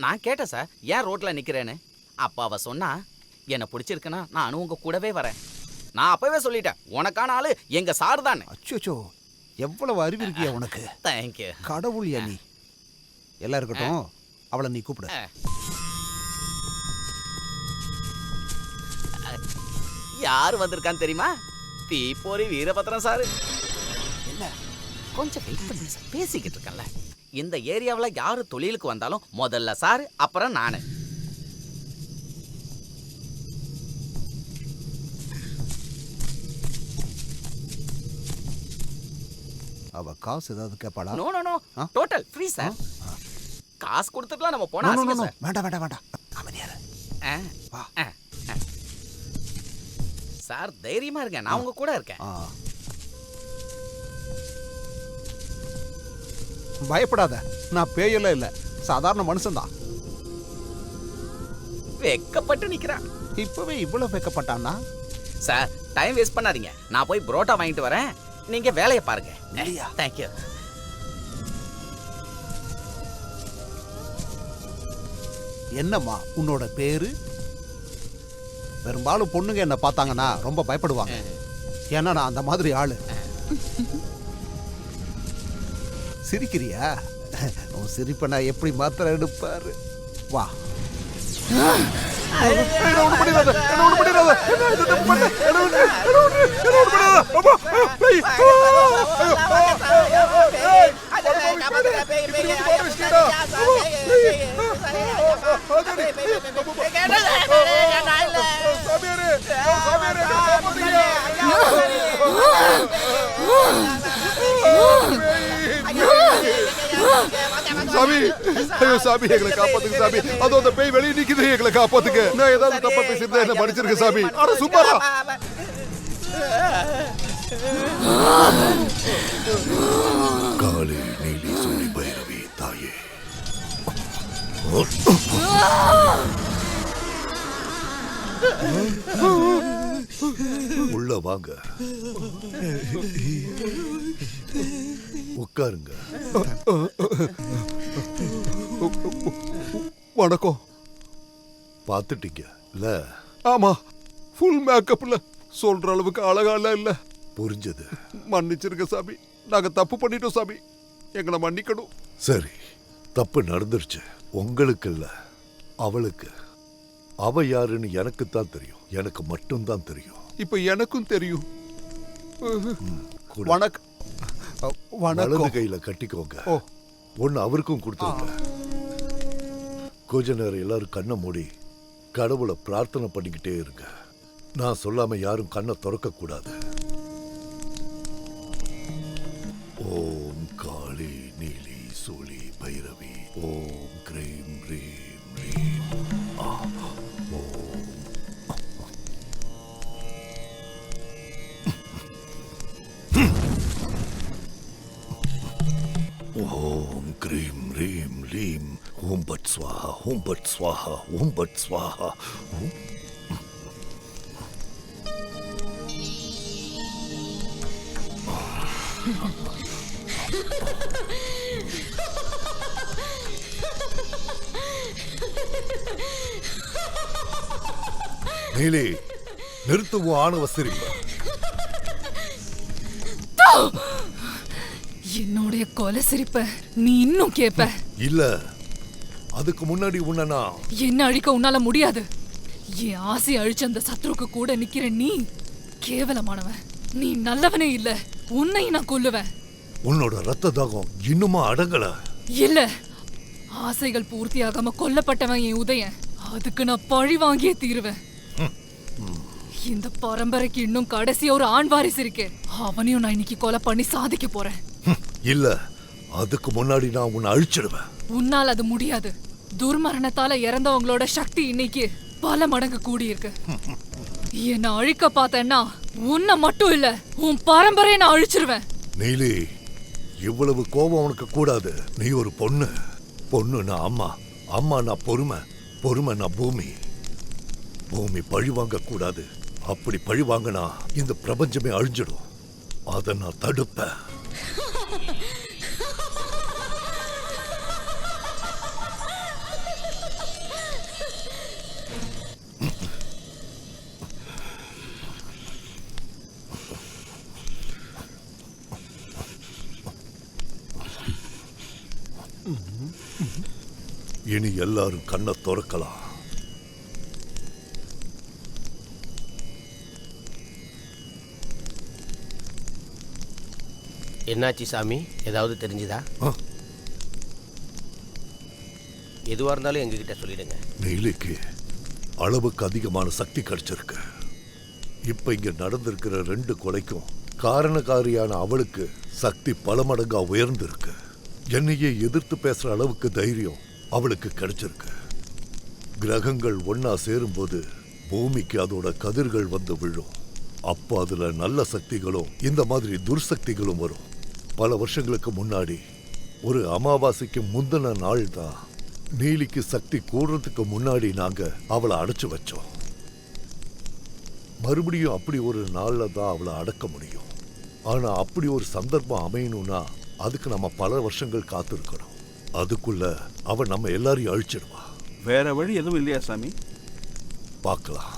நான் கேட்டேன் சார், ஏன் ரோட்ல நிக்கிறேன்னு. அப்ப அவ சொன்னா, என்ன பிடிச்சிருக்குன்னா நானும் உங்க கூடவே வரேன். நான் அப்பவே சொல்லிட்டேன், உனக்கான ஆளு எங்க சார் தானே. அச்சோ, எவ்வளவு அறிவு இருக்கியா உனக்கு. தேங்க்யூ. கடவுள் யா நீ. எல்லாம் இருக்கட்டும், அவளை நீ கூப்பிடு. யார் வந்திருக்கான்னு தெரியுமா? தீப்போரி வீரபத்ரன் சார். என்ன கொஞ்சம் வெயிட் பண்ணுங்க சார், பேசிக்கிட்டு இருக்கேன்ல. இந்த ஏரியாவில் யாரு தொழிலுக்கு வந்தாலும் முதல்ல சார், அப்புறம் நானு. அவ காசு ஏதாவது கேட்பாளா? No no no, total free sir. காசு கொடுத்துட்டுலாம் நம்ம போனா சார். வேண்டாம் அமைதியாரு. வா சார், தைரியமா இருங்க, நான் உங்க கூட இருக்கேன். பயப்படாத, நான் பேயெல்லாம் இல்ல, சாதாரண மனுஷன்தான். வெக்கப்பட்டு நிக்கிறான். இப்பவே இவ்வளவு வெக்கப்பட்டானா? சார், டைம் வேஸ்ட் பண்ணாதீங்க, நான் போய் புரோட்டா வாங்கிட்டு வரேன், நீங்க வேலையை பாருங்க. தேங்க்யூ. என்னம்மா உன்னோட பேரு? பெரும்பாலும் பொண்ணுங்க என்ன பார்த்தாங்கன்னா ரொம்ப பயப்படுவாங்க. ஏன்னா நான் அந்த மாதிரி ஆளு. சிரிக்கிறியா? உன் சிரிப்பை நான் எப்படி மாத்திர எடுப்பாரு. வா. சாமி, ஐயோ சாமி, எங்களை காப்பாத்துங்க சாமி. அதோ அந்த பேய் வெளியே நிக்குது, எங்களை காப்பாத்துங்க. நான் ஏதாவது தப்பா பேசியிருந்தா என்ன மன்னிச்சிருக்க சாமி. அட சும்மாடா. காளி நீலி சூரி பைரவி தாயே. உள்ள வாங்க, உட்காருங்க. வணக்கம். பாத்துட்டீங்க இல்ல? ஆமா, ஃபுல் மேக்கப்ல சொல்ற அளவுக்கு அழகால இல்ல. புரிஞ்சது. மன்னிச்சிருங்க சாமி, நாங்க தப்பு பண்ணிட்டோம் சாமி, எங்களை மன்னிக்கணும். சரி, தப்பு நடந்துருச்சு. உங்களுக்கு இல்ல, அவளுக்கு. அவ யாருன்னு எனக்கு தான் தெரியும், எனக்கு மட்டும்தான் தெரியும். இப்ப எனக்கும் தெரியும். கூட. வணக்கம். வலது கையில கட்டிக்கோங்க. ஒன்று அவருக்கும் கொடுத்துருங்க. கொஞ்ச நேரம் எல்லாரும் கண்ணை மூடி கடவுளை பிரார்த்தனை பண்ணிக்கிட்டே இருங்க. நான் சொல்லாம யாரும் கண்ணை திறக்க கூடாது. ஓம் காளி நீலி சூலி பைரவி ஓம் கிரீம் ரீம் ரீம் ஓம் கிரீம் ரீம் லீம் ஓம் பட் ஸ்வாஹா ஓம் பட் ஸ்வாஹா ஓம் பட் ஸ்வாஹா. நீலி நிறுத்துவோம் ஆணவ சிரிப்பு. என்னுடைய கொலை சிரிப்ப நீ இன்னும் கேப்ப? இல்ல, அதுக்கு முன்னாடி உன்ன என்ன அழிக்க உன்னால முடியாது. என் ஆசை அழிச்ச அந்த சத்ருக்கு கூட நிக்கிற நீ கேவலமானவன். நீ நல்லவனே இல்ல. உன்னை நான் கொல்லுவேன். உன்னோட ரத்த தாகம் இன்னுமா அடங்கல? இல்ல, ஆசைகள் பூர்த்தியாகாம கொல்லப்பட்டவன் என் உதயன். அதுக்கு நான் பழி வாங்கியே தீருவேன். இந்த பரம்பரைக்கு இன்னும் கடைசி ஒரு ஆண் வாரிசு இருக்கு. அவனையும் நான் இன்னைக்கு கொலை பண்ணி சாதிக்க போறேன். இல்ல, அதுக்கு முன்னாடி நான் உன்னை அழிச்சிடுவேன். உன்னால் அது முடியாது. துர்மரணத்தால இறந்தவங்களோட சக்தி இன்னைக்கு பல மடங்கு கூடியிருக்கு. என்ன அழிக்க பார்த்தேன்னா உன்னை மட்டும் இல்ல, உன் பரம்பரையை நான் அழிச்சிருவேன். நீலி, இவ்வளவு கோபம் உனக்கு கூடாது. நீ ஒரு பொண்ணு. பொண்ணு நான் அம்மா, அம்மா நான் பொறுமை, பொறுமை நான் பூமி. பூமி பழி வாங்க கூடாது. அப்படி பழி வாங்கினா இந்த பிரபஞ்சமே அழிஞ்சிடும். அதை நான் தடுப்பேன். இனி எல்லாரும் கண்ணை திறக்கலாம். என்னாச்சு சாமி? ஏதாவது தெரிஞ்சுதா? எதுவாக இருந்தாலும் எங்ககிட்ட சொல்லிடுங்க. நீலிக்கு அளவுக்கு அதிகமான சக்தி கிடைச்சிருக்கு. இப்ப இங்க நடந்திருக்கிற 2 கொலைக்கும் காரணக்காரியான அவளுக்கு சக்தி பல மடங்கா உயர்ந்திருக்கு. என்னையே எதிர்த்து பேசுற அளவுக்கு தைரியம் அவளுக்கு கிடைச்சிருக்கு. கிரகங்கள் ஒன்னா சேரும்போது பூமிக்கு அதோட கதிர்கள் வந்து விழும். அப்போ அதுல நல்ல சக்திகளும் இந்த மாதிரி துர்சக்திகளும் வரும். பல வருஷங்களுக்கு முன்னாடி ஒரு அமாவாசைக்கு முந்தின நாள் தான் நீலிக்கு சக்தி கூடுறதுக்கு முன்னாடி நாங்க அவளை அடைச்சு வச்சோம். மறுபடியும் அப்படி ஒரு நாள்ல தான் அவளை அடக்க முடியும். ஆனா அப்படி ஒரு சந்தர்ப்பம் அமையணும்னா அதுக்கு நம்ம பல வருஷங்கள் காத்திருக்கணும். அதுக்குள்ள அவ நம்ம எல்லாரையும் அழிச்சிடுவா. வேற வழி எதுவும் இல்லையா சாமி? பார்க்கலாம்.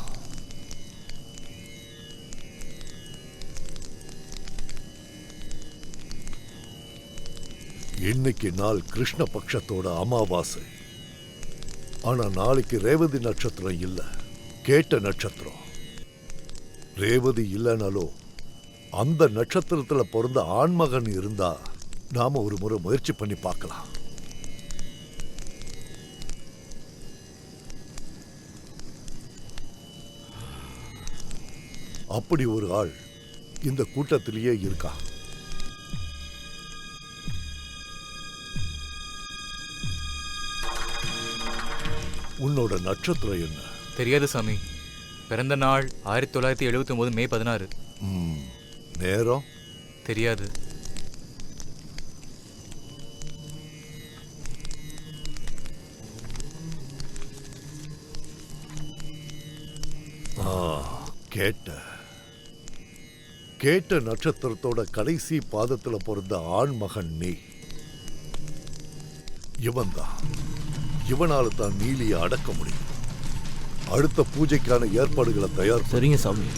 இன்னைக்கு நாள் கிருஷ்ண பட்சத்தோட அமாவாசை. ஆனா நாளைக்கு ரேவதி நட்சத்திரம் இல்ல, கேட்ட நட்சத்திரம். ரேவதி இல்லைனாலும் அந்த நட்சத்திரத்துல பிறந்த ஆண்மகன் இருந்தா நாம ஒரு முறை முயற்சி பண்ணி பார்க்கலாம். அப்படி ஒரு ஆள் இந்த கூட்டத்திலேயே இருக்கா. உன்னோட நட்சத்திரம் என்ன? தெரியாது சாமி. பிறந்த நாள் 1979 மே 16. நேரம் தெரியாது. கேட்ட நட்சத்திரத்தோட கடைசி பாதத்துல பிறந்த ஆண்மகன் நீ. இவன்தான். இவனால தான் நீலியை அடக்க முடியும். அடுத்த பூஜைக்கான ஏற்பாடுகளை தயார். சரிங்க சாமி.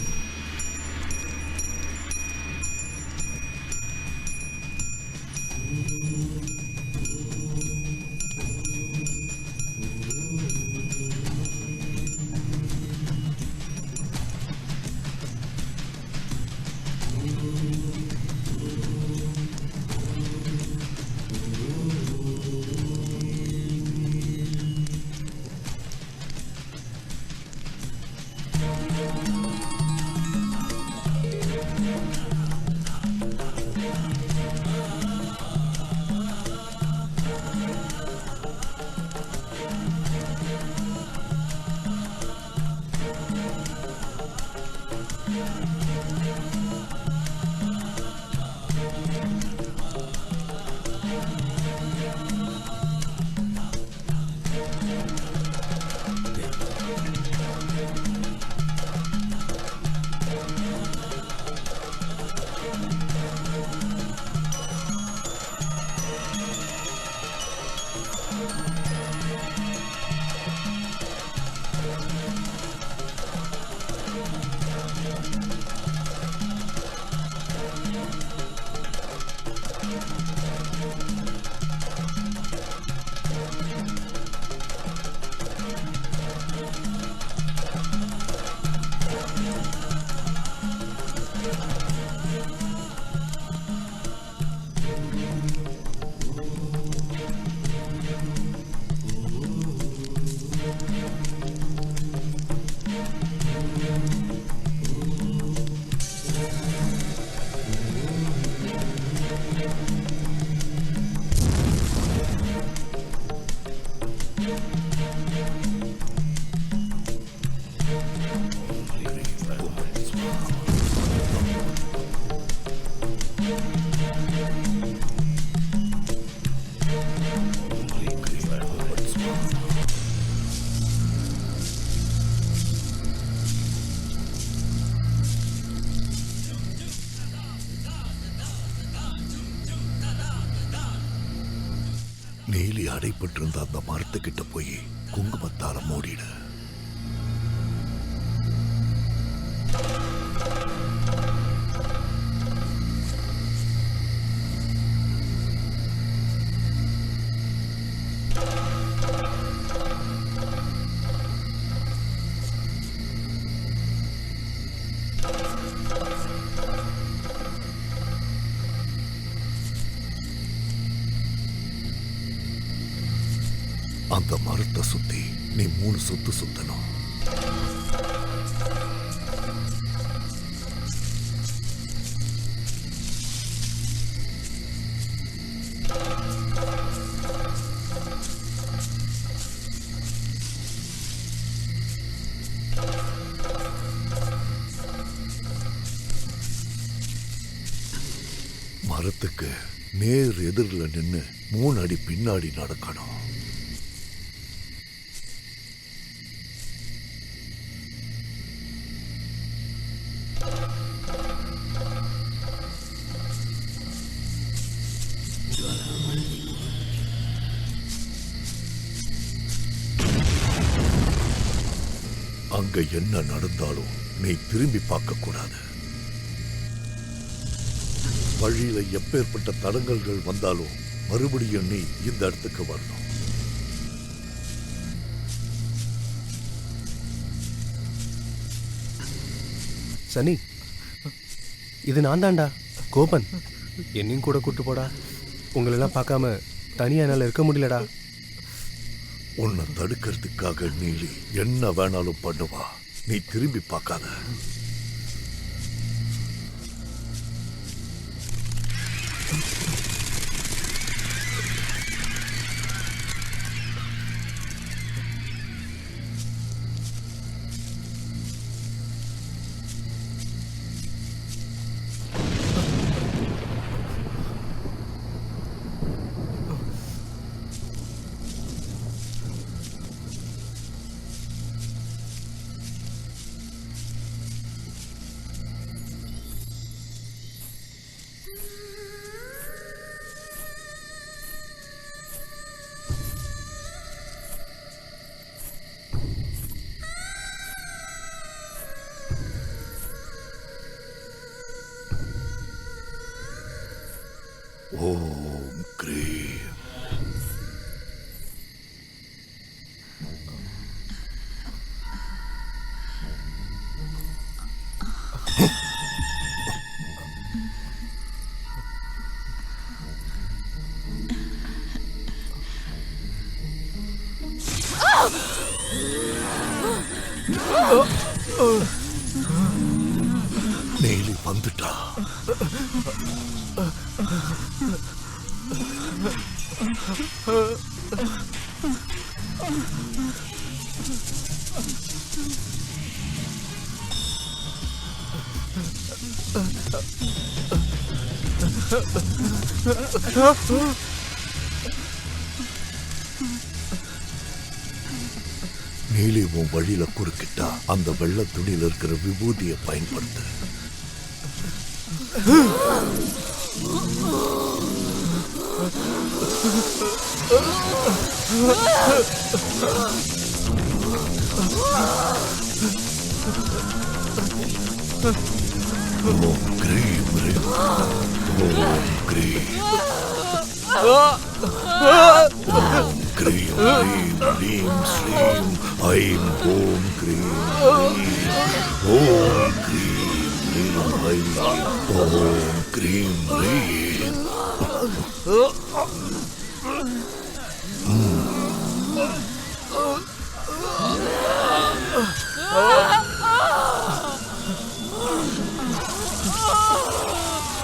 நீலி அடைப்பட்டிருந்த அந்த மரத்துக்கிட்ட போய் குங்குமத்தால மூடிடு. அந்த மரத்தை சுத்தி நீ 3 சுத்து சுத்தணும். மரத்துக்கு நேர் எதிரில் நின்னு 3 அடி பின்னாடி நடக்கணும். அங்க என்ன நடந்தாலும் நீ திரும்பி பார்க்க கூடாது. வழியில எப்பேற்பட்ட தடங்கல்கள் வந்தாலும் மறுபடியும் நீ இந்த இடத்துக்கு வரணும். சனி, இது நான் தான்டா, கோபன். என்னையும் கூட கூட்டு போடா. உங்களெல்லாம் பார்க்காம தனியா என்னால இருக்க முடியலடா. உன்னை தடுக்கிறதுக்காக நீலி என்ன வேணாலும் பண்ணுவா. நீ திரும்பி பார்க்காத. ஓம் கிரீம். நீலி வந்துட்டா. நீலி உன் வழியில குறுக்கிட்டா அந்த வெள்ள துணியில இருக்கிற விபூதியை பயன்படுத்து. ஓம் கிரீம் ரீம். ஓம் கிரீம். ஓம் கிரீம் ரீம் ரீம் ஸ்ரீம் ஐம் ஓம் கிரீம் ரீம். ஓம் கிரீம் ரீம் ஐம் ஓம் கிரீம் ரீம்.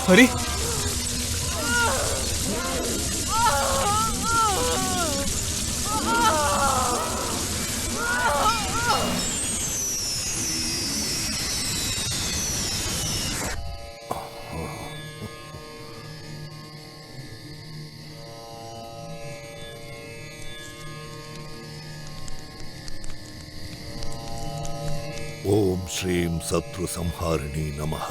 ஹரி, ஓம் ஸ்ரீம் சத்ரு சம்ஹாரிணி நமஹ.